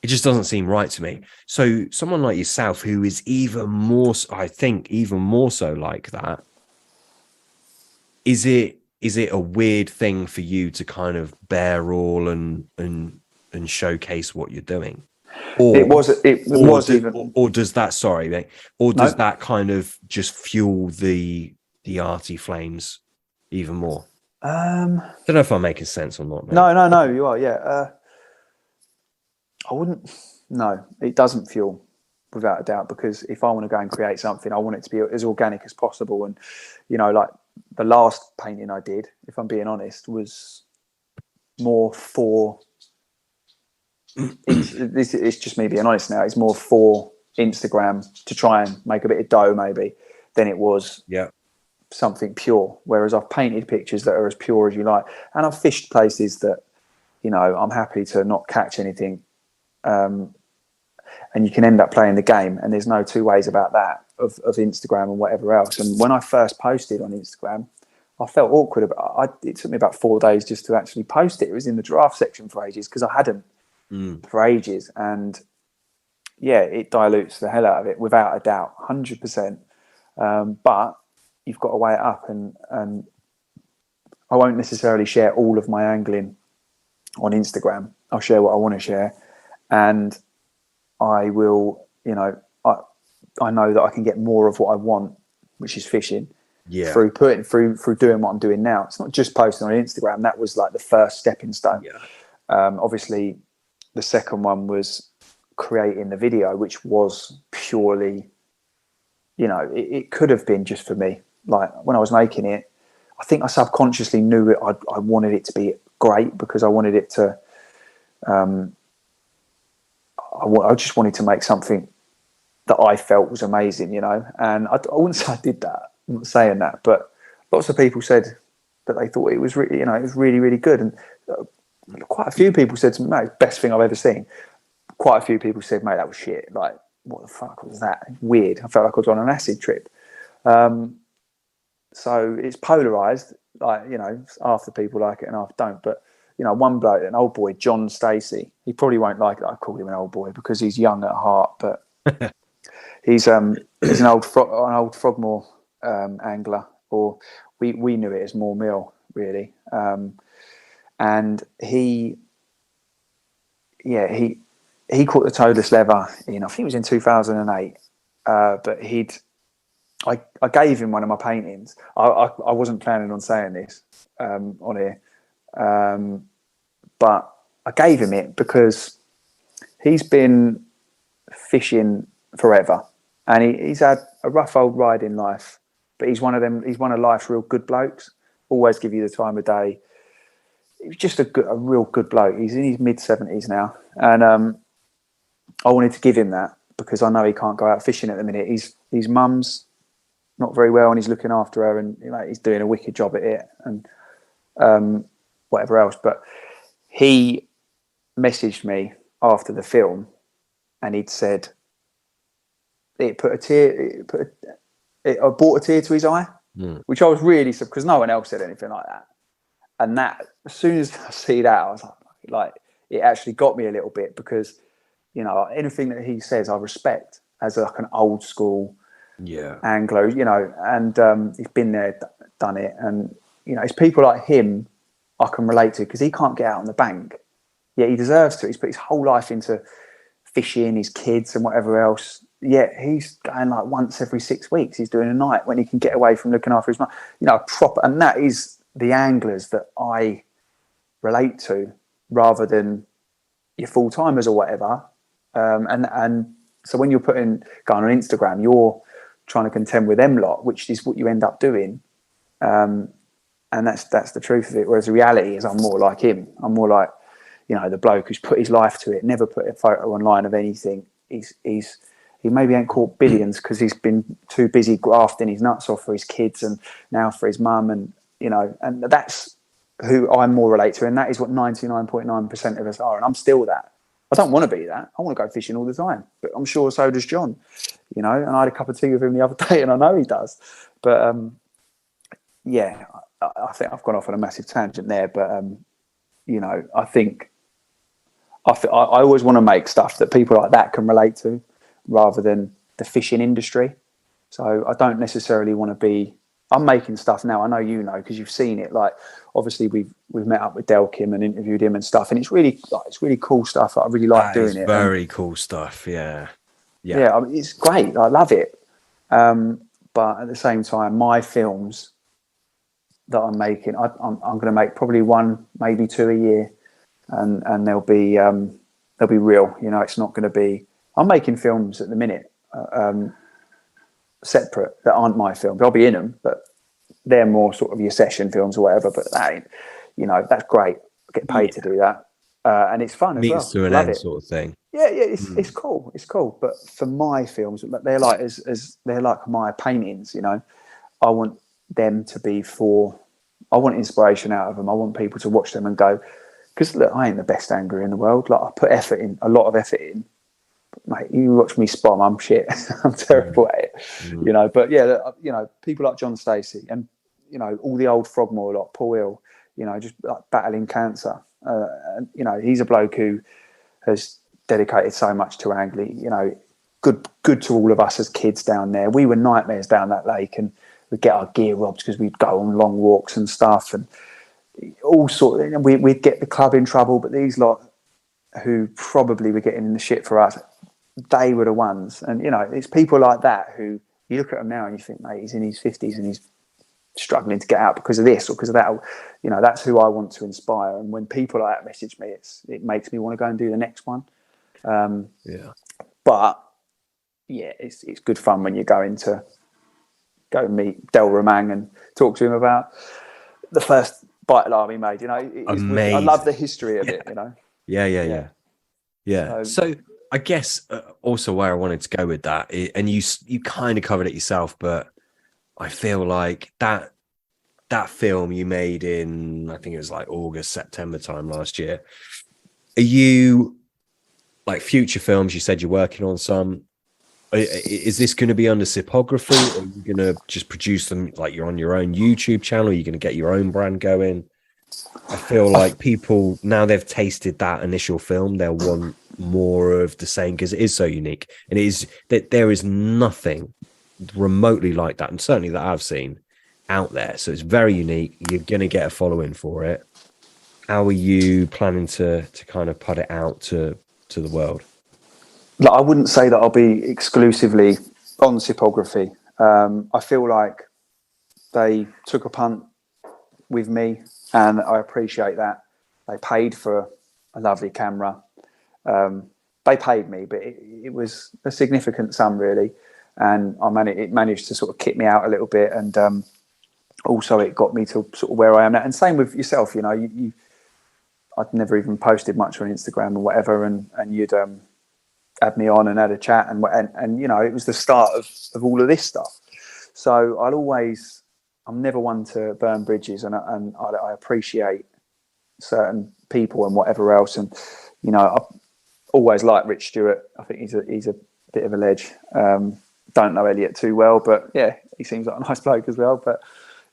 A: It just doesn't seem right to me. So someone like yourself, who is even more, I think, even more so like that, is it a weird thing for you to kind of bare all and showcase what you're doing? Or does that, sorry, mate, or does that kind of just fuel the arty flames even more? Don't know if I'm making sense or not, mate.
B: No, you are, yeah. I wouldn't. No, it doesn't fuel, without a doubt, because if I want to go and create something, I want it to be as organic as possible. And like the last painting I did, if I'm being honest, was more for. It's just me being honest now. It's more for Instagram to try and make a bit of dough, maybe, than it was.
A: Yeah.
B: Something pure. Whereas I've painted pictures that are as pure as you like, and I've fished places that, I'm happy to not catch anything. And you can end up playing the game, and there's no two ways about that of Instagram and whatever else. And when I first posted on Instagram, I felt awkward about it. It took me about 4 days just to actually post it. It was in the draft section for ages because I hadn't for ages. And yeah, it dilutes the hell out of it, without a doubt, 100%. But you've got to weigh it up, and I won't necessarily share all of my angling on Instagram. I'll share what I want to share. And I will, I know that I can get more of what I want, which is fishing, through doing what I'm doing now. It's not just posting on Instagram. That was like the first stepping stone.
A: Yeah.
B: Obviously, the second one was creating the video, which was purely, it could have been just for me. Like when I was making it, I think I subconsciously knew it. I wanted it to be great because I wanted it to. I just wanted to make something that I felt was amazing, and I wouldn't say I did that. I'm not saying that, but lots of people said that they thought it was really, it was really, really good. And quite a few people said to me, mate, best thing I've ever seen. Quite a few people said, mate, that was shit. Like, what the fuck was that? Weird. I felt like I was on an acid trip. So it's polarized, like, half the people like it and half don't. But one bloke, an old boy, John Stacey, he probably won't like it. I call him an old boy because he's young at heart, but he's an old Frogmore angler, or we knew it as Moor Mill, really. And he caught the toadless leather in, I think it was in 2008. But I gave him one of my paintings. I wasn't planning on saying this on here. But I gave him it because he's been fishing forever, and he's had a rough old ride in life, but he's one of life's real good blokes. Always give you the time of day. He's just a real good bloke. He's in his mid-70s now, and I wanted to give him that because I know he can't go out fishing at the minute. His mum's not very well, and he's looking after her, and he's doing a wicked job at it, and whatever else. But he messaged me after the film and he'd said it put a tear. It brought a tear to his eye, which I was really, because no one else said anything like that. And that, as soon as I see that, I was like, it actually got me a little bit, because, you know, anything that he says, I respect as like an old school Anglo, you know, and he's been there, done it. And, you know, it's people like him I can relate to, because he can't get out on the bank. Yeah, he deserves to. He's put his whole life into fishing, his kids and whatever else. Yet he's going like once every 6 weeks. He's doing a night when he can get away from looking after his mum. You know, proper. And that is the anglers that I relate to, rather than your full timers or whatever. And so when you're going on Instagram, you're trying to contend with them lot, which is what you end up doing. And that's the truth of it. Whereas the reality is, I'm more like him. I'm more like, you know, the bloke who's put his life to it, never put a photo online of anything. He maybe ain't caught billions because he's been too busy grafting his nuts off for his kids and now for his mum, and, you know, and that's who I more relate to, and that is what 99.9% of us are. And I'm still that. I don't want to be that. I want to go fishing all the time, but I'm sure so does John, you know. And I had a cup of tea with him the other day, and I know he does. But yeah, I think I've gone off on a massive tangent there. But you know, I think I always want to make stuff that people like that can relate to, rather than the fishing industry. So I don't necessarily want to be. I'm making stuff now. I know you know, because you've seen it. Like, obviously we've met up with Del Kim and interviewed him and stuff, and it's really cool stuff. I really like doing it.
A: Very cool stuff. Yeah.
B: I mean, it's great. I love it. But at the same time, my films that I'm making, I'm going to make probably one, maybe two a year, and they'll be real. You know, it's not going to be. I'm making films at the minute. Separate, that aren't my films. I'll be in them, but they're more sort of your session films or whatever. But that ain't, you know, that's great. I get paid to do that, and it's fun as well.
A: Means to an end sort of thing.
B: Yeah, it's cool. It's cool. But for my films, they're like as they're like my paintings. You know, I want them to be I want inspiration out of them. I want people to watch them and go, because look, I ain't the best angler in the world. Like, I put a lot of effort in. Mate, you watch me spot, I'm shit. I'm terrible at it, you know. But yeah, you know, people like John Stacey and, you know, all the old Frogmore lot, Paul Hill, you know, just like battling cancer. And, you know, he's a bloke who has dedicated so much to angling. You know, good to all of us as kids down there. We were nightmares down that lake, and we'd get our gear robbed because we'd go on long walks and stuff, and all sort. We'd get the club in trouble, but these lot who probably were getting in the shit for us, they were the ones. And, you know, it's people like that who you look at him now and you think, mate, he's in his 50s and he's struggling to get out because of this or because of that. You know, that's who I want to inspire. And when people like that message me, it makes me want to go and do the next one. But yeah, it's good fun when you go and meet Del Romang and talk to him about the first bite alarm he made. You know,
A: amazing.
B: I love the history of it. You know.
A: Yeah. So I guess also where I wanted to go with that, and you kind of covered it yourself, but I feel like that film you made in, I think it was like August, September time last year. Are you, like, future films? You said you're working on some. Is this going to be under Sipography, or are you going to just produce them like you're on your own YouTube channel? Are you going to get your own brand going? I feel like people, now they've tasted that initial film, they'll want more of the same, because it is so unique. And it is that there is nothing remotely like that, and certainly that I've seen out there. So it's very unique. You're going to get a following for it. How are you planning to kind of put it out to the world?
B: Like, I wouldn't say that I'll be exclusively on Sipography. I feel like they took a punt with me, and I appreciate that. They paid for a lovely camera. They paid me, but it was a significant sum, really. And it managed to sort of kick me out a little bit, and also it got me to sort of where I am now. And same with yourself, you know. I'd never even posted much on Instagram or whatever, and you'd had me on and had a chat, and you know, it was the start of all of this stuff. So I'm never one to burn bridges, and I appreciate certain people and whatever else. And, you know, always liked Rich Stewart. I think he's a bit of a ledge. Don't know Elliot too well, but yeah, he seems like a nice bloke as well. But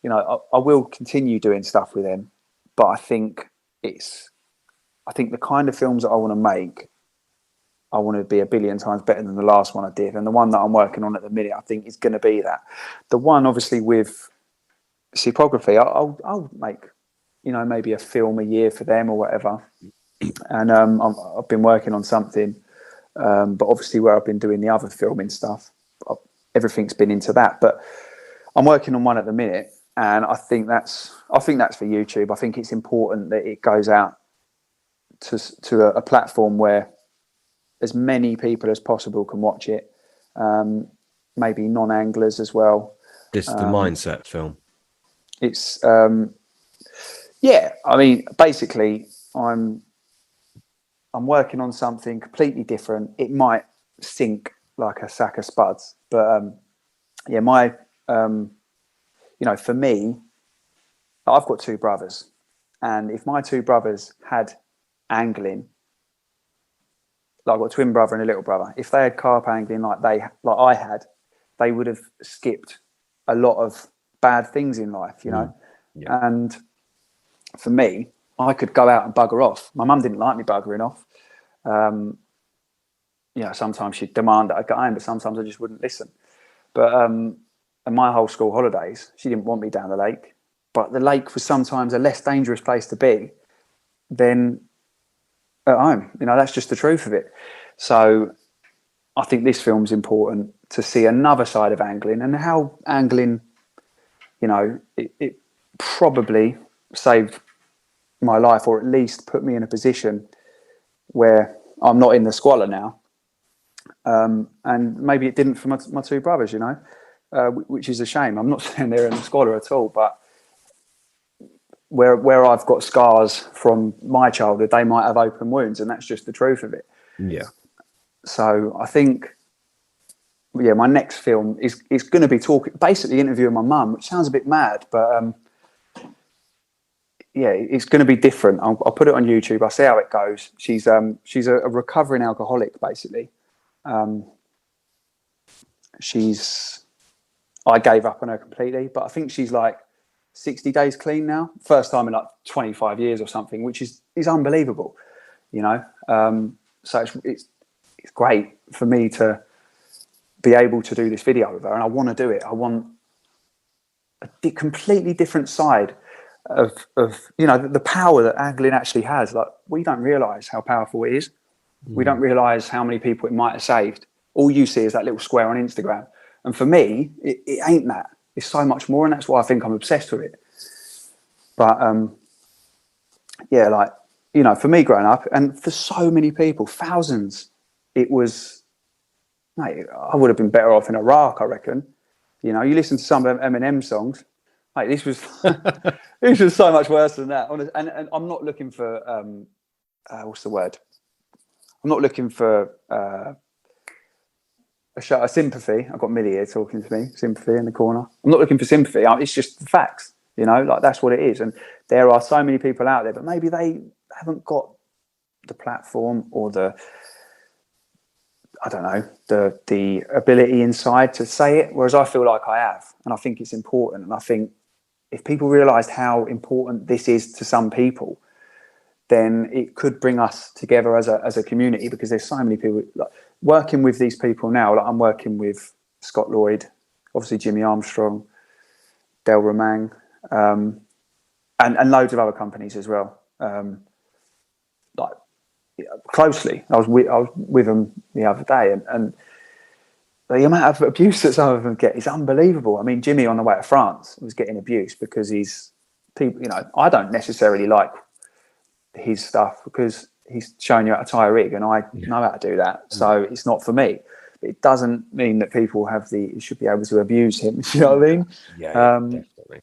B: you know, I will continue doing stuff with him. But I think the kind of films that I want to make, I want to be a billion times better than the last one I did. And the one that I'm working on at the minute, I think is going to be that. The one, obviously, with Seaography, I'll make, you know, maybe a film a year for them or whatever. And I've been working on something, but obviously where I've been doing the other filming stuff, everything's been into that. But I'm working on one at the minute, and I think that's for YouTube. I think it's important that it goes out to a platform where as many people as possible can watch it. Maybe non-anglers as well.
A: This is the mindset film.
B: It's yeah. I mean, basically, I'm working on something completely different. It might sink like a sack of spuds, but yeah, my you know, for me, I've got two brothers, and if my two brothers had angling, like I've got a twin brother and a little brother, if they had carp angling like I had, they would have skipped a lot of bad things in life, you know.
A: Yeah.
B: And for me, I could go out and bugger off. My mum didn't like me buggering off. You know, sometimes she'd demand that I go home, but sometimes I just wouldn't listen. But and my whole school holidays, she didn't want me down the lake. But the lake was sometimes a less dangerous place to be than at home. You know, that's just the truth of it. So I think this film's important to see another side of angling and how angling, you know, it probably saved my life, or at least put me in a position where I'm not in the squalor now. And maybe it didn't for my two brothers, you know, which is a shame. I'm not saying they're in the squalor at all, but where I've got scars from my childhood, they might have open wounds, and that's just the truth of it.
A: Yeah.
B: So I think, yeah, my next film is going to be basically interviewing my mum, which sounds a bit mad, but yeah, it's going to be different. I'll put it on YouTube. I'll see how it goes. She's a recovering alcoholic, basically. I gave up on her completely, but I think she's like 60 days clean now. First time in like 25 years or something, which is unbelievable, you know. So it's great for me to be able to do this video with her, and I want to do it. I want a completely different side of you know, the power that angling actually has. Like, we don't realize how powerful it is. We don't realize how many people it might have saved. All you see is that little square on Instagram, and for me, it ain't that. It's so much more, and that's why I think I'm obsessed with it. But yeah, like, you know, for me growing up, and for so many people, thousands, it was, mate, I would have been better off in Iraq, I reckon. You know, you listen to some of Eminem songs, mate, this was this was so much worse than that. And I'm not looking for what's the word? I'm not looking for a sympathy. I've got Millie here talking to me. Sympathy in the corner. I'm not looking for sympathy. It's just the facts. You know, like, that's what it is. And there are so many people out there, but maybe they haven't got the platform or the ability inside to say it. Whereas I feel like I have, and I think it's important. And I think if people realised how important this is to some people, then it could bring us together as a community, because there's so many people. Like, working with these people now, like I'm working with Scott Lloyd, obviously Jimmy Armstrong, Del Romang, and loads of other companies as well. Like, closely, I was with them the other day, and the amount of abuse that some of them get is unbelievable. I mean, Jimmy on the way to France was getting abuse because people. You know, I don't necessarily like his stuff because he's showing you how to tie a rig, and I know how to do that, so it's not for me. But it doesn't mean that people should be able to abuse him. You know what I mean?
A: Yeah, definitely.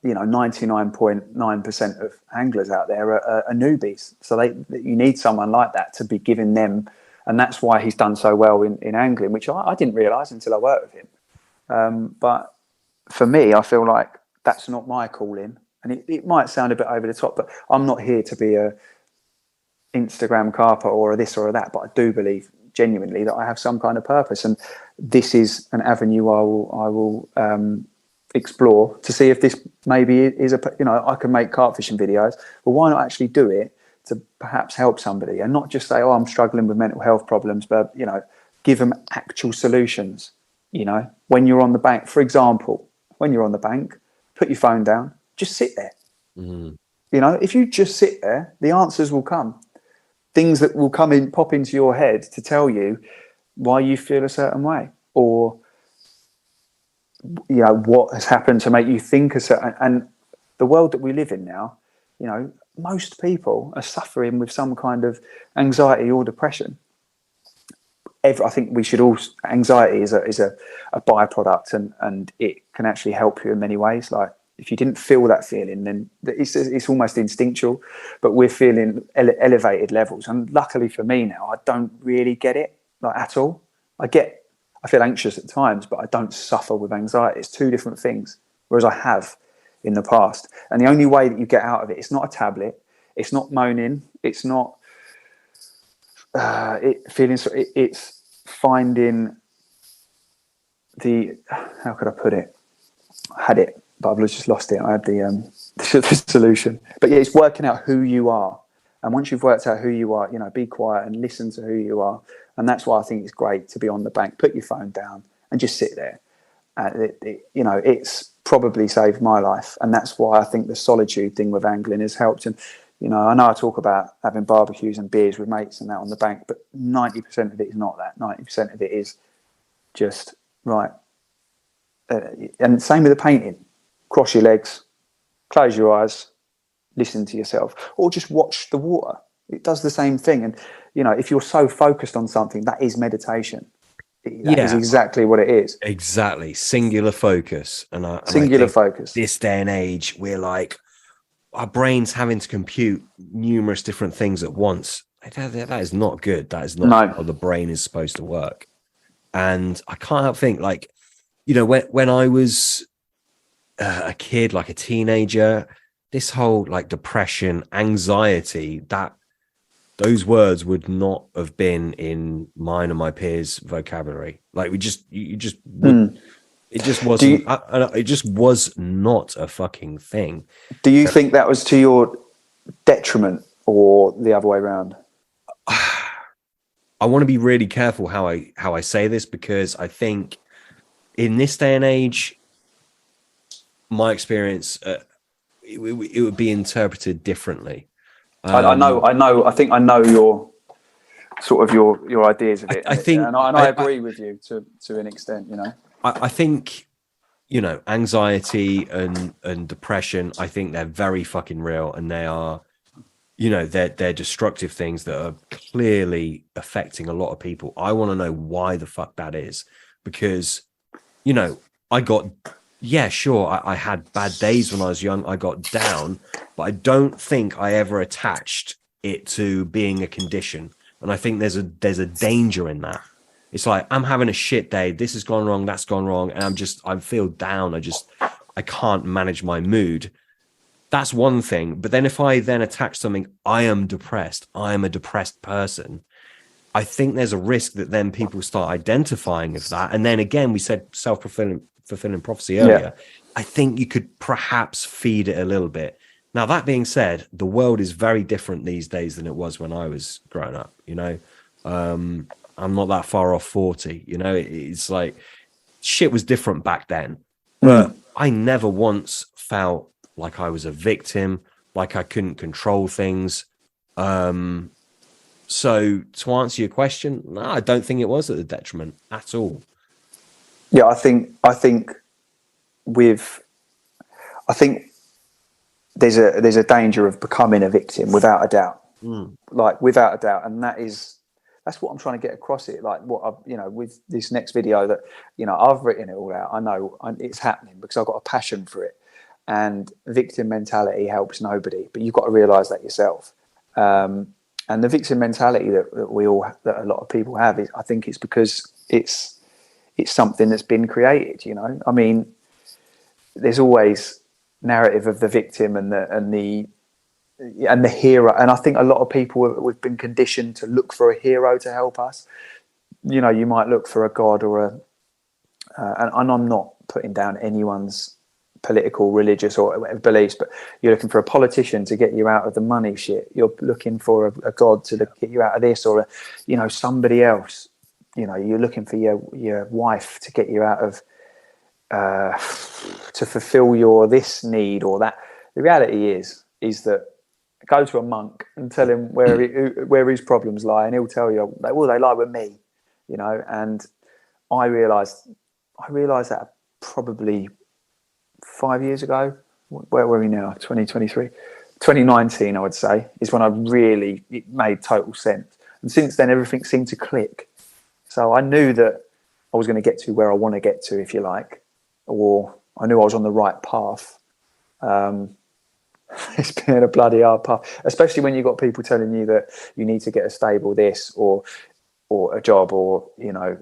B: You know, 99.9% of anglers out there are newbies, so you need someone like that to be giving them, and that's why he's done so well in angling, which I didn't realise until I worked with him. But for me, I feel like that's not my calling. And it might sound a bit over the top, but I'm not here to be Instagram carper or a this or a that, but I do believe genuinely that I have some kind of purpose, and this is an avenue I will explore to see if this maybe is I can make carp fishing videos. Well, why not actually do it to perhaps help somebody, and not just say, oh, I'm struggling with mental health problems, but give them actual solutions. When you're on the bank, for example, when you're on the bank, put your phone down, just sit there. If you just sit there, the answers will come. Things that will pop into your head to tell you why you feel a certain way, or what has happened to make you think a certain. And the world that we live in now, most people are suffering with some kind of anxiety or depression. I think we should all. Anxiety is a byproduct, and it can actually help you in many ways. Like, if you didn't feel that feeling, then it's almost instinctual. But we're feeling elevated levels, and luckily for me now, I don't really get it at all. I feel anxious at times, but I don't suffer with anxiety. It's two different things, whereas I have in the past. And the only way that you get out of it, it's not a tablet, it's not moaning, it's not it's finding how could I put it? I had it, but I've just lost it. I had the solution. But yeah, it's working out who you are. And once you've worked out who you are, be quiet and listen to who you are. And that's why I think it's great to be on the bank. Put your phone down and just sit there. It's probably saved my life. And that's why I think the solitude thing with angling has helped. And, I know I talk about having barbecues and beers with mates and that on the bank, but 90% of it is not that. 90% of it is just, right. And same with the painting. Cross your legs, close your eyes, listen to yourself, or just watch the water. It does the same thing. And if you're so focused on something, that is meditation. That is exactly what it is.
A: Exactly. Singular focus. And I
B: think focus.
A: This day and age, we're like, our brains having to compute numerous different things at once. That is not good. That is not how the brain is supposed to work. And I can't help think, when I was a kid, like a teenager, this whole depression, anxiety, those words would not have been in mine and my peers' vocabulary. It just wasn't. It just was not a fucking thing.
B: Do you think that was to your detriment or the other way around?
A: I want to be really careful how I say this, because I think in this day and age, my experience, it would be interpreted differently.
B: I know. I think I know your sort of your ideas of it.
A: I think,
B: and I agree with you to an extent.
A: I think, anxiety and depression, I think they're very fucking real, and they are, they're destructive things that are clearly affecting a lot of people. I want to know why the fuck that is, because, I had bad days when I was young. I got down, but I don't think I ever attached it to being a condition. And I think there's a danger in that. It's like, I'm having a shit day. This has gone wrong. That's gone wrong. And I feel down. I can't manage my mood. That's one thing. But then if I then attach something, I am depressed, I am a depressed person, I think there's a risk that then people start identifying with that. And then again, we said self-fulfilling prophecy earlier. Yeah. I think you could perhaps feed it a little bit. Now, that being said, the world is very different these days than it was when I was growing up. I'm not that far off 40. It's like shit was different back then. But I never once felt like I was a victim, like I couldn't control things. So to answer your question, no, I don't think it was at the detriment at all.
B: Yeah, I think there's a danger of becoming a victim without a doubt, without a doubt, and that's what I'm trying to get across it. Like what I've, with this next video that, I've written it all out. I know it's happening because I've got a passion for it, and victim mentality helps nobody, but you've got to realize that yourself. And the victim mentality that a lot of people have is, I think it's because it's something that's been created. I mean, there's always narrative of the victim and the and the hero. And I think a lot of people, we've been conditioned to look for a hero to help us. You know, you might look for a god or and I'm not putting down anyone's political, religious, or whatever beliefs, but you're looking for a politician to get you out of the money shit. You're looking for a god to get you out of this, or somebody else. You know, you're looking for your wife to get you out of to fulfill your this need or that. The reality is that go to a monk and tell him where his problems lie, and he'll tell you, well, they lie with me, you know. And I realised that probably 5 years ago. Where were we now? 2023, 2019, I would say, is when it made total sense. And since then, everything seemed to click. So I knew that I was going to get to where I want to get to, if you like, or I knew I was on the right path. It's been a bloody hard path, especially when you've got people telling you that you need to get a stable this or a job, or, you know,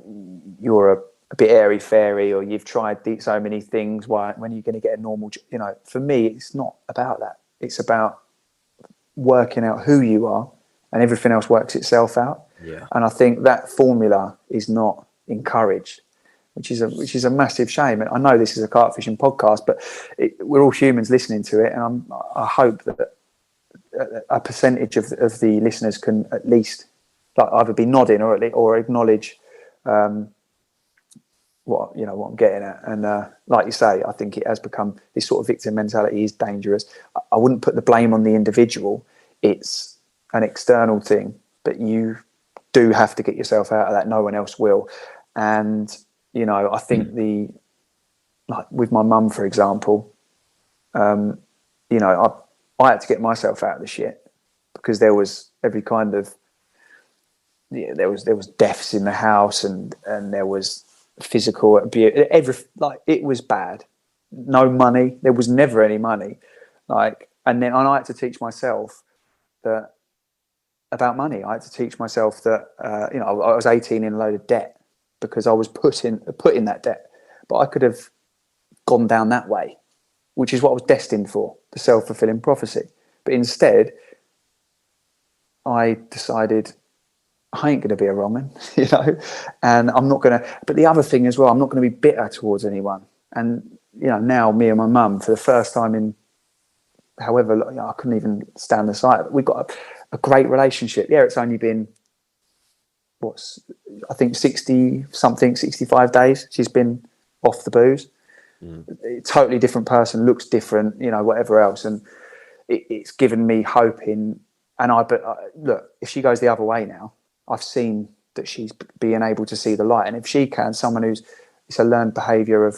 B: you're a bit airy fairy, or you've tried so many things. When are you going to get a normal job? You know, for me, it's not about that. It's about working out who you are, and everything else works itself out.
A: Yeah.
B: And I think that formula is not encouraged, which is a massive shame. And I know this is a carp fishing podcast, but we're all humans listening to it, and I hope that a percentage of the listeners can at least either be nodding or acknowledge what I'm getting at. And like you say, I think it has become, this sort of victim mentality is dangerous. I wouldn't put the blame on the individual. It's an external thing, but you do have to get yourself out of that. No one else will. And, you know, I think like with my mum, for example, you know, I had to get myself out of the shit, because there was every kind of, there was deaths in the house, and there was physical abuse. It was bad. No money. There was never any money. And then I had to teach myself that about money. I had to teach myself that, you know, I was 18 in a load of debt because I was put in that debt, but I could have gone down that way, which is what I was destined for, the self-fulfilling prophecy. But instead, I decided I ain't going to be a wrong one, you know, and I'm not going to. But the other thing as well, I'm not going to be bitter towards anyone. And, you know, now me and my mum, for the first time in however long, you know, I couldn't even stand the sight of it. We've got a great relationship. Yeah, it's only been, I think 65 days she's been off the booze. Totally different person, looks different, you know, whatever else. And it's given me hope in, but look, if she goes the other way now, I've seen that she's being able to see the light. And if she can, someone it's a learned behaviour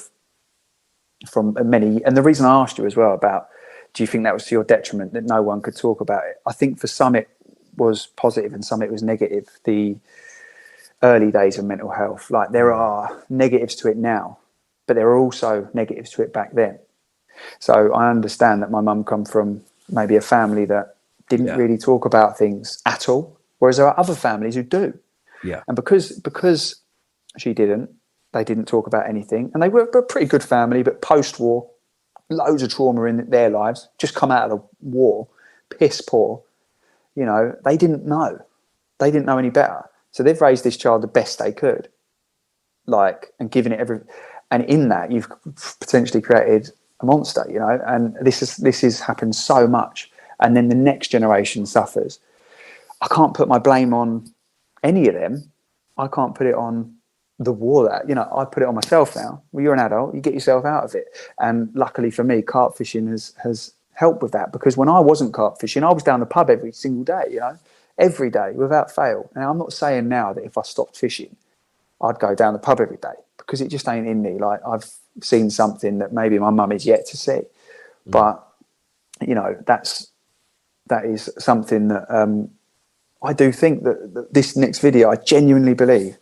B: from many. And the reason I asked you as well about, do you think that was to your detriment that no one could talk about it? I think for some it was positive and some it was negative. The early days of mental health, like there are negatives to it now, but there are also negatives to it back then. So I understand that my mum come from maybe a family that didn't really talk about things at all, whereas there are other families who do.
A: Yeah.
B: And because she didn't, they didn't talk about anything. And they were a pretty good family, but post-war, loads of trauma in their lives, just come out of the war, piss poor. You know, they didn't know. They didn't know any better. So they've raised this child the best they could, and given it and in that you've potentially created a monster, you know, and this has happened so much. And then the next generation suffers. I can't put my blame on any of them. I can't put it on the war that, you know, I put it on myself now. Well, you're an adult, you get yourself out of it. And luckily for me, carp fishing has helped with that, because when I wasn't carp fishing, I was down the pub every single day, you know, every day without fail. And I'm not saying now that if I stopped fishing, I'd go down the pub every day, because it just ain't in me. Like, I've seen something that maybe my mum is yet to see. But, you know, that is something that I do think that this next video, I genuinely believe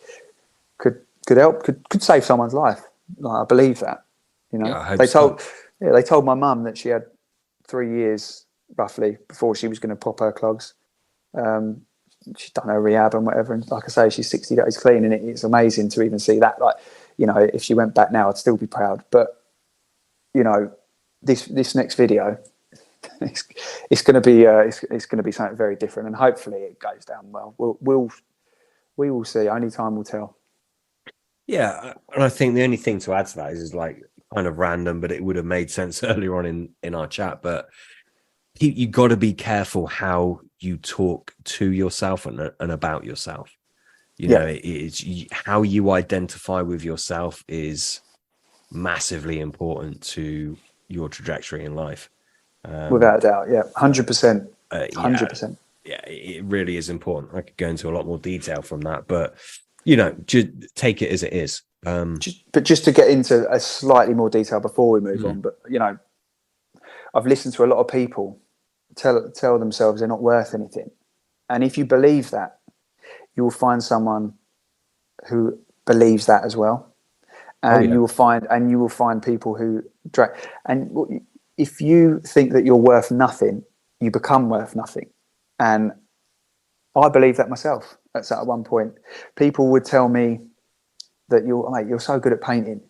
B: could help, could save someone's life. Like, I believe that, you know.
A: Yeah,
B: they told my mum that she had 3 years roughly before she was going to pop her clogs. She's done her rehab and whatever, and like I say, she's 60 days clean, and it's amazing to even see that. Like, you know, if she went back now, I'd still be proud. But, you know, this next video, it's going to be it's going to be something very different, and hopefully it goes down well. We will see. Only time will tell.
A: Yeah, and I think the only thing to add to that is like kind of random, but it would have made sense earlier on in our chat. But you got to be careful how you talk to yourself and about yourself. You know, it's how you identify with yourself is massively important to your trajectory in life.
B: Without a doubt, 100%, 100%.
A: Yeah, it really is important. I could go into a lot more detail from that, but you know, just take it as it is.
B: But just to get into a slightly more detail before we move on, but you know, I've listened to a lot of people tell themselves they're not worth anything, and if you believe that, you will find someone who believes that as well, and you will find people who drag. And if you think that you're worth nothing, you become worth nothing, and I believe that myself. That's at one point. People would tell me that you're so good at painting.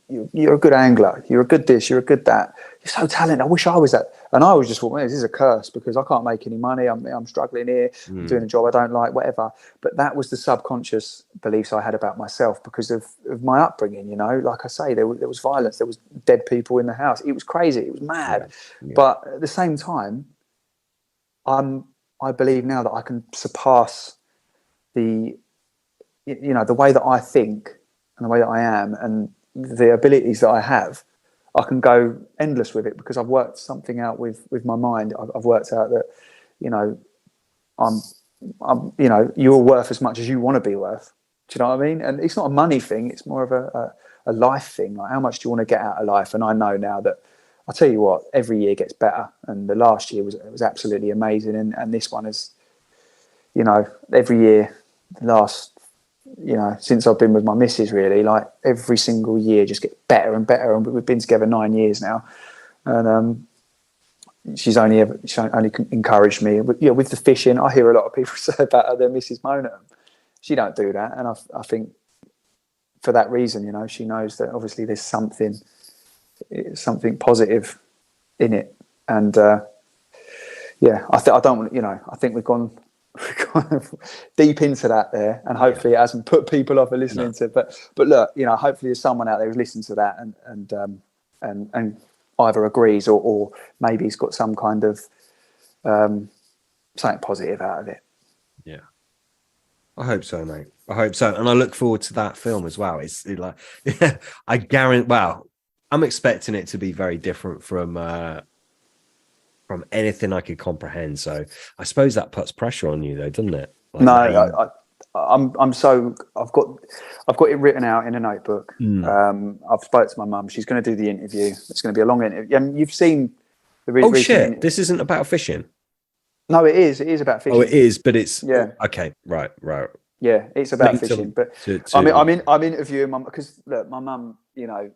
B: You're a good angler. You're a good this. You're a good that. You're so talented. I wish I was that. And I always just thought, well, this is a curse because I can't make any money. I'm struggling here. I'm doing a job I don't like, whatever. But that was the subconscious beliefs I had about myself because of my upbringing. You know, like I say, there was violence. There was dead people in the house. It was crazy. It was mad. Yeah. But at the same time, I believe now that I can surpass the way that I think and the way that I am and the abilities that I have. I can go endless with it because I've worked something out with my mind. I've worked out that, you know, I'm you're worth as much as you want to be worth. Do you know what I mean? And it's not a money thing. It's more of a life thing. Like, how much do you want to get out of life? And I know now that, I'll tell you what, every year gets better. And the last year was absolutely amazing. And this one is, you know, every year, the last, you know, since I've been with my missus, really, like every single year just gets better and better. And we've been together 9 years now. And she's only encouraged me. With the fishing, I hear a lot of people say about their missus moan at them. She don't do that. And I think for that reason, you know, she knows that obviously there's something positive in it. And I don't want, you know, I think we've gone kind of deep into that there, and hopefully it hasn't put people off listening to. But look, you know, hopefully there's someone out there who's listened to that and either agrees or maybe he's got some kind of something positive out of it.
A: Yeah, I hope so, mate. I hope so, and I look forward to that film as well. It's like I guarantee. Well, I'm expecting it to be very different from anything I could comprehend. So I suppose that puts pressure on you, though, doesn't it? Like,
B: no, I've got it written out in a notebook. I've spoken to my mum. She's going to do the interview. It's going to be a long interview. And you've seen the recent interview. This
A: isn't about fishing.
B: No, it is. It is about fishing.
A: Oh, it is, but it's okay. Right.
B: Yeah, it's about fishing. But I'm interviewing mum because look, my mum, you know,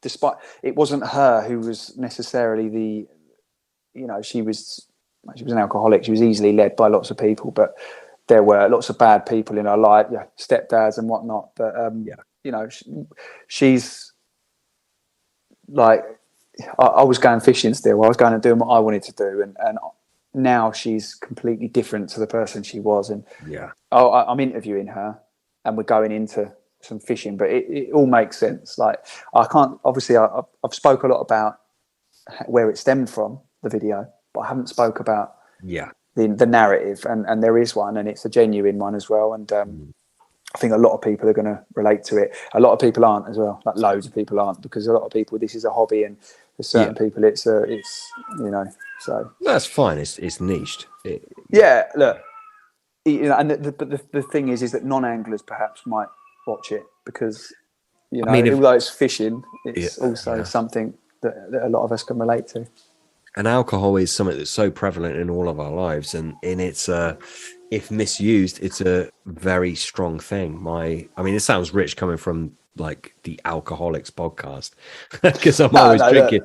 B: despite it wasn't her who was necessarily she was an alcoholic. She was easily led by lots of people, but there were lots of bad people in her life, stepdads and whatnot. But you know, she's like, I was going fishing still. I was going and doing what I wanted to do, and now she's completely different to the person she was. And I'm interviewing her, and we're going into some fishing, but it all makes sense. Like, I can't, obviously I've spoke a lot about where it stemmed from, the video, but I haven't spoke about the narrative, and there is one, and it's a genuine one as well. And I think a lot of people are going to relate to it. A lot of people aren't as well. Like, loads of people aren't, because a lot of people, this is a hobby, and for certain people it's you know, so
A: that's fine. It's niched.
B: Look, you know, and the thing is that non-anglers perhaps might watch it because, you know, although it's fishing, it's also something that a lot of us can relate to.
A: And alcohol is something that's so prevalent in all of our lives, and it's if misused, it's a very strong thing. It sounds rich coming from like the Alcoholics podcast because I'm always drinking.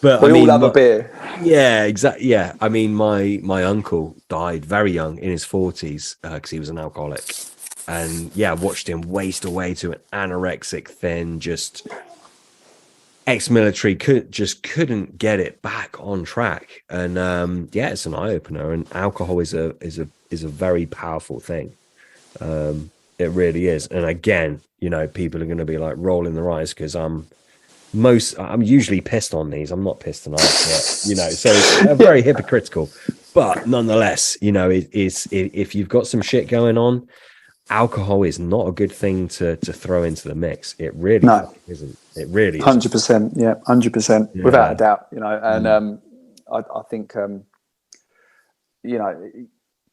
A: But
B: we all love a beer.
A: Yeah, exactly. Yeah, I mean, my uncle died very young in his 40s because he was an alcoholic, and watched him waste away to an anorexic, thin, just ex-military couldn't get it back on track. And yeah, it's an eye-opener, and alcohol is a very powerful thing. It really is. And again, you know, people are going to be like rolling their eyes because I'm usually pissed on these. I'm not pissed tonight, but, you know, so it's very hypocritical. But nonetheless, you know, if you've got some shit going on, alcohol is not a good thing to throw into the mix. It really isn't. It really is.
B: 100%. Yeah, 100%. Without a doubt, you know. And I think, you know,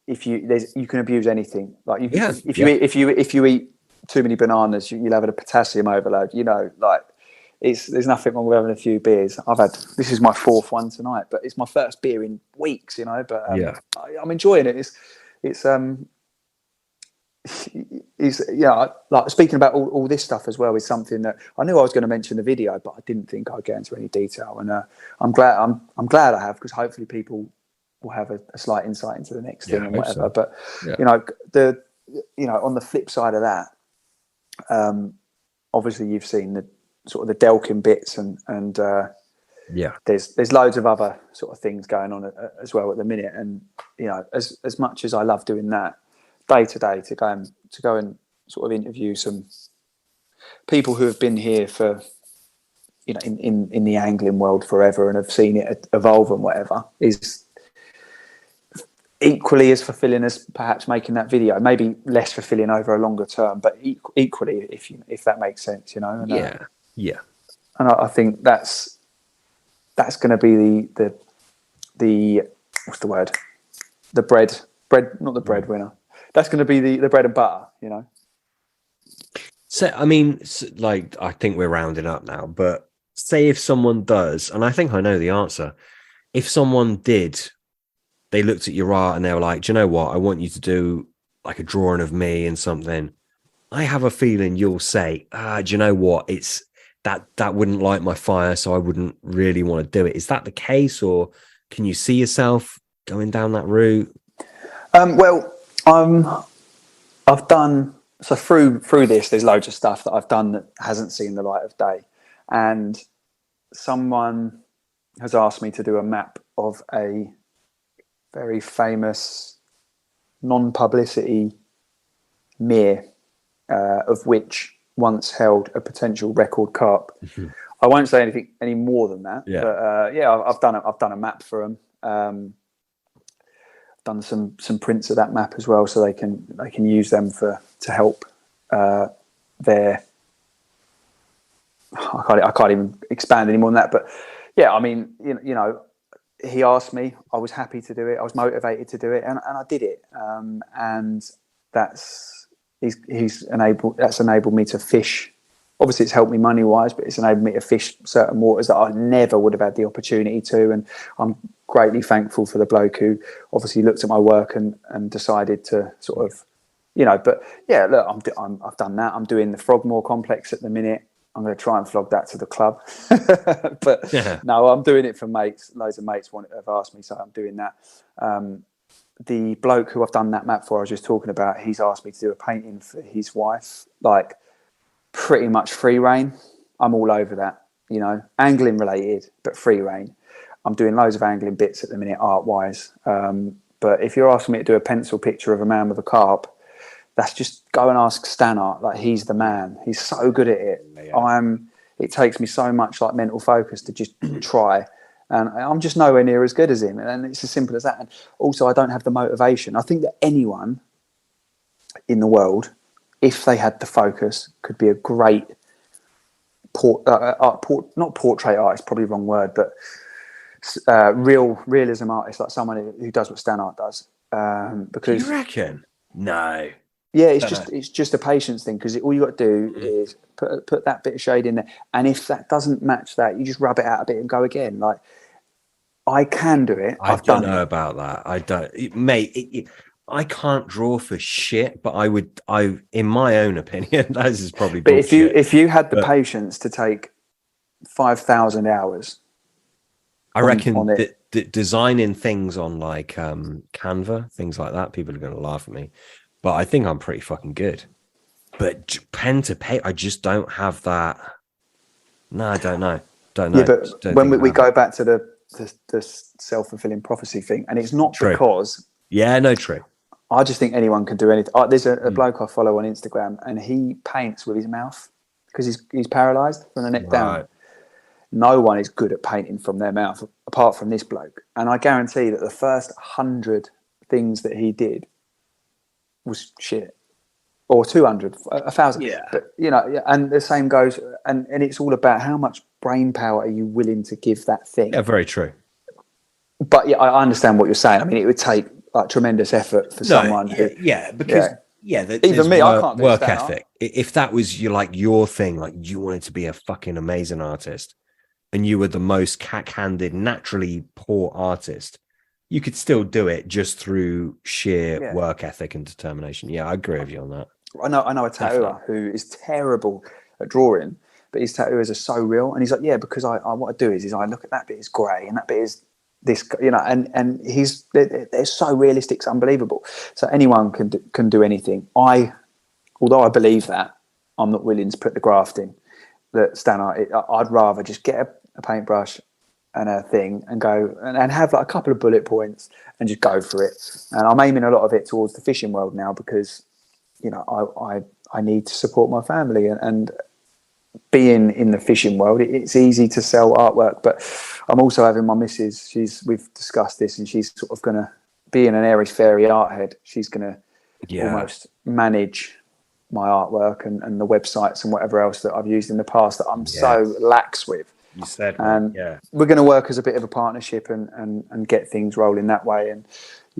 B: if you can abuse anything. Like if you eat too many bananas, you'll have a potassium overload. You know, like there's nothing wrong with having a few beers. This is my 4th one tonight, but it's my first beer in weeks. You know, but I'm enjoying it. It's like speaking about all this stuff as well is something that I knew I was going to mention in the video, but I didn't think I'd get into any detail. And I'm glad I have, because hopefully people will have a slight insight into the next thing and whatever. So. But you know, on the flip side of that, obviously you've seen the sort of the Delkin bits and there's loads of other sort of things going on as well at the minute. And you know, as much as I love doing that day to day, to go and sort of interview some people who have been here for, you know, in the angling world forever and have seen it evolve and whatever, is equally as fulfilling as perhaps making that video. Maybe less fulfilling over a longer term, but equally, if that makes sense, you know. And, and I think that's going to be the what's the word? The bread, not the breadwinner. That's going to be the bread and butter, you know.
A: So, I mean, like, I think we're rounding up now, but say if someone does, and I think I know the answer, if someone did, they looked at your art and they were like, do you know what? I want you to do like a drawing of me and something. I have a feeling you'll say, do you know what? It's that wouldn't light my fire, so I wouldn't really want to do it. Is that the case, or can you see yourself going down that route?
B: Well, I've done so through this. There's loads of stuff that I've done that hasn't seen the light of day, and someone has asked me to do a map of a very famous non-publicity mere, of which once held a potential record carp. I won't say anything any more than that. But I've done a map for them. Done some prints of that map as well, so they can use them to help their. I can't even expand any more on that, but yeah, I mean, you know, he asked me, I was happy to do it, I was motivated to do it, and I did it, and that's enabled me to fish. Obviously, it's helped me money wise, but it's enabled me to fish certain waters that I never would have had the opportunity to, and I'm greatly thankful for the bloke who obviously looked at my work and decided to sort of, you know. But yeah, look, I've done that. I'm doing the Frogmore complex at the minute. I'm going to try and flog that to the club. But no, I'm doing it for mates. Loads of mates have asked me, so I'm doing that. The bloke who I've done that map for, I was just talking about, he's asked me to do a painting for his wife, like pretty much free rein. I'm all over that, you know, angling related, but free rein. I'm doing loads of angling bits at the minute, art wise. But if you're asking me to do a pencil picture of a man with a carp, that's just go and ask Stannart. Like, he's the man. He's so good at it. Yeah. It takes me so much like mental focus to just try, and I'm just nowhere near as good as him. And it's as simple as that. And also, I don't have the motivation. I think that anyone in the world, if they had the focus, could be a great not portrait artist, probably the wrong word, but realism artist, like someone who does what Stannart does. Because
A: do you reckon? No.
B: Yeah, it's just a patience thing, because all you got to do is put that bit of shade in there, and if that doesn't match that, you just rub it out a bit and go again. Like, I can do it.
A: I don't know about that. I don't, mate. I can't draw for shit, but I in my own opinion, this is probably.
B: But if you had the patience to take 5,000 hours,
A: I reckon designing things on like Canva, things like that, people are going to laugh at me. But I think I'm pretty fucking good. But pen to paper, I just don't have that. No, I don't know. Don't know.
B: Yeah, but
A: Don't
B: when
A: think
B: we
A: I have.
B: go back to the self-fulfilling prophecy thing, and it's not
A: True.
B: because
A: Yeah, no, true.
B: I just think anyone can do anything. There's a bloke I follow on Instagram, and he paints with his mouth because he's paralysed from the neck down.
A: Right.
B: No one is good at painting from their mouth apart from this bloke. And I guarantee that the first 100 things that he did was shit. Or 200, 1,000.
A: Yeah.
B: But, and the same goes, and it's all about how much brain power are you willing to give that thing.
A: Yeah, very true.
B: But yeah, I understand what you're saying. I mean, it would take like tremendous effort for someone who...
A: Because... Yeah,
B: even me, I can't do
A: work
B: stand-up.
A: ethic. If that was your thing, like you wanted to be a fucking amazing artist, and you were the most cack-handed, naturally poor artist, you could still do it just through sheer work ethic and determination. Yeah, I agree with you on that.
B: I know a tattooer who is terrible at drawing, but his tattoos are so real. And he's like, yeah, because I what I do is I look at that bit is grey and that bit is this, and they're so realistic, it's unbelievable. So anyone can do anything. Although I believe that, I'm not willing to put the graft in. That I'd rather just get a paintbrush and a thing and go and have like a couple of bullet points and just go for it. And I'm aiming a lot of it towards the fishing world now because I need to support my family and being in the fishing world, it's easy to sell artwork, but I'm also having my missus, we've discussed this, and she's sort of going to, being an airy fairy art head, she's going to almost manage my artwork and the websites and whatever else that I've used in the past that I'm so lax with.
A: You said,
B: and we're going to work as a bit of a partnership and get things rolling that way. And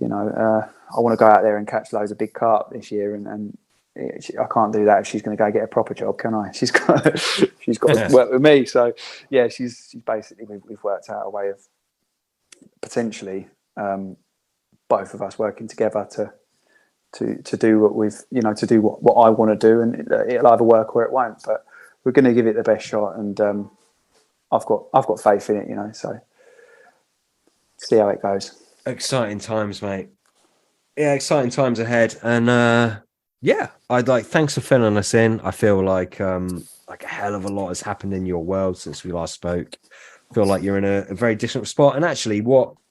B: I want to go out there and catch loads of big carp this year, and I can't do that if she's going to go get a proper job, can I? She's got to work with me. So yeah, she's basically, we've worked out a way of potentially both of us working together to do what to do what I want to do, and it'll either work or it won't. But we're going to give it the best shot, and I've got faith in it, so see how it goes.
A: Exciting times, mate. Yeah, exciting times ahead. And thanks for filling us in. I feel like a hell of a lot has happened in your world since we last spoke. I feel like you're in a very different spot. And actually,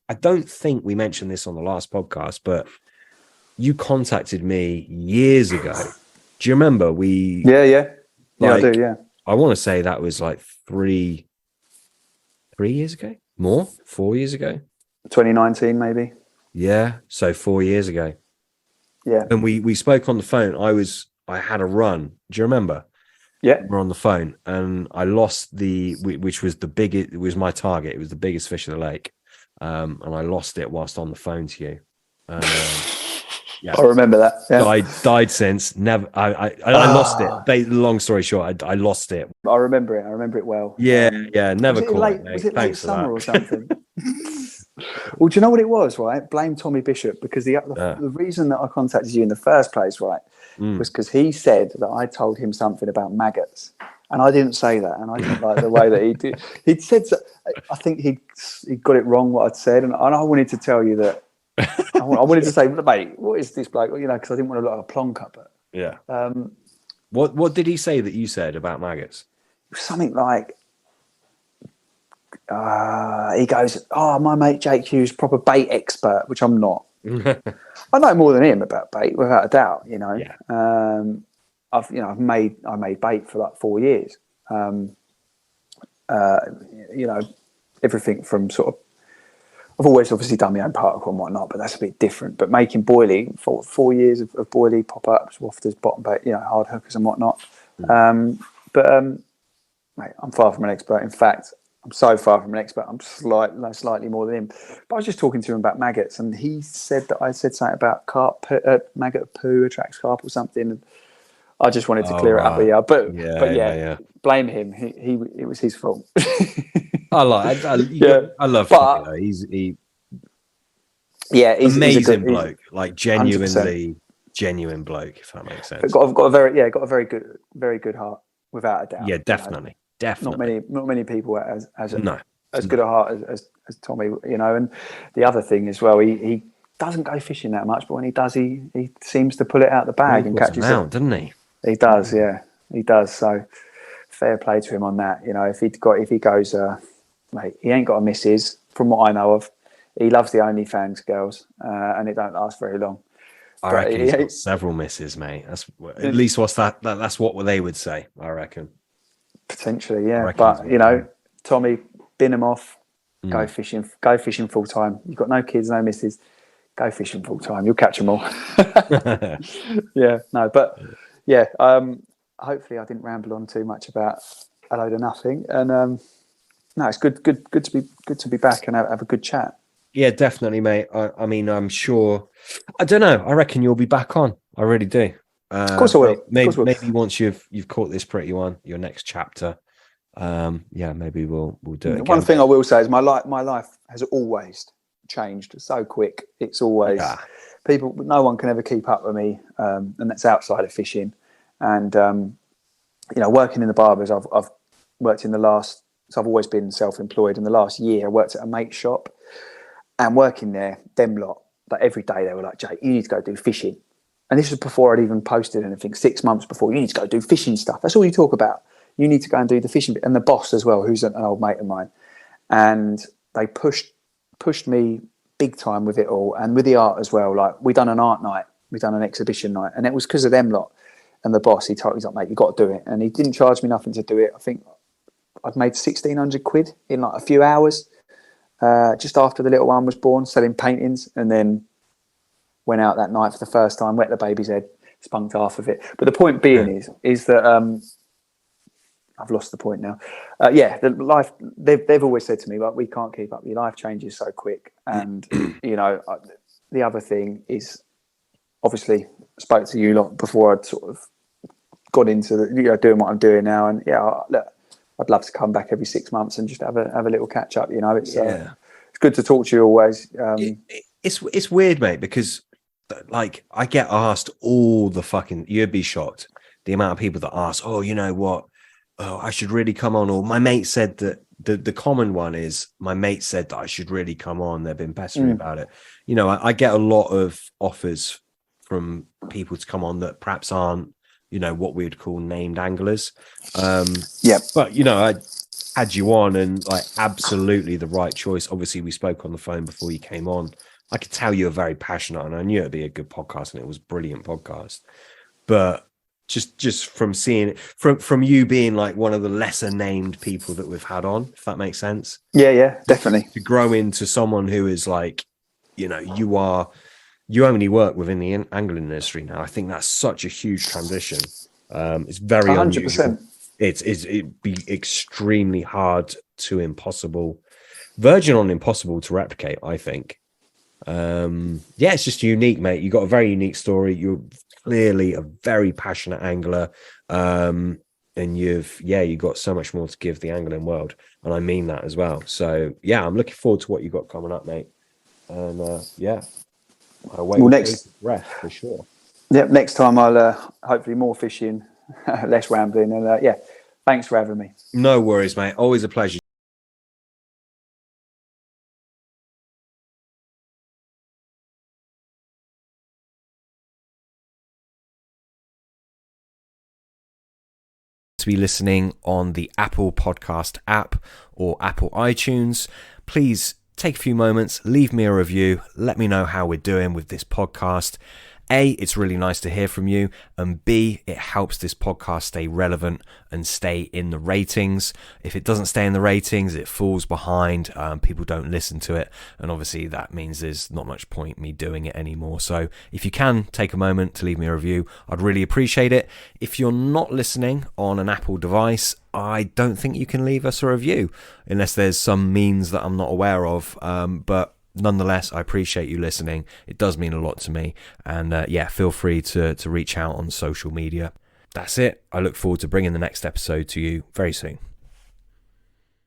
A: I don't think we mentioned this on the last podcast, but you contacted me years ago. Do you remember?
B: Yeah, I do. Yeah,
A: I want to say that was like 3 years ago, 4 years ago,
B: 2019 maybe.
A: Yeah, so 4 years ago.
B: Yeah,
A: and we spoke on the phone. I had a run. Do you remember?
B: Yeah,
A: we're on the phone, and I lost which was the biggest. It was my target. It was the biggest fish of the lake, and I lost it whilst on the phone to you. Yeah,
B: I remember that. Yeah.
A: Died since. Never. I lost it. Long story short, I lost it.
B: I remember it. I remember it well.
A: Yeah. Never caught it.
B: Was it late summer or something? Well, do you know what it was? Right, blame Tommy Bishop, because the reason that I contacted you in the first place, right, was because he said that I told him something about maggots, and I didn't say that, and I didn't like the way that he did. He'd said, I think he got it wrong what I'd said, and I wanted to tell you that. I wanted to say, mate, what is this bloke? Because I didn't want to look like a plonker. But
A: yeah. What did he say that you said about maggots?
B: Something like, he goes, my mate Jake Hughes, proper bait expert, which I'm not. I know more than him about bait, without a doubt.
A: Yeah.
B: I made bait for like 4 years. Everything from sort of. I've always obviously done my own particle and whatnot, but that's a bit different. But making boilie, 4 years of boilie, pop-ups, wafters, bottom bait, hard hookers and whatnot. Mate, I'm far from an expert. In fact, I'm so far from an expert. I'm slightly more than him. But I was just talking to him about maggots, and he said that I said something about carp, maggot poo attracts carp or something. And I just wanted to clear it up with you. But blame him. It was his fault.
A: I love Tommy. He's amazing bloke, like genuine bloke, if that makes sense.
B: Got a very good heart, without a doubt.
A: Yeah, definitely.
B: Not many people as good a heart as Tommy, And the other thing as well, he doesn't go fishing that much, but when he does, he seems to pull it out the bag and catches it,
A: doesn't he?
B: He does, yeah, he does. So fair play to him on that. You know, if he goes, mate, he ain't got a missus from what I know of. He loves the OnlyFans girls, and it don't last very long.
A: I
B: But
A: reckon he's got several misses, mate. That's at least that's what they would say, I reckon.
B: Potentially, yeah. But you know, Tommy, bin him off. Go fishing full time. You've got no kids, no missus. Go fishing full time. You'll catch them all. Yeah, no, but yeah. Hopefully, I didn't ramble on too much about a load of nothing. And no, it's good to be back and have a good chat.
A: Yeah, definitely, mate. I mean, I'm sure. I don't know. I reckon you'll be back on. I really do.
B: Of course I will.
A: Maybe once you've caught this pretty one, your next chapter. Yeah, maybe we'll do it again.
B: One thing I will say is my life has always changed so quick. It's always people. No one can ever keep up with me, and that's outside of fishing. And you know, working in the barbers, I've worked in the last. So I've always been self-employed. In the last year, I worked at a mate's shop. And working there, them lot, like every day they were like, Jake, you need to go do fishing. And this was before I'd even posted anything, 6 months before. You need to go do fishing stuff. That's all you talk about. You need to go and do the fishing bit. And the boss as well, who's an old mate of mine. And they pushed me big time with it all. And with the art as well. Like, we done an art night. We done an exhibition night. And it was because of them lot. And the boss, he's like, mate, you got to do it. And he didn't charge me nothing to do it. I think I'd made 1,600 quid in like a few hours. Just after the little one was born, selling paintings, and then went out that night for the first time, wet the baby's head, spunked half of it. But the point being is that I've lost the point now. The life they've always said to me, like, we can't keep up. Your life changes so quick, and you know, the other thing is, obviously, I spoke to you lot before I'd sort of got into doing what I'm doing now, and look, I'd love to come back every 6 months and just have a little catch up. You know, it's good to talk to you always.
A: It's weird, mate, because like I get asked all the fucking. You'd be shocked the amount of people that ask, oh, you know what? Oh, I should really come on. Or my mate said that the common one is my mate said that I should really come on. They've been pestering about it. You know, I get a lot of offers from people to come on that perhaps aren't, you know, what we would call named anglers. But, you know, I had you on and like absolutely the right choice. Obviously, we spoke on the phone before you came on. I could tell you were very passionate and I knew it'd be a good podcast and it was a brilliant podcast. But just from seeing it, from you being like one of the lesser named people that we've had on, if that makes sense.
B: Yeah, definitely.
A: To grow into someone who is like, you know, you only work within the angling industry now. I think that's such a huge transition. It's very 100%. Unusual. It'd be extremely hard to verging on impossible to replicate, I think. It's just unique, mate. You got a very unique story. You're clearly a very passionate angler. And you've got so much more to give the angling world. And I mean that as well. So yeah, I'm looking forward to what you got coming up, mate. And I'll wait next rest for sure.
B: Yep, next time I'll hopefully more fishing, less rambling, and thanks for having me.
A: No worries, mate. Always a pleasure. To be listening on the Apple Podcast app or Apple iTunes, please take a few moments, leave me a review, let me know how we're doing with this podcast. A, it's really nice to hear from you, and B, it helps this podcast stay relevant and stay in the ratings. If it doesn't stay in the ratings, it falls behind, people don't listen to it, and obviously that means there's not much point me doing it anymore. So if you can take a moment to leave me a review, I'd really appreciate it. If you're not listening on an Apple device, I don't think you can leave us a review unless there's some means that I'm not aware of, but nonetheless, I appreciate you listening. It does mean a lot to me. And feel free to reach out on social media. That's it. I look forward to bringing the next episode to you very soon.